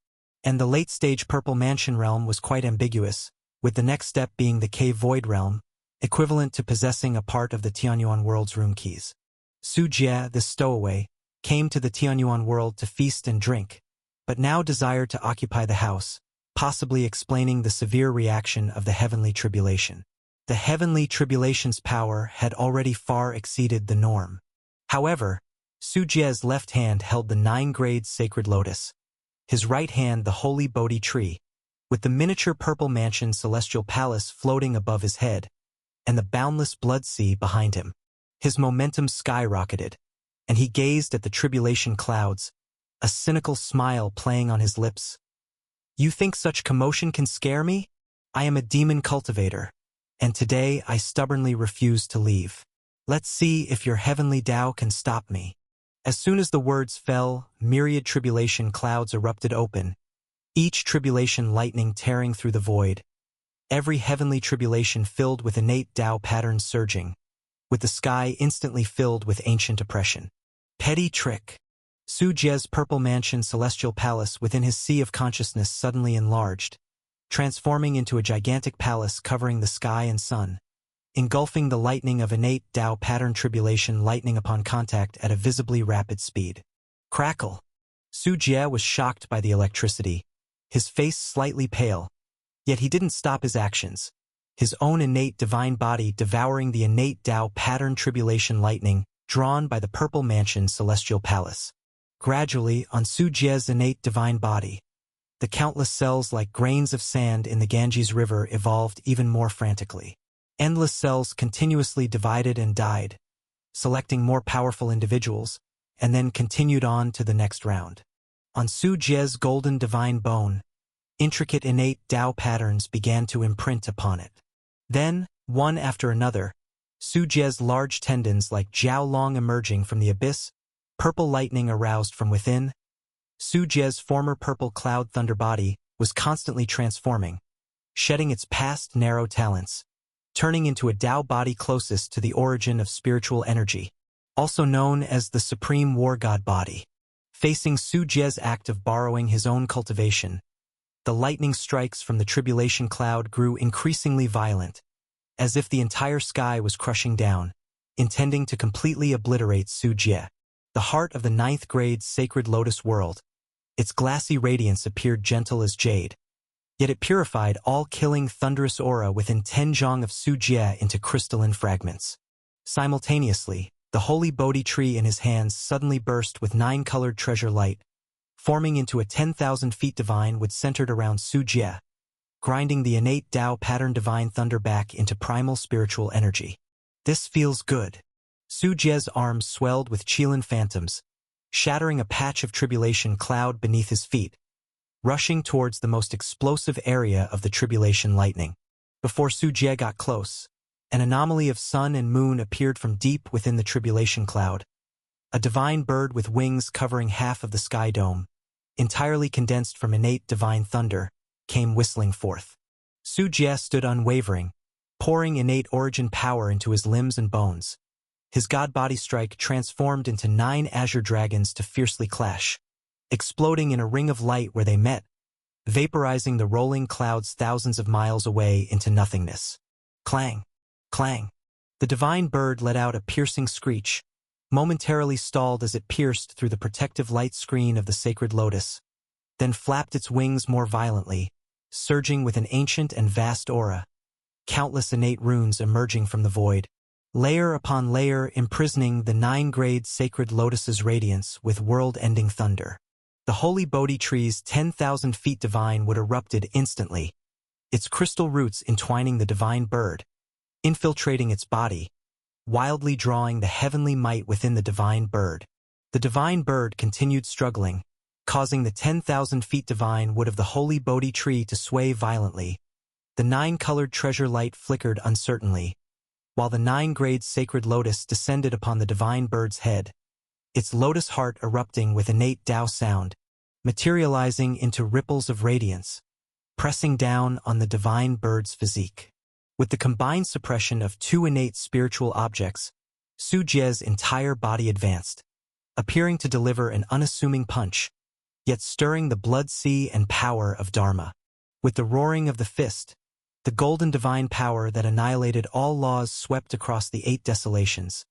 And the late-stage purple mansion realm was quite ambiguous, with the next step being the cave void realm, equivalent to possessing a part of the Tianyuan world's room keys. Su Jie, the stowaway, came to the Tianyuan world to feast and drink, but now desired to occupy the house, possibly explaining the severe reaction of the heavenly tribulation. The heavenly tribulation's power had already far exceeded the norm. However, Su Jie's left hand held the 9-grade sacred lotus, his right hand the holy Bodhi tree, with the miniature purple mansion celestial palace floating above his head, and the boundless blood sea behind him. His momentum skyrocketed, and he gazed at the tribulation clouds, a cynical smile playing on his lips. You think such commotion can scare me? I am a demon cultivator, and today I stubbornly refuse to leave. Let's see if your heavenly Tao can stop me. As soon as the words fell, myriad tribulation clouds erupted open, each tribulation lightning tearing through the void, every heavenly tribulation filled with innate Tao patterns surging, with the sky instantly filled with ancient oppression. Petty trick. Su Jie's purple mansion celestial palace within his sea of consciousness suddenly enlarged, transforming into a gigantic palace covering the sky and sun, engulfing the lightning of innate Tao pattern tribulation lightning upon contact at a visibly rapid speed. Crackle. Su Jie was shocked by the electricity, his face slightly pale, yet he didn't stop his actions, his own innate divine body devouring the innate Tao pattern tribulation lightning drawn by the purple mansion celestial palace. Gradually, on Su Jie's innate divine body, the countless cells like grains of sand in the Ganges River evolved even more frantically. Endless cells continuously divided and died, selecting more powerful individuals, and then continued on to the next round. On Su Jie's golden divine bone, intricate innate Tao patterns began to imprint upon it. Then, one after another, Su Jie's large tendons like Jiao Long emerging from the abyss, purple lightning aroused from within. Su Jie's former purple cloud thunder body was constantly transforming, shedding its past narrow talents, turning into a Tao body closest to the origin of spiritual energy, also known as the Supreme War God body. Facing Su Jie's act of borrowing his own cultivation, the lightning strikes from the tribulation cloud grew increasingly violent, as if the entire sky was crushing down, intending to completely obliterate Su Jie. The heart of the ninth grade sacred lotus world, its glassy radiance appeared gentle as jade, yet it purified all killing thunderous aura within 10 zhang of Su Jie into crystalline fragments. Simultaneously, the holy Bodhi tree in his hands suddenly burst with 9-colored treasure light, forming into a 10,000 feet divine which centered around Su Jie, grinding the innate Tao pattern divine thunder back into primal spiritual energy. This feels good. Su Jie's arms swelled with Qilin phantoms, shattering a patch of tribulation cloud beneath his feet, rushing towards the most explosive area of the tribulation lightning. Before Su Jie got close, an anomaly of sun and moon appeared from deep within the tribulation cloud. A divine bird with wings covering half of the sky dome, entirely condensed from innate divine thunder, came whistling forth. Su Jie stood unwavering, pouring innate origin power into his limbs and bones. His god body strike transformed into 9 azure dragons to fiercely clash, exploding in a ring of light where they met, vaporizing the rolling clouds thousands of miles away into nothingness. Clang! Clang! The divine bird let out a piercing screech, momentarily stalled as it pierced through the protective light screen of the sacred lotus, then flapped its wings more violently, surging with an ancient and vast aura, countless innate runes emerging from the void, layer upon layer imprisoning the 9-grade sacred lotus's radiance with world-ending thunder. The holy Bodhi tree's 10,000 feet divine would erupted instantly, its crystal roots entwining the divine bird, infiltrating its body, wildly drawing the heavenly might within the divine bird. The divine bird continued struggling, causing the 10,000 feet divine wood of the holy Bodhi tree to sway violently. The 9-colored treasure light flickered uncertainly, while the 9-grade sacred lotus descended upon the divine bird's head, its lotus heart erupting with innate Tao sound, materializing into ripples of radiance, pressing down on the divine bird's physique. With the combined suppression of 2 innate spiritual objects, Su Jie's entire body advanced, appearing to deliver an unassuming punch, yet stirring the blood sea and power of Dharma. With the roaring of the fist, the golden divine power that annihilated all laws swept across the 8 desolations.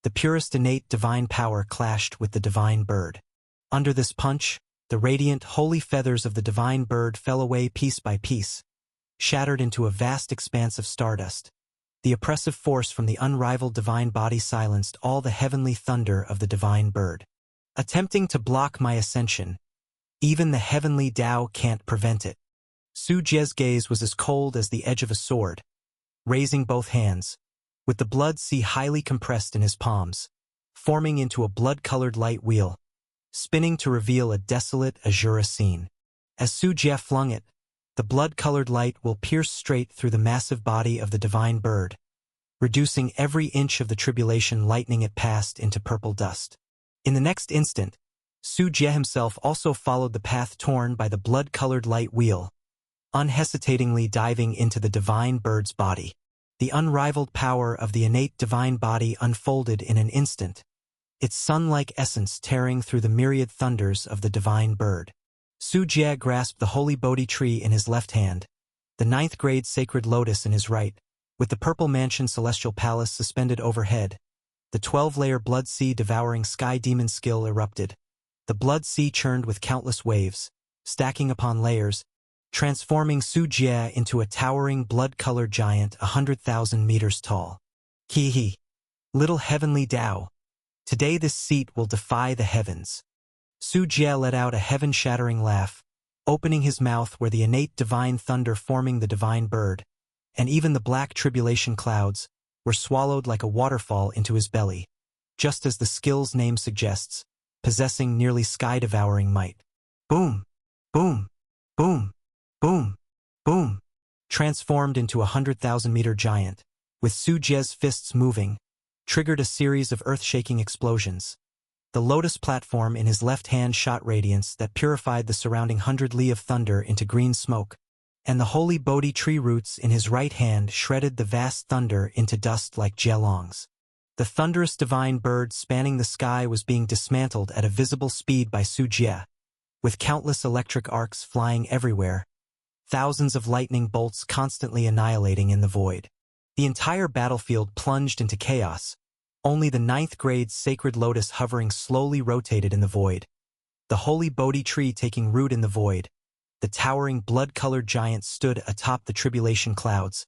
The purest innate divine power clashed with the divine bird. Under this punch, the radiant holy feathers of the divine bird fell away piece by piece, shattered into a vast expanse of stardust. The oppressive force from the unrivaled divine body silenced all the heavenly thunder of the divine bird. Attempting to block my ascension, even the heavenly Tao can't prevent it. Su Jie's gaze was as cold as the edge of a sword, raising both hands, with the blood sea highly compressed in his palms, forming into a blood-colored light wheel, spinning to reveal a desolate azure scene. As Su Jie flung it, the blood-colored light will pierce straight through the massive body of the divine bird, reducing every inch of the tribulation lightning it passed into purple dust. In the next instant, Su Jie himself also followed the path torn by the blood-colored light wheel, unhesitatingly diving into the divine bird's body. The unrivaled power of the innate divine body unfolded in an instant, its sun-like essence tearing through the myriad thunders of the divine bird. Su Jie grasped the holy Bodhi tree in his left hand, the 9th-grade sacred lotus in his right, with the purple mansion celestial palace suspended overhead. The 12-layer blood sea devouring sky demon skill erupted. The blood sea churned with countless waves, stacking upon layers, transforming Su Jie into a towering blood-colored giant 100,000 meters tall. He, little heavenly Tao, today this seat will defy the heavens. Su Jie let out a heaven-shattering laugh, opening his mouth where the innate divine thunder forming the divine bird, and even the black tribulation clouds, were swallowed like a waterfall into his belly, just as the skill's name suggests, possessing nearly sky-devouring might. Boom! Boom! Boom! Boom! Boom! Transformed into a 100,000-meter giant, with Su Jie's fists moving, triggered a series of earth-shaking explosions. The lotus platform in his left hand shot radiance that purified the surrounding 100 li of thunder into green smoke, and the holy Bodhi tree roots in his right hand shredded the vast thunder into dust like jelongs. The thunderous divine bird spanning the sky was being dismantled at a visible speed by Su Jie, with countless electric arcs flying everywhere, thousands of lightning bolts constantly annihilating in the void. The entire battlefield plunged into chaos. Only the ninth grade's sacred lotus hovering slowly rotated in the void. The holy Bodhi tree taking root in the void. The towering blood-colored giant stood atop the tribulation clouds,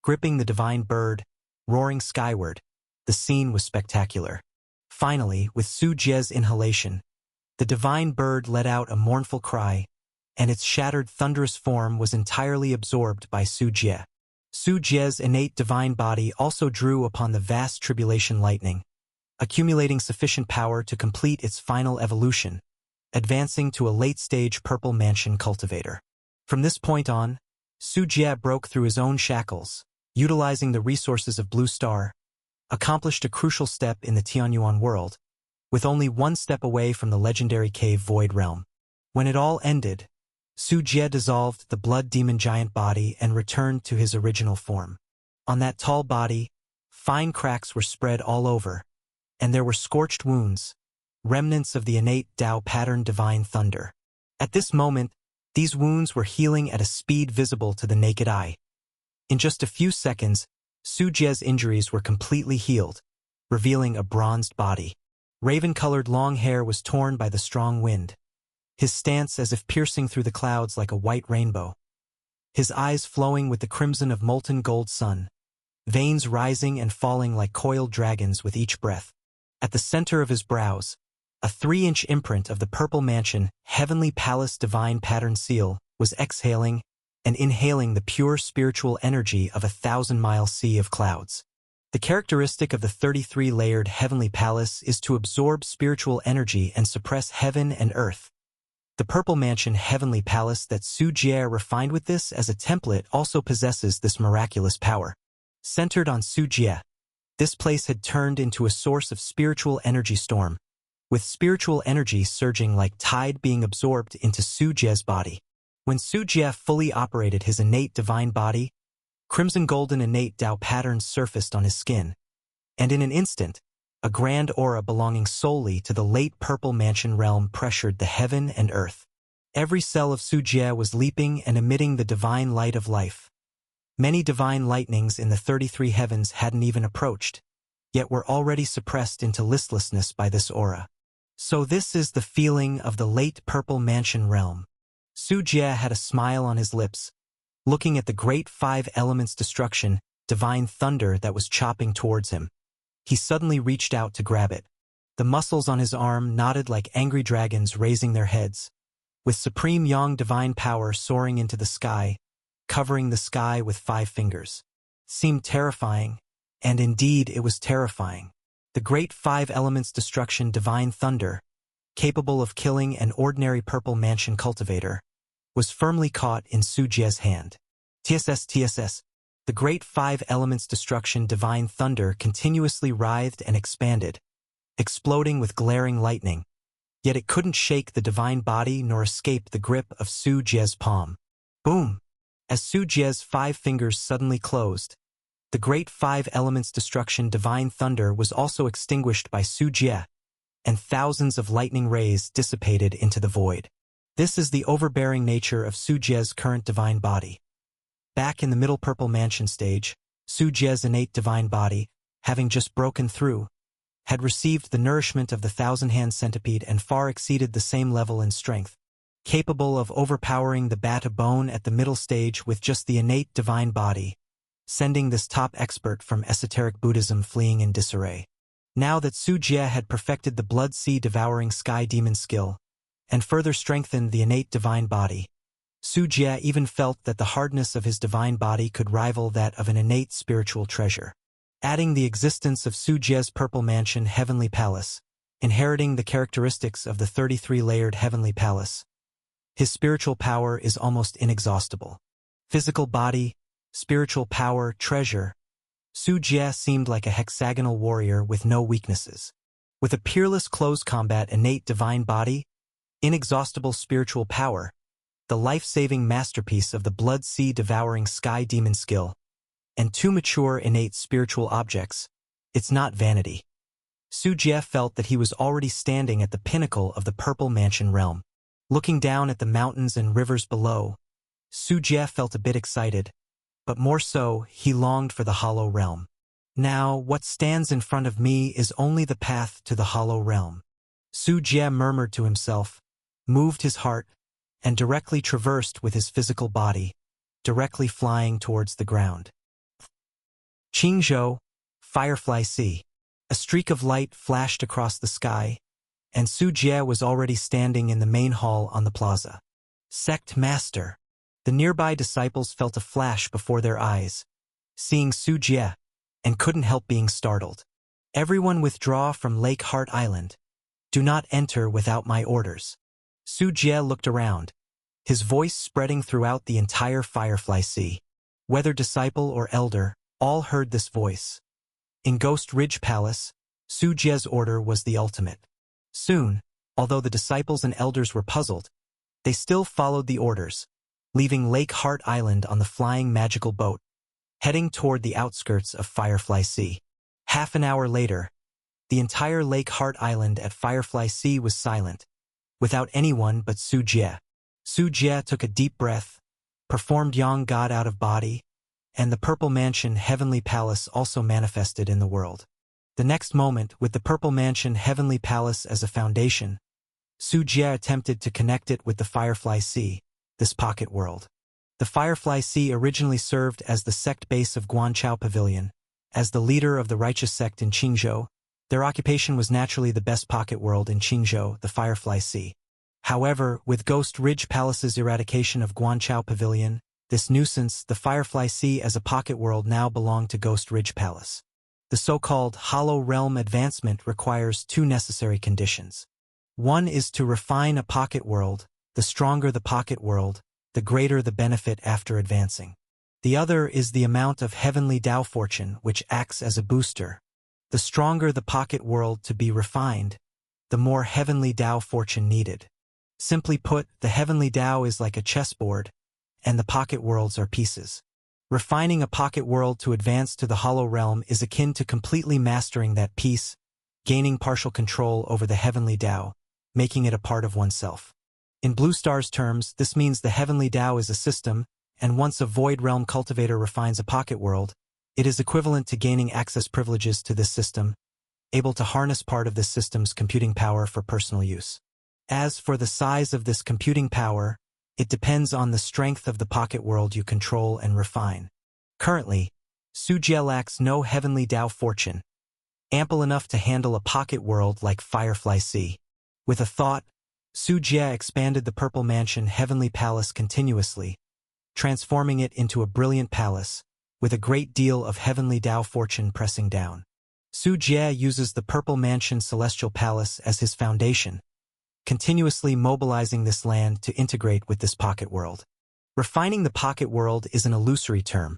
gripping the divine bird, roaring skyward. The scene was spectacular. Finally, with Su Jie's inhalation, the divine bird let out a mournful cry, and its shattered thunderous form was entirely absorbed by Su Jie. Su Jie's innate divine body also drew upon the vast tribulation lightning, accumulating sufficient power to complete its final evolution, advancing to a late-stage purple mansion cultivator. From this point on, Su Jie broke through his own shackles, utilizing the resources of Blue Star, accomplished a crucial step in the Tianyuan world, with only one step away from the legendary cave Void Realm. When it all ended, Su Jie dissolved the blood demon giant body and returned to his original form. On that tall body, fine cracks were spread all over, and there were scorched wounds, remnants of the innate Tao pattern divine thunder. At this moment, these wounds were healing at a speed visible to the naked eye. In just a few seconds, Su Jie's injuries were completely healed, revealing a bronzed body. Raven-colored long hair was torn by the strong wind, his stance as if piercing through the clouds like a white rainbow. His eyes flowing with the crimson of molten gold sun, veins rising and falling like coiled dragons with each breath. At the center of his brows, a 3-inch imprint of the Purple Mansion Heavenly Palace Divine Pattern Seal was exhaling and inhaling the pure spiritual energy of a 1,000-mile sea of clouds. The characteristic of the 33-layered Heavenly Palace is to absorb spiritual energy and suppress heaven and earth. The Purple Mansion Heavenly Palace that Su Jie refined with this as a template also possesses this miraculous power. Centered on Su Jie, this place had turned into a source of spiritual energy storm, with spiritual energy surging like tide being absorbed into Su Jie's body. When Su Jie fully operated his innate divine body, crimson golden innate Tao patterns surfaced on his skin, and in an instant, a grand aura belonging solely to the late Purple Mansion realm pressured the heaven and earth. Every cell of Su Jie was leaping and emitting the divine light of life. Many divine lightnings in the 33 heavens hadn't even approached, yet were already suppressed into listlessness by this aura. So this is the feeling of the late Purple Mansion realm. Su Jie had a smile on his lips, looking at the great 5 elements destruction, divine thunder that was chopping towards him. He suddenly reached out to grab it. The muscles on his arm nodded like angry dragons raising their heads, with supreme yang divine power soaring into the sky, covering the sky with 5 fingers. Seemed terrifying, and indeed it was terrifying. The great 5 elements destruction divine thunder, capable of killing an ordinary Purple Mansion cultivator, was firmly caught in Su Jie's hand. TSS. The great 5 elements destruction divine thunder continuously writhed and expanded, exploding with glaring lightning, yet it couldn't shake the divine body nor escape the grip of Su Jie's palm. Boom! As Su Jie's 5 fingers suddenly closed, the great 5 elements destruction divine thunder was also extinguished by Su Jie, and thousands of lightning rays dissipated into the void. This is the overbearing nature of Su Jie's current divine body. Back in the middle Purple Mansion stage, Su Jie's innate divine body, having just broken through, had received the nourishment of the 1,000-hand centipede and far exceeded the same level in strength, capable of overpowering the bat of bone at the middle stage with just the innate divine body, sending this top expert from esoteric Buddhism fleeing in disarray. Now that Su Jie had perfected the blood sea devouring sky demon skill, and further strengthened the innate divine body, Su Jie even felt that the hardness of his divine body could rival that of an innate spiritual treasure. Adding the existence of Su Jie's Purple Mansion Heavenly Palace, inheriting the characteristics of the 33-layered Heavenly Palace, his spiritual power is almost inexhaustible. Physical body, spiritual power, treasure. Su Jie seemed like a hexagonal warrior with no weaknesses. With a peerless close combat innate divine body, inexhaustible spiritual power, the life-saving masterpiece of the blood sea devouring sky demon skill, and 2 mature innate spiritual objects, It's not vanity. Su Jie felt that he was already standing at the pinnacle of the Purple Mansion realm. Looking down at the mountains and rivers below, Su Jie felt a bit excited, but more so, he longed for the Hollow Realm. Now, what stands in front of me is only the path to the Hollow Realm. Su Jie murmured to himself, moved his heart, and directly traversed with his physical body, directly flying towards the ground. Qingzhou, Firefly Sea. A streak of light flashed across the sky, and Su Jie was already standing in the main hall on the plaza. Sect Master. The nearby disciples felt a flash before their eyes, seeing Su Jie, and couldn't help being startled. Everyone withdraw from Lake Heart Island. Do not enter without my orders. Su Jie looked around, his voice spreading throughout the entire Firefly Sea. Whether disciple or elder, all heard this voice. In Ghost Ridge Palace, Su Jie's order was the ultimate. Soon, although the disciples and elders were puzzled, they still followed the orders, leaving Lake Heart Island on the flying magical boat, heading toward the outskirts of Firefly Sea. Half an hour later, the entire Lake Heart Island at Firefly Sea was silent, without anyone but Su Jie. Su Jie took a deep breath, performed Yang God out of body, and the Purple Mansion Heavenly Palace also manifested in the world. The next moment, with the Purple Mansion Heavenly Palace as a foundation, Su Jie attempted to connect it with the Firefly Sea, this pocket world. The Firefly Sea originally served as the sect base of Guanchao Pavilion. As the leader of the righteous sect in Qingzhou, their occupation was naturally the best pocket world in Qingzhou, the Firefly Sea. However, with Ghost Ridge Palace's eradication of Guanchao Pavilion, this nuisance, the Firefly Sea as a pocket world now belonged to Ghost Ridge Palace. The so-called Hollow Realm advancement requires two necessary conditions. One is to refine a pocket world. The stronger the pocket world, the greater the benefit after advancing. The other is the amount of heavenly Dao fortune which acts as a booster. The stronger the pocket world to be refined, the more heavenly Dao fortune needed. Simply put, the heavenly Dao is like a chessboard, and the pocket worlds are pieces. Refining a pocket world to advance to the Hollow Realm is akin to completely mastering that piece, gaining partial control over the heavenly Dao, making it a part of oneself. In Blue Star's terms, this means the heavenly Dao is a system, and once a Void Realm cultivator refines a pocket world, it is equivalent to gaining access privileges to this system, able to harness part of this system's computing power for personal use. As for the size of this computing power, it depends on the strength of the pocket world you control and refine. Currently, Su Jie lacks no heavenly Dao fortune, ample enough to handle a pocket world like Firefly Sea. With a thought, Su Jie expanded the Purple Mansion Heavenly Palace continuously, transforming it into a brilliant palace, with a great deal of heavenly Dao fortune pressing down. Su Jie uses the Purple Mansion Celestial Palace as his foundation, continuously mobilizing this land to integrate with this pocket world. Refining the pocket world is an illusory term.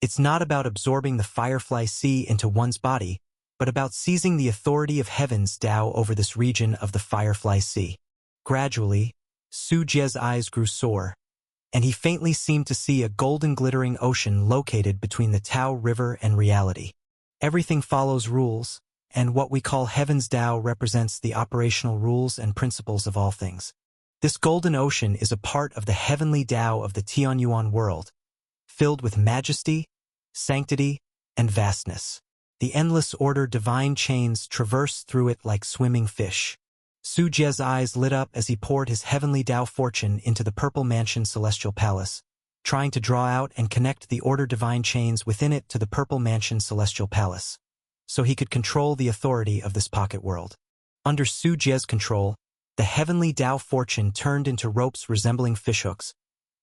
It's not about absorbing the Firefly Sea into one's body, but about seizing the authority of Heaven's Dao over this region of the Firefly Sea. Gradually, Su Jie's eyes grew sore, and he faintly seemed to see a golden glittering ocean located between the Tao River and reality. Everything follows rules, and what we call Heaven's Dao represents the operational rules and principles of all things. This golden ocean is a part of the heavenly Dao of the Tianyuan world, filled with majesty, sanctity, and vastness. The endless order divine chains traverse through it like swimming fish. Su Jie's eyes lit up as he poured his heavenly Dao fortune into the Purple Mansion Celestial Palace, trying to draw out and connect the order divine chains within it to the Purple Mansion Celestial Palace, so he could control the authority of this pocket world. Under Su Jie's control, the heavenly Dao fortune turned into ropes resembling fishhooks,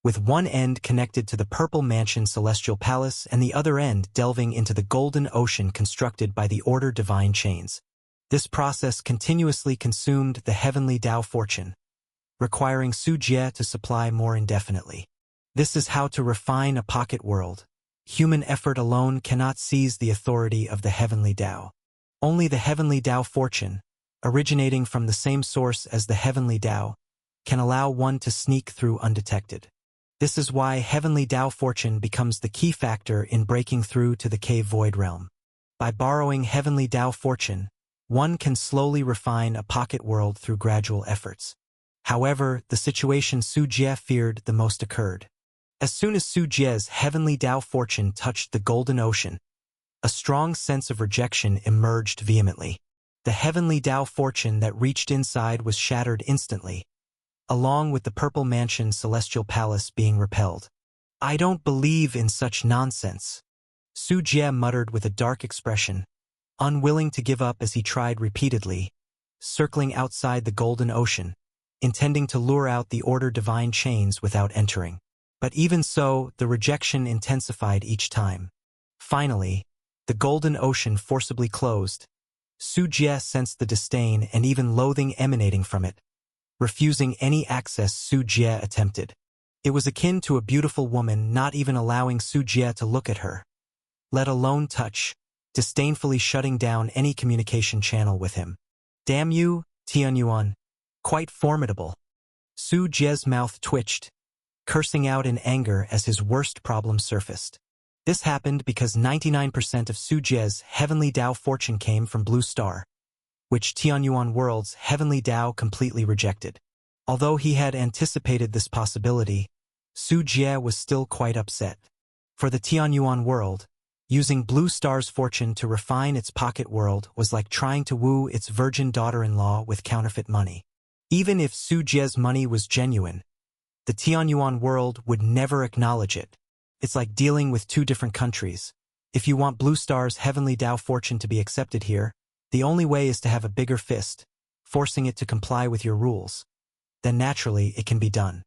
with one end connected to the Purple Mansion Celestial Palace and the other end delving into the golden ocean constructed by the order divine chains. This process continuously consumed the heavenly Dao fortune, requiring Su Jie to supply more indefinitely. This is how to refine a pocket world. Human effort alone cannot seize the authority of the heavenly Dao. Only the heavenly Dao fortune, originating from the same source as the heavenly Dao, can allow one to sneak through undetected. This is why heavenly Dao fortune becomes the key factor in breaking through to the cave void realm. By borrowing heavenly Tao fortune, one can slowly refine a pocket world through gradual efforts. However, the situation Su Jie feared the most occurred. As soon as Su Jie's heavenly Tao fortune touched the golden ocean, a strong sense of rejection emerged vehemently. The heavenly Tao fortune that reached inside was shattered instantly, along with the purple mansion celestial palace being repelled. "I don't believe in such nonsense," Su Jie muttered with a dark expression, unwilling to give up as he tried repeatedly, circling outside the golden ocean, intending to lure out the Order Divine chains without entering. But even so, the rejection intensified each time. Finally, the golden ocean forcibly closed. Su Jie sensed the disdain and even loathing emanating from it, refusing any access Su Jie attempted. It was akin to a beautiful woman not even allowing Su Jie to look at her, let alone touch, disdainfully shutting down any communication channel with him. "Damn you, Tianyuan. Quite formidable." Su Jie's mouth twitched, cursing out in anger as his worst problem surfaced. This happened because 99% of Su Jie's heavenly Tao fortune came from Blue Star, which Tianyuan World's heavenly Tao completely rejected. Although he had anticipated this possibility, Su Jie was still quite upset. For the Tianyuan World, using Blue Star's fortune to refine its pocket world was like trying to woo its virgin daughter-in-law with counterfeit money. Even if Su Jie's money was genuine, the Tianyuan World would never acknowledge it. It's like dealing with two different countries. If you want Blue Star's heavenly Tao fortune to be accepted here, the only way is to have a bigger fist, forcing it to comply with your rules. Then naturally it can be done.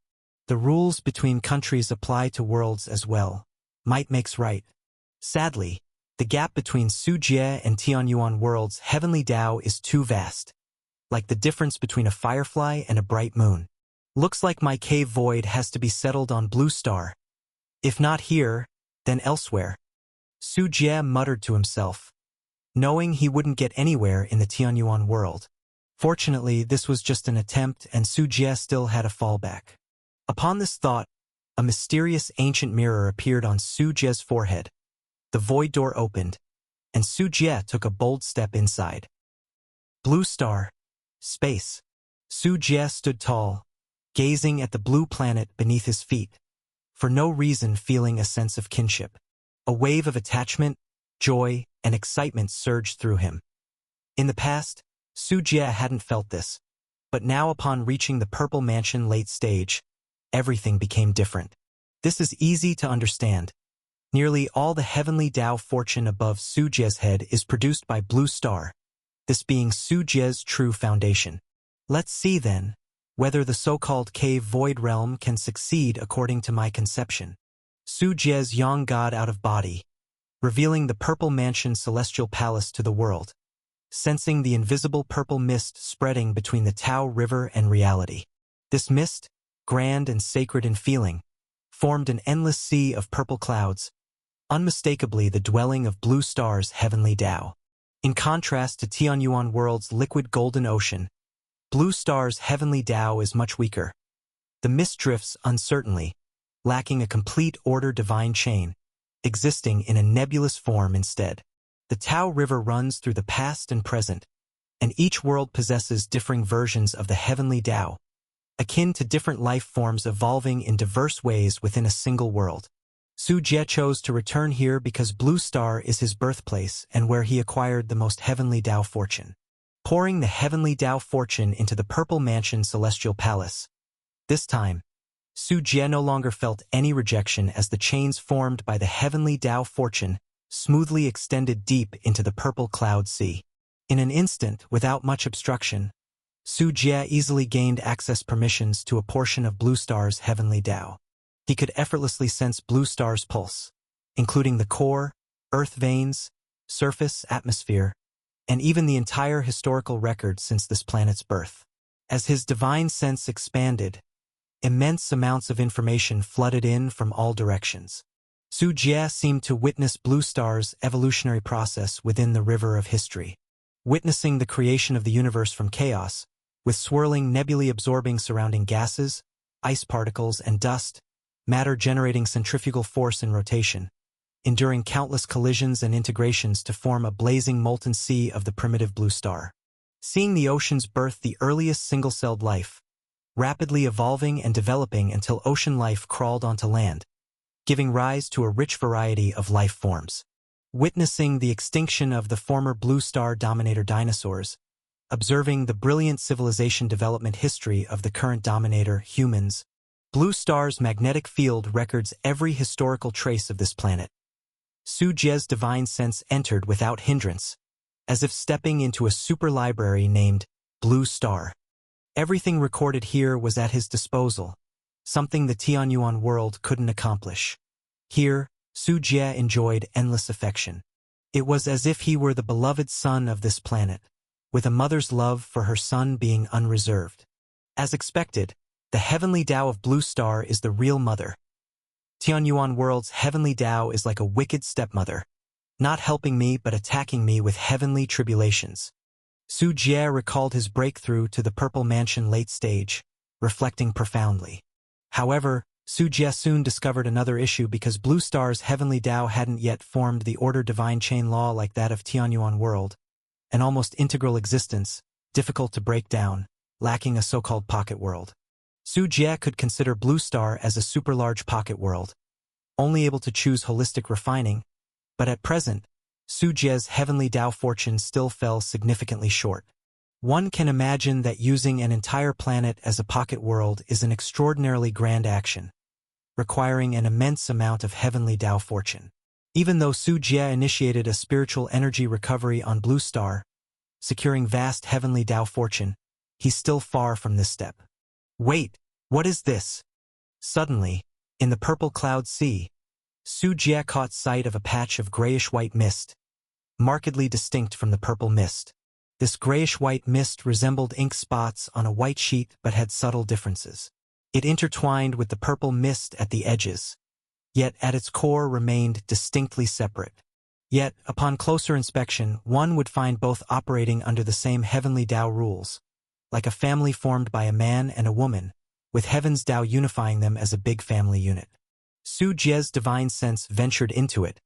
The rules between countries apply to worlds as well. Might makes right. Sadly, the gap between Su Jie and Tianyuan World's heavenly Tao is too vast, like the difference between a firefly and a bright moon. Looks like my cave void has to be settled on Blue Star. If not here, then elsewhere. Su Jie muttered to himself, knowing he wouldn't get anywhere in the Tianyuan World. Fortunately, this was just an attempt and Su Jie still had a fallback. Upon this thought, a mysterious ancient mirror appeared on Su Jie's forehead. The void door opened, and Su Jie took a bold step inside. Blue Star. Space. Su Jie stood tall, gazing at the blue planet beneath his feet, for no reason feeling a sense of kinship. A wave of attachment, joy, and excitement surged through him. In the past, Su Jie hadn't felt this, but now upon reaching the Purple Mansion late stage, everything became different. This is easy to understand. Nearly all the heavenly Tao fortune above Su Jie's head is produced by Blue Star, this being Su Jie's true foundation. Let's see then, whether the so-called cave void realm can succeed according to my conception. Su Jie's young god out of body, revealing the Purple Mansion celestial palace to the world, sensing the invisible purple mist spreading between the Tao River and reality. This mist, grand and sacred in feeling, formed an endless sea of purple clouds, unmistakably the dwelling of Blue Star's heavenly Tao. In contrast to Tianyuan World's liquid golden ocean, Blue Star's heavenly Tao is much weaker. The mist drifts uncertainly, lacking a complete order divine chain, existing in a nebulous form instead. The Tao River runs through the past and present, and each world possesses differing versions of the heavenly Tao, akin to different life forms evolving in diverse ways within a single world. Su Jie chose to return here because Blue Star is his birthplace and where he acquired the most heavenly Tao fortune. Pouring the heavenly Tao fortune into the Purple Mansion celestial palace. This time, Su Jie no longer felt any rejection as the chains formed by the heavenly Tao fortune smoothly extended deep into the purple cloud sea. In an instant, without much obstruction, Su Jie easily gained access permissions to a portion of Blue Star's heavenly Tao. He could effortlessly sense Blue Star's pulse, including the core, earth veins, surface, atmosphere, and even the entire historical record since this planet's birth. As his divine sense expanded, immense amounts of information flooded in from all directions. Su Jie seemed to witness Blue Star's evolutionary process within the river of history, witnessing the creation of the universe from chaos, with swirling nebulae absorbing surrounding gases, ice particles, and dust, matter generating centrifugal force in rotation, enduring countless collisions and integrations to form a blazing molten sea of the primitive blue star. Seeing the oceans birth the earliest single-celled life, rapidly evolving and developing until ocean life crawled onto land, giving rise to a rich variety of life forms. Witnessing the extinction of the former blue star dominator dinosaurs, observing the brilliant civilization development history of the current dominator, humans, blue star's magnetic field records every historical trace of this planet. Su Jie's divine sense entered without hindrance, as if stepping into a super library named Blue Star. Everything recorded here was at his disposal, something the Tianyuan world couldn't accomplish. Here, Su Jie enjoyed endless affection. It was as if he were the beloved son of this planet, with a mother's love for her son being unreserved. As expected, the heavenly Tao of Blue Star is the real mother. Tianyuan world's heavenly Tao is like a wicked stepmother, not helping me but attacking me with heavenly tribulations. Su Jie recalled his breakthrough to the Purple Mansion late stage, reflecting profoundly. However, Su Jie soon discovered another issue because Blue Star's heavenly Tao hadn't yet formed the order divine chain law like that of Tianyuan world, an almost integral existence, difficult to break down, lacking a so-called pocket world. Su Jie could consider Blue Star as a super-large pocket world, only able to choose holistic refining, but at present, Su Jie's heavenly Tao fortune still fell significantly short. One can imagine that using an entire planet as a pocket world is an extraordinarily grand action, requiring an immense amount of heavenly Tao fortune. Even though Su Jie initiated a spiritual energy recovery on Blue Star, securing vast heavenly Tao fortune, he's still far from this step. Wait, what is this? Suddenly, in the purple cloud sea, Su Jie caught sight of a patch of grayish-white mist, markedly distinct from the purple mist. This grayish-white mist resembled ink spots on a white sheet but had subtle differences. It intertwined with the purple mist at the edges, yet at its core remained distinctly separate. Yet, upon closer inspection, one would find both operating under the same heavenly Tao rules, like a family formed by a man and a woman, with heaven's Tao unifying them as a big family unit. Su Jie's divine sense ventured into it,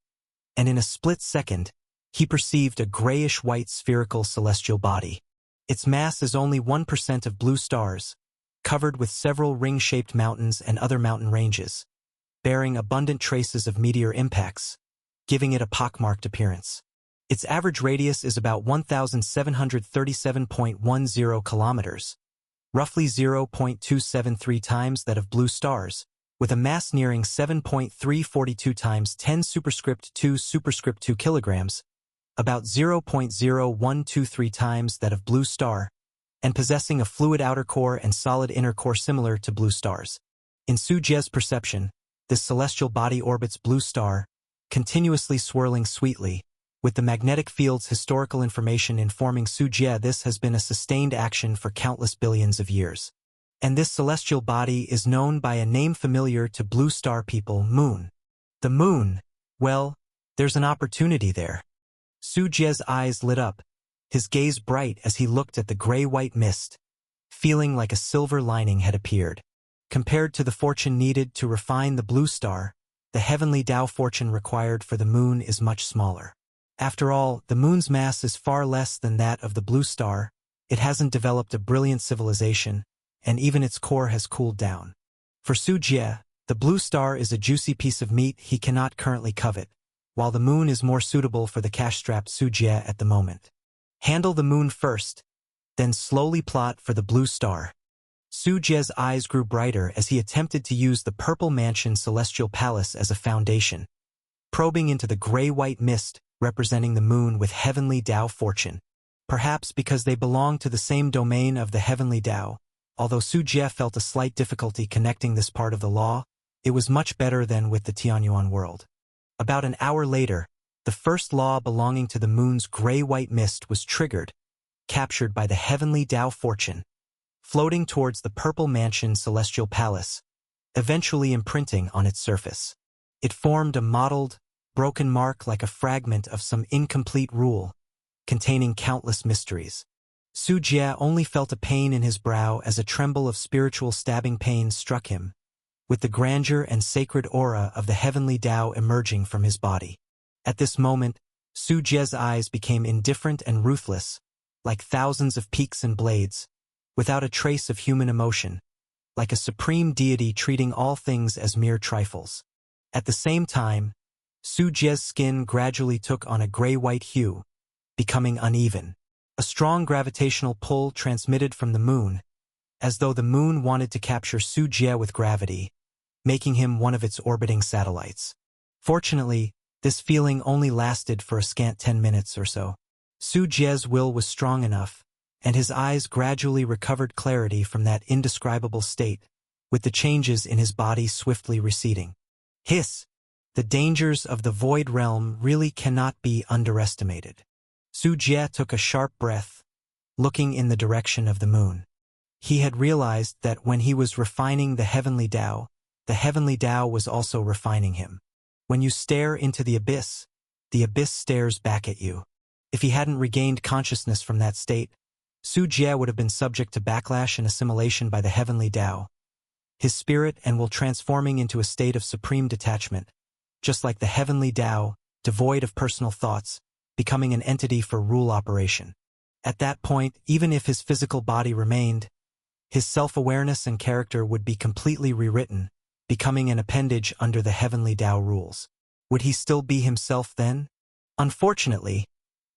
and in a split second, he perceived a grayish-white spherical celestial body. Its mass is only 1% of Blue Star's, covered with several ring-shaped mountains and other mountain ranges, bearing abundant traces of meteor impacts, giving it a pockmarked appearance. Its average radius is about 1,737.10 kilometers, roughly 0.273 times that of Blue Star's, with a mass nearing 7.342 times 10 superscript 2 superscript 2 kilograms, about 0.0123 times that of Blue Star, and possessing a fluid outer core and solid inner core similar to Blue Star's. In Su Jie's perception, this celestial body orbits Blue Star, continuously swirling sweetly, with the magnetic field's historical information informing Su Jie this has been a sustained action for countless billions of years. And this celestial body is known by a name familiar to Blue Star people, Moon. The Moon, well, there's an opportunity there. Su Jie's eyes lit up, his gaze bright as he looked at the gray-white mist, feeling like a silver lining had appeared. Compared to the fortune needed to refine the Blue Star, the heavenly Tao fortune required for the Moon is much smaller. After all, the Moon's mass is far less than that of the Blue Star, it hasn't developed a brilliant civilization, and even its core has cooled down. For Su Jie, the Blue Star is a juicy piece of meat he cannot currently covet, while the Moon is more suitable for the cash-strapped Su Jie at the moment. Handle the Moon first, then slowly plot for the Blue Star. Su Jie's eyes grew brighter as he attempted to use the Purple Mansion Celestial Palace as a foundation, probing into the gray-white mist representing the Moon with heavenly Tao fortune. Perhaps because they belong to the same domain of the heavenly Tao, although Su Jie felt a slight difficulty connecting this part of the law, it was much better than with the Tianyuan world. About an hour later, the first law belonging to the Moon's gray-white mist was triggered, captured by the heavenly Tao fortune, floating towards the Purple Mansion Celestial Palace, eventually imprinting on its surface. It formed a mottled, broken mark like a fragment of some incomplete rule, containing countless mysteries. Su Jie only felt a pain in his brow as a tremble of spiritual stabbing pains struck him, with the grandeur and sacred aura of the heavenly Tao emerging from his body. At this moment, Su Jie's eyes became indifferent and ruthless, like thousands of peaks and blades, without a trace of human emotion, like a supreme deity treating all things as mere trifles. At the same time, Su Jie's skin gradually took on a gray-white hue, becoming uneven. A strong gravitational pull transmitted from the moon, as though the moon wanted to capture Su Jie with gravity, making him one of its orbiting satellites. Fortunately, this feeling only lasted for a scant 10 minutes or so. Su Jie's will was strong enough, and his eyes gradually recovered clarity from that indescribable state, with the changes in his body swiftly receding. Hiss! The dangers of the void realm really cannot be underestimated. Su Jie took a sharp breath, looking in the direction of the moon. He had realized that when he was refining the heavenly Tao was also refining him. When you stare into the abyss stares back at you. If he hadn't regained consciousness from that state, Su Jie would have been subject to backlash and assimilation by the heavenly Tao, his spirit and will transforming into a state of supreme detachment, just like the heavenly Tao, devoid of personal thoughts, becoming an entity for rule operation. At that point, even if his physical body remained, his self-awareness and character would be completely rewritten, becoming an appendage under the heavenly Tao rules. Would he still be himself then? Unfortunately,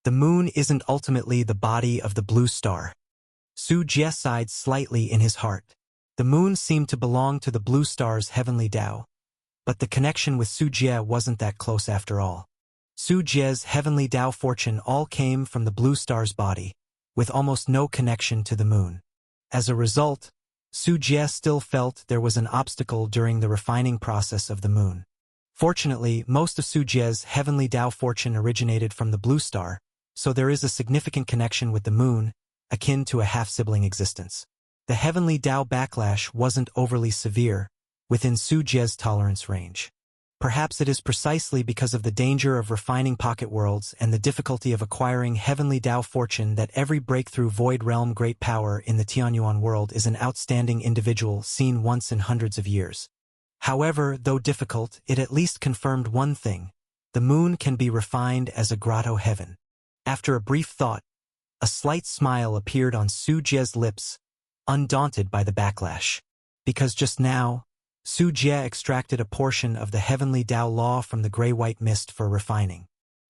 the moon isn't ultimately the body of the blue star. Su Jie sighed slightly in his heart. The moon seemed to belong to the blue star's heavenly Tao, but the connection with Su Jie wasn't that close after all. Su Jie's heavenly Tao fortune all came from the blue star's body, with almost no connection to the moon. As a result, Su Jie still felt there was an obstacle during the refining process of the moon. Fortunately, most of Su Jie's heavenly Tao fortune originated from the blue star, so there is a significant connection with the moon, akin to a half-sibling existence. The heavenly Tao backlash wasn't overly severe, within Su Jie's tolerance range. Perhaps it is precisely because of the danger of refining pocket worlds and the difficulty of acquiring heavenly Tao fortune that every breakthrough void realm great power in the Tianyuan world is an outstanding individual seen once in hundreds of years. However, though difficult, it at least confirmed one thing: the moon can be refined as a grotto heaven. After a brief thought, a slight smile appeared on Su Jie's lips, undaunted by the backlash. Because just now, Su Jie extracted a portion of the heavenly Tao law from the gray-white mist for refining.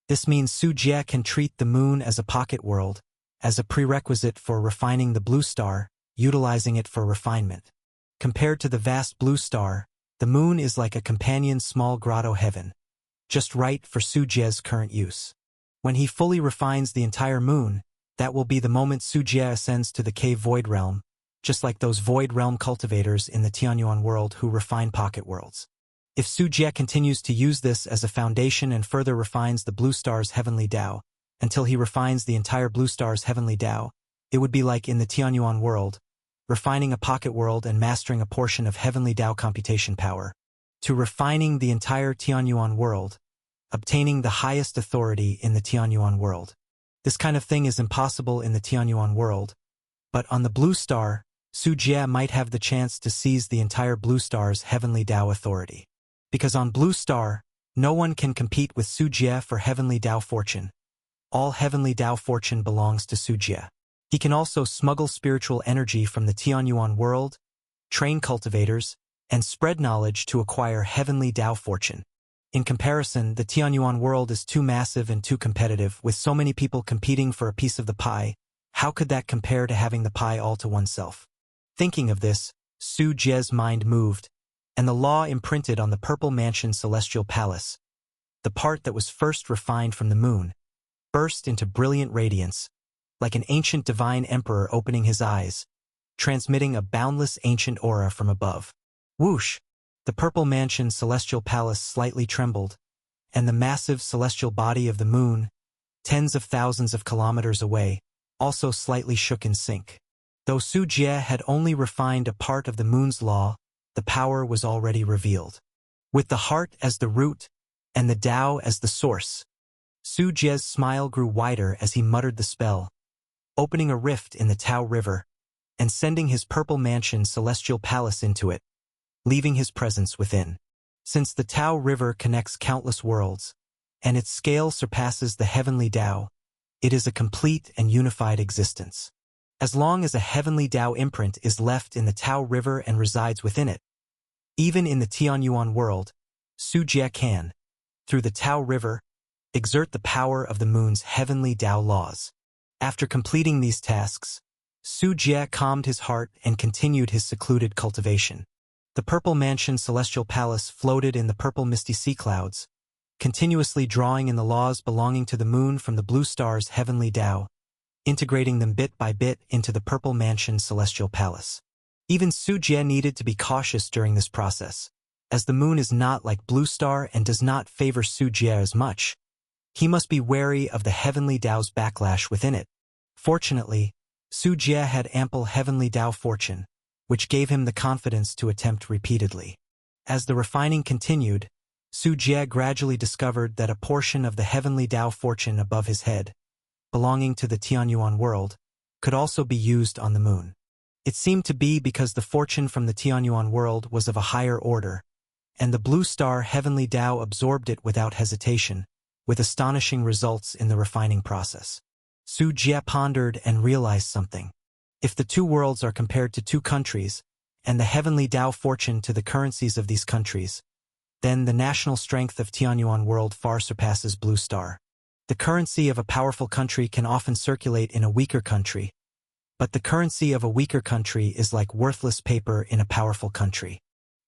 This means Su Jie can treat the moon as a pocket world, as a prerequisite for refining the blue star, utilizing it for refinement. Compared to the vast blue star, the moon is like a companion small grotto heaven, just right for Su Jie's current use. When he fully refines the entire moon, that will be the moment Su Jie ascends to the cave void realm, just like those void realm cultivators in the Tianyuan world who refine pocket worlds. If Su Jie continues to use this as a foundation and further refines the blue star's heavenly Tao, until he refines the entire blue star's heavenly Tao, it would be like in the Tianyuan world, refining a pocket world and mastering a portion of heavenly Tao computation power, to refining the entire Tianyuan world, obtaining the highest authority in the Tianyuan world. This kind of thing is impossible in the Tianyuan world, but on the blue star, Su Jie might have the chance to seize the entire blue star's heavenly Tao authority. Because on blue star, no one can compete with Su Jie for heavenly Tao fortune. All heavenly Tao fortune belongs to Su Jie. He can also smuggle spiritual energy from the Tianyuan world, train cultivators, and spread knowledge to acquire heavenly Tao fortune. In comparison, the Tianyuan world is too massive and too competitive, with so many people competing for a piece of the pie. How could that compare to having the pie all to oneself? Thinking of this, Su Jie's mind moved, and the law imprinted on the Purple Mansion Celestial Palace, the part that was first refined from the moon, burst into brilliant radiance, like an ancient divine emperor opening his eyes, transmitting a boundless ancient aura from above. Whoosh! The Purple Mansion Celestial Palace slightly trembled, and the massive celestial body of the moon, tens of thousands of kilometers away, also slightly shook in sync. Though Su Jie had only refined a part of the moon's law, the power was already revealed. With the heart as the root, and the Tao as the source, Su Jie's smile grew wider as he muttered the spell, opening a rift in the Tao River, and sending his Purple Mansion Celestial Palace into it. leaving his presence within. Since the Tao River connects countless worlds, and its scale surpasses the heavenly Tao, it is a complete and unified existence. As long as a heavenly Tao imprint is left in the Tao River and resides within it, even in the Tianyuan world, Su Jie can, through the Tao River, exert the power of the moon's heavenly Tao laws. After completing these tasks, Su Jie calmed his heart and continued his secluded cultivation. The Purple Mansion Celestial Palace floated in the purple misty sea clouds, continuously drawing in the laws belonging to the moon from the blue star's heavenly Tao, integrating them bit by bit into the Purple Mansion Celestial Palace. Even Su Jie needed to be cautious during this process, as the moon is not like Blue Star and does not favor Su Jie as much. He must be wary of the heavenly Tao's backlash within it. Fortunately, Su Jie had ample heavenly Tao fortune, which gave him the confidence to attempt repeatedly. As the refining continued, Su Jie gradually discovered that a portion of the heavenly Tao fortune above his head, belonging to the Tianyuan world, could also be used on the moon. It seemed to be because the fortune from the Tianyuan world was of a higher order, and the blue star heavenly Tao absorbed it without hesitation, with astonishing results in the refining process. Su Jie pondered and realized something. If the two worlds are compared to two countries, and the heavenly Tao fortune to the currencies of these countries, then the national strength of Tianyuan world far surpasses Blue Star. The currency of a powerful country can often circulate in a weaker country, but the currency of a weaker country is like worthless paper in a powerful country.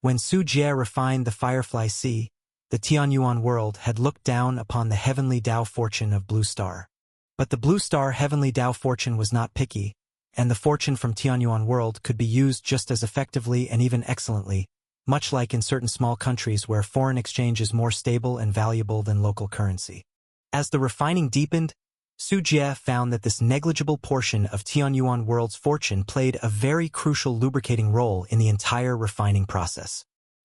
When Su Jie refined the Firefly Sea, the Tianyuan world had looked down upon the heavenly Tao fortune of Blue Star. But the Blue Star heavenly Tao fortune was not picky, and the fortune from Tianyuan world could be used just as effectively and even excellently, much like in certain small countries where foreign exchange is more stable and valuable than local currency. As the refining deepened, Su Jie found that this negligible portion of Tianyuan world's fortune played a very crucial lubricating role in the entire refining process.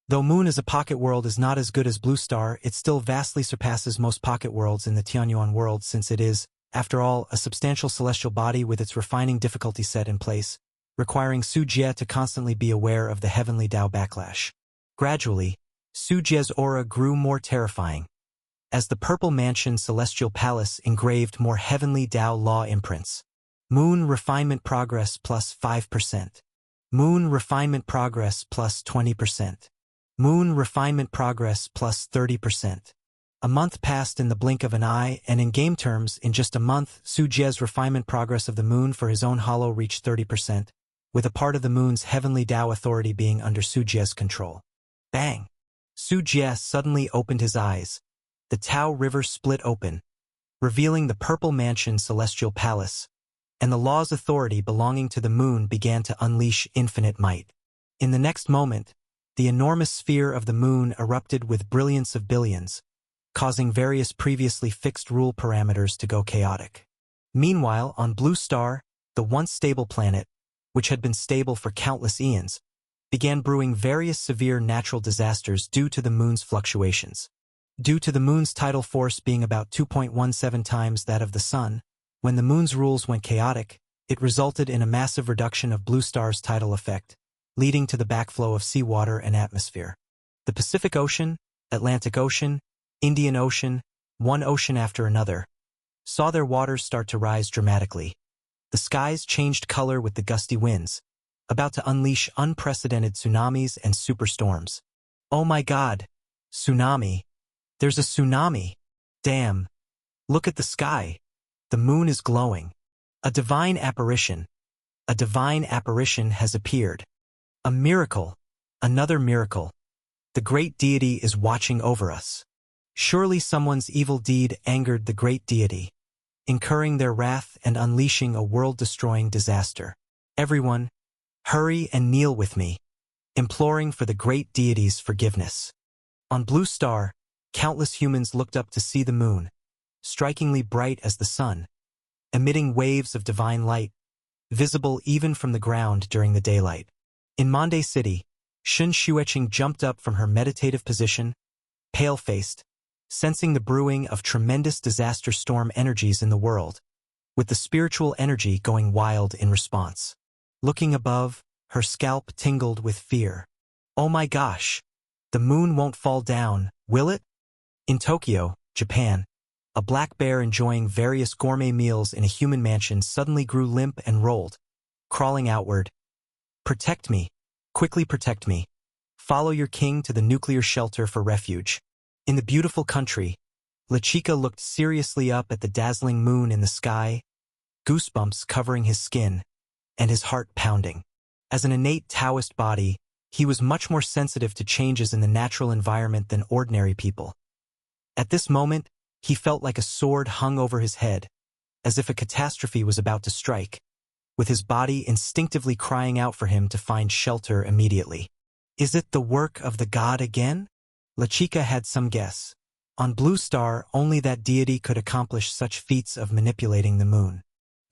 Though Moon as a pocket world is not as good as Blue Star, it still vastly surpasses most pocket worlds in the Tianyuan world since it is, after all, a substantial celestial body with its refining difficulty set in place, requiring Su Jie to constantly be aware of the heavenly Tao backlash. Gradually, Su Jie's aura grew more terrifying, as the Purple Mansion Celestial Palace engraved more heavenly Tao law imprints. Moon refinement progress plus 5%. Moon refinement progress plus 20%. Moon refinement progress plus 30%. A month passed in the blink of an eye, and in game terms, in just a month, Su Jie's refinement progress of the moon for his own hollow reached 30%, with a part of the moon's heavenly Tao authority being under Su Jie's control. Bang! Su Jie suddenly opened his eyes. The Tao River split open, revealing the Purple Mansion Celestial Palace, and the law's authority belonging to the moon began to unleash infinite might. In the next moment, the enormous sphere of the moon erupted with brilliance of billions, causing various previously fixed rule parameters to go chaotic. Meanwhile, on Blue Star, the once stable planet, which had been stable for countless eons, began brewing various severe natural disasters due to the moon's fluctuations. Due to the moon's tidal force being about 2.17 times that of the sun, when the moon's rules went chaotic, it resulted in a massive reduction of Blue Star's tidal effect, leading to the backflow of seawater and atmosphere. The Pacific Ocean, Atlantic Ocean, Indian Ocean, one ocean after another, saw their waters start to rise dramatically. The skies changed color with the gusty winds, about to unleash unprecedented tsunamis and superstorms. Oh my God! Tsunami! There's a tsunami! Damn! Look at the sky! The moon is glowing. A divine apparition. A divine apparition has appeared. A miracle. Another miracle. The great deity is watching over us. Surely someone's evil deed angered the great deity, incurring their wrath and unleashing a world-destroying disaster. Everyone, hurry and kneel with me, imploring for the great deity's forgiveness. On Blue Star, countless humans looked up to see the moon, strikingly bright as the sun, emitting waves of divine light, visible even from the ground during the daylight. In Monday City, Shun Xueqing jumped up from her meditative position, pale-faced, sensing the brewing of tremendous disaster storm energies in the world, with the spiritual energy going wild in response. Looking above, her scalp tingled with fear. Oh my gosh! The moon won't fall down, will it? In Tokyo, Japan, a black bear enjoying various gourmet meals in a human mansion suddenly grew limp and rolled, crawling outward. Protect me. Quickly protect me. Follow your king to the nuclear shelter for refuge. In the beautiful country, Lechika looked seriously up at the dazzling moon in the sky, goosebumps covering his skin, and his heart pounding. As an innate Taoist body, he was much more sensitive to changes in the natural environment than ordinary people. At this moment, he felt like a sword hung over his head, as if a catastrophe was about to strike, with his body instinctively crying out for him to find shelter immediately. Is it the work of the god again? Lechika had some guess. On Blue Star, only that deity could accomplish such feats of manipulating the moon.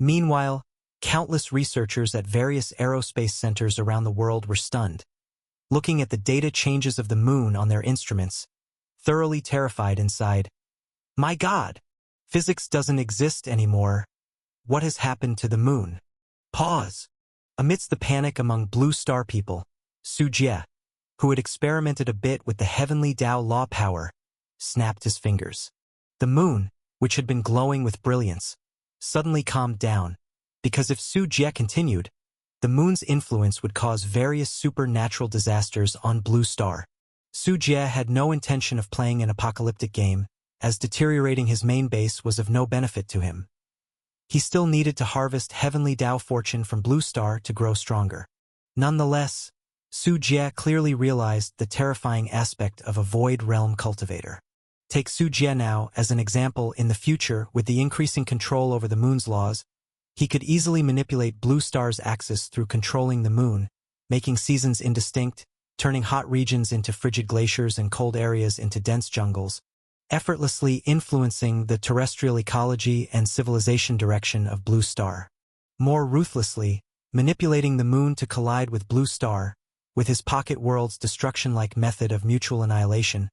Meanwhile, countless researchers at various aerospace centers around the world were stunned, looking at the data changes of the moon on their instruments, thoroughly terrified inside. My God! Physics doesn't exist anymore. What has happened to the moon? Pause. Amidst the panic among Blue Star people, Su Jie, who had experimented a bit with the heavenly Tao law power, snapped his fingers. The moon, which had been glowing with brilliance, suddenly calmed down, because if Su Jie continued, the moon's influence would cause various supernatural disasters on Blue Star. Su Jie had no intention of playing an apocalyptic game, as deteriorating his main base was of no benefit to him. He still needed to harvest heavenly Tao fortune from Blue Star to grow stronger. Nonetheless, Su Jie clearly realized the terrifying aspect of a void realm cultivator. Take Su Jie now as an example. In the future, with the increasing control over the moon's laws, he could easily manipulate Blue Star's axis through controlling the moon, making seasons indistinct, turning hot regions into frigid glaciers and cold areas into dense jungles, effortlessly influencing the terrestrial ecology and civilization direction of Blue Star. More ruthlessly, manipulating the moon to collide with Blue Star, with his pocket world's destruction-like method of mutual annihilation,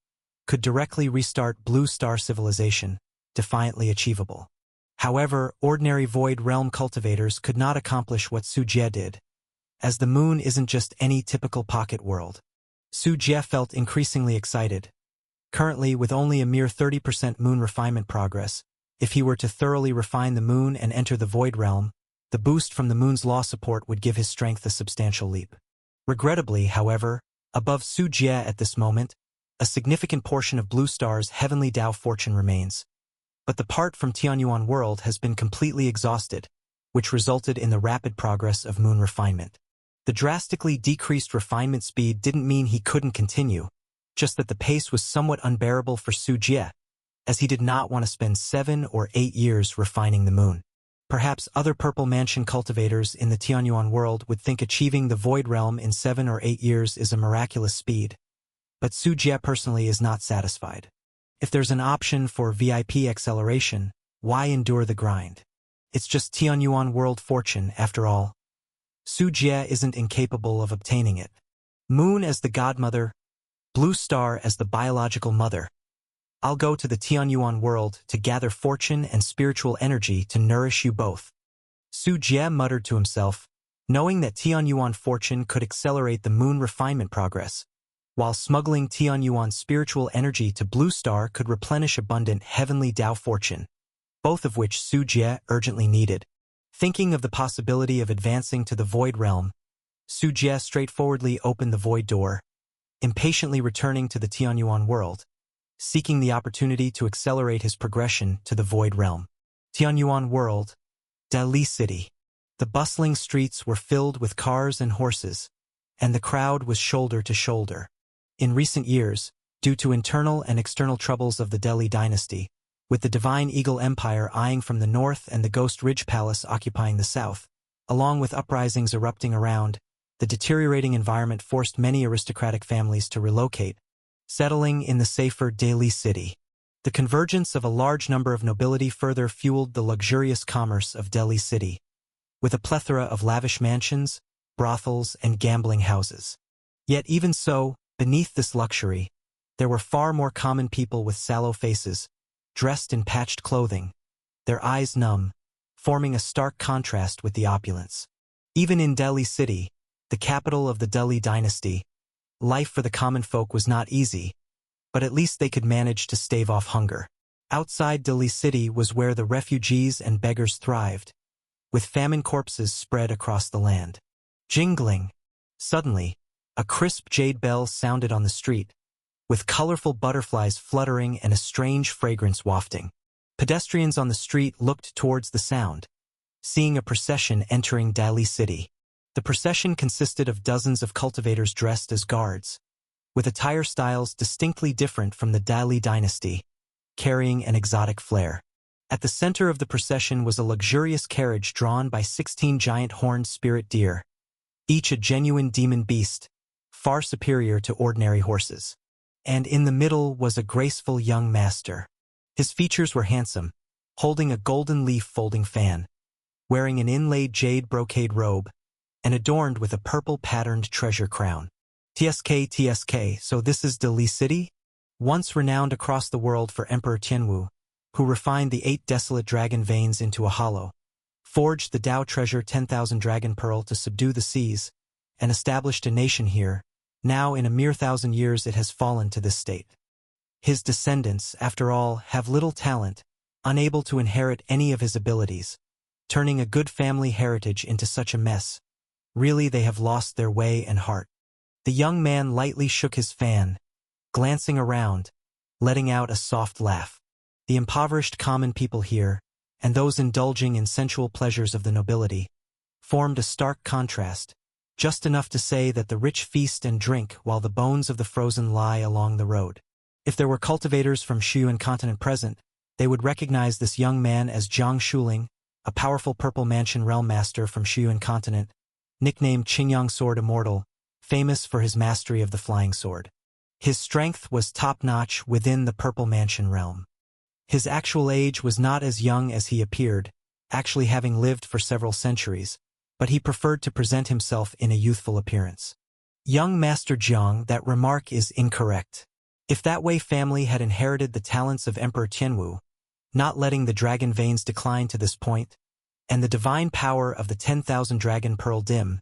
could directly restart Blue Star civilization, defiantly achievable. However, ordinary void realm cultivators could not accomplish what Su Jie did, as the moon isn't just any typical pocket world. Su Jie felt increasingly excited. Currently, with only a mere 30% moon refinement progress, if he were to thoroughly refine the moon and enter the void realm, the boost from the moon's law support would give his strength a substantial leap. Regrettably, however, above Su Jie at this moment, a significant portion of Blue Star's heavenly Tao fortune remains. But the part from Tianyuan world has been completely exhausted, which resulted in the rapid progress of moon refinement. The drastically decreased refinement speed didn't mean he couldn't continue, just that the pace was somewhat unbearable for Su Jie, as he did not want to spend 7 or 8 years refining the moon. Perhaps other Purple Mansion cultivators in the Tianyuan world would think achieving the Void Realm in 7 or 8 years is a miraculous speed, but Su Jie personally is not satisfied. If there's an option for VIP acceleration, why endure the grind? It's just Tianyuan world fortune, after all. Su Jie isn't incapable of obtaining it. Moon as the godmother, Blue Star as the biological mother. I'll go to the Tianyuan world to gather fortune and spiritual energy to nourish you both. Su Jie muttered to himself, knowing that Tianyuan fortune could accelerate the moon refinement progress, while smuggling Tianyuan spiritual energy to Blue Star could replenish abundant heavenly Tao fortune, both of which Su Jie urgently needed. Thinking of the possibility of advancing to the Void Realm, Su Jie straightforwardly opened the Void Door, impatiently returning to the Tianyuan world, seeking the opportunity to accelerate his progression to the Void Realm. Tianyuan world, Dali City. The bustling streets were filled with cars and horses, and the crowd was shoulder to shoulder. In recent years, due to internal and external troubles of the Delhi dynasty, with the Divine Eagle Empire eyeing from the north and the Ghost Ridge Palace occupying the south, along with uprisings erupting around, the deteriorating environment forced many aristocratic families to relocate, settling in the safer Delhi city. The convergence of a large number of nobility further fueled the luxurious commerce of Delhi city, with a plethora of lavish mansions, brothels, and gambling houses. Yet even so, beneath this luxury, there were far more common people with sallow faces, dressed in patched clothing, their eyes numb, forming a stark contrast with the opulence. Even in Delhi city, the capital of the Delhi dynasty, Life for the common folk was not easy, but at least they could manage to stave off hunger. Outside Dili City was where the refugees and beggars thrived, with famine corpses spread across the land. Jingling. Suddenly, a crisp jade bell sounded on the street, with colorful butterflies fluttering and a strange fragrance wafting. Pedestrians on the street looked towards the sound, seeing a procession entering Dali City. The procession consisted of dozens of cultivators dressed as guards, with attire styles distinctly different from the Dali dynasty, carrying an exotic flair. At the center of the procession was a luxurious carriage drawn by 16 giant horned spirit deer, each a genuine demon beast, far superior to ordinary horses. And in the middle was a graceful young master. His features were handsome, holding a golden leaf folding fan, wearing an inlaid jade brocade robe, and adorned with a purple-patterned treasure crown. TSK, so this is Dali City? Once renowned across the world for Emperor Tianwu, who refined the 8 desolate dragon veins into a hollow, forged the Tao treasure 10,000 dragon pearl to subdue the seas, and established a nation here. Now in a mere 1,000 years it has fallen to this state. His descendants, after all, have little talent, unable to inherit any of his abilities, turning a good family heritage into such a mess. Really, they have lost their way and heart. The young man lightly shook his fan, glancing around, letting out a soft laugh. The impoverished common people here, and those indulging in sensual pleasures of the nobility, formed a stark contrast, just enough to say that the rich feast and drink while the bones of the frozen lie along the road. If there were cultivators from Shuyuan continent present, they would recognize this young man as Jiang Shuling, a powerful Purple Mansion realm master from Shuyuan continent, nicknamed Qingyang Sword Immortal, famous for his mastery of the flying sword. His strength was top-notch within the Purple Mansion realm. His actual age was not as young as he appeared, actually having lived for several centuries, but he preferred to present himself in a youthful appearance. Young Master Jiang, that remark is incorrect. If that Wei family had inherited the talents of Emperor Tianwu, not letting the dragon veins decline to this point, and the divine power of the 10,000 dragon pearl dim,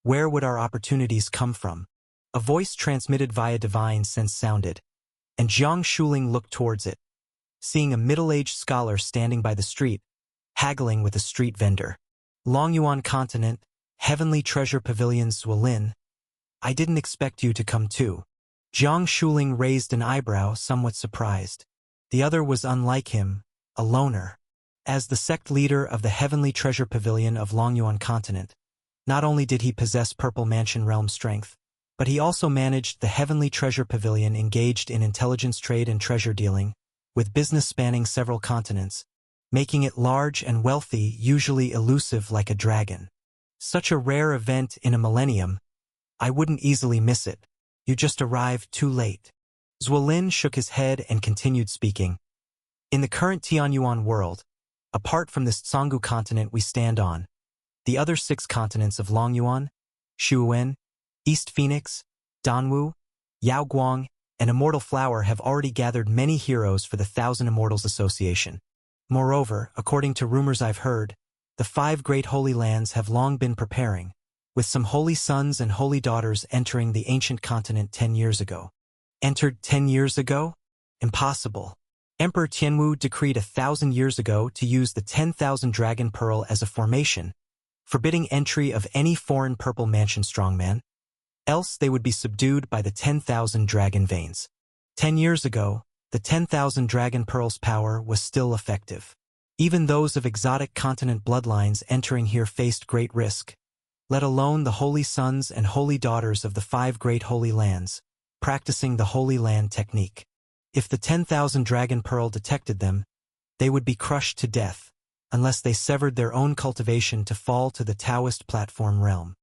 where would our opportunities come from? A voice transmitted via divine sense sounded, and Jiang Shuling looked towards it, seeing a middle-aged scholar standing by the street, haggling with a street vendor. Longyuan continent, Heavenly Treasure Pavilion Zwolin. I didn't expect you to come too. Jiang Shuling raised an eyebrow, somewhat surprised. The other was unlike him, a loner. As the sect leader of the Heavenly Treasure Pavilion of Longyuan continent, not only did he possess Purple Mansion realm strength, but he also managed the Heavenly Treasure Pavilion engaged in intelligence trade and treasure dealing, with business spanning several continents, making it large and wealthy, usually elusive like a dragon. Such a rare event in a millennium, I wouldn't easily miss it. You just arrived too late. Zwolin shook his head and continued speaking. In the current Tianyuan world, apart from this Tsanggu continent we stand on, the other 6 continents of Longyuan, Shuwen, East Phoenix, Danwu, Yaoguang, and Immortal Flower have already gathered many heroes for the 1,000 Immortals Association. Moreover, according to rumors I've heard, the 5 great holy lands have long been preparing, with some holy sons and holy daughters entering the ancient continent 10 years ago. Entered 10 years ago? Impossible. Emperor Tianwu decreed 1,000 years ago to use the 10,000 Dragon Pearl as a formation, forbidding entry of any foreign Purple Mansion strongman, else they would be subdued by the 10,000 Dragon Veins. 10 years ago, the 10,000 Dragon Pearl's power was still effective. Even those of exotic continent bloodlines entering here faced great risk, let alone the holy sons and holy daughters of the 5 great holy lands, practicing the Holy Land technique. If the 10,000 Dragon Pearl detected them, they would be crushed to death, unless they severed their own cultivation to fall to the Taoist platform realm.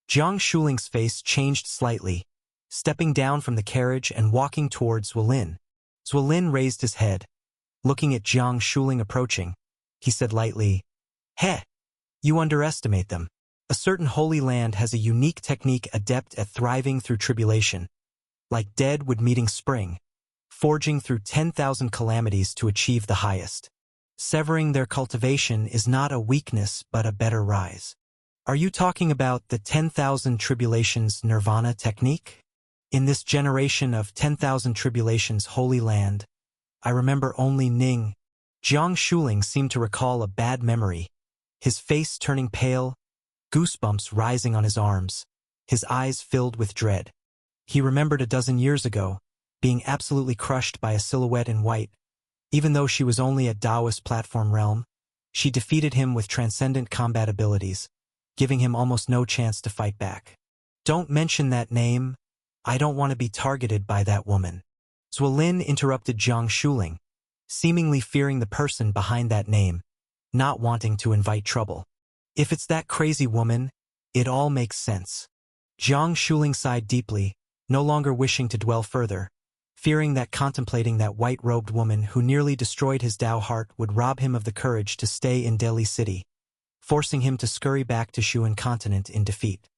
Jiang Shuling's face changed slightly, stepping down from the carriage and walking towards Zwolin. Zwolin raised his head. Looking at Jiang Shuling approaching, he said lightly, "Heh, you underestimate them. A certain holy land has a unique technique adept at thriving through tribulation, like deadwood meeting spring, forging through 10,000 calamities to achieve the highest. Severing their cultivation is not a weakness but a better rise." Are you talking about the 10,000 tribulations nirvana technique? In this generation of 10,000 tribulations holy land, I remember only Ning. Jiang Shuling seemed to recall a bad memory, his face turning pale, goosebumps rising on his arms, his eyes filled with dread. He remembered a dozen years ago, being absolutely crushed by a silhouette in white. Even though she was only at Taoist platform realm, she defeated him with transcendent combat abilities, giving him almost no chance to fight back. Don't mention that name. I don't want to be targeted by that woman. Zuolin interrupted Jiang Shuling, seemingly fearing the person behind that name, not wanting to invite trouble. If it's that crazy woman, it all makes sense. Jiang Shuling sighed deeply, no longer wishing to dwell further, fearing that contemplating that white-robed woman who nearly destroyed his Dao heart would rob him of the courage to stay in Delhi City, forcing him to scurry back to Shuan continent in defeat.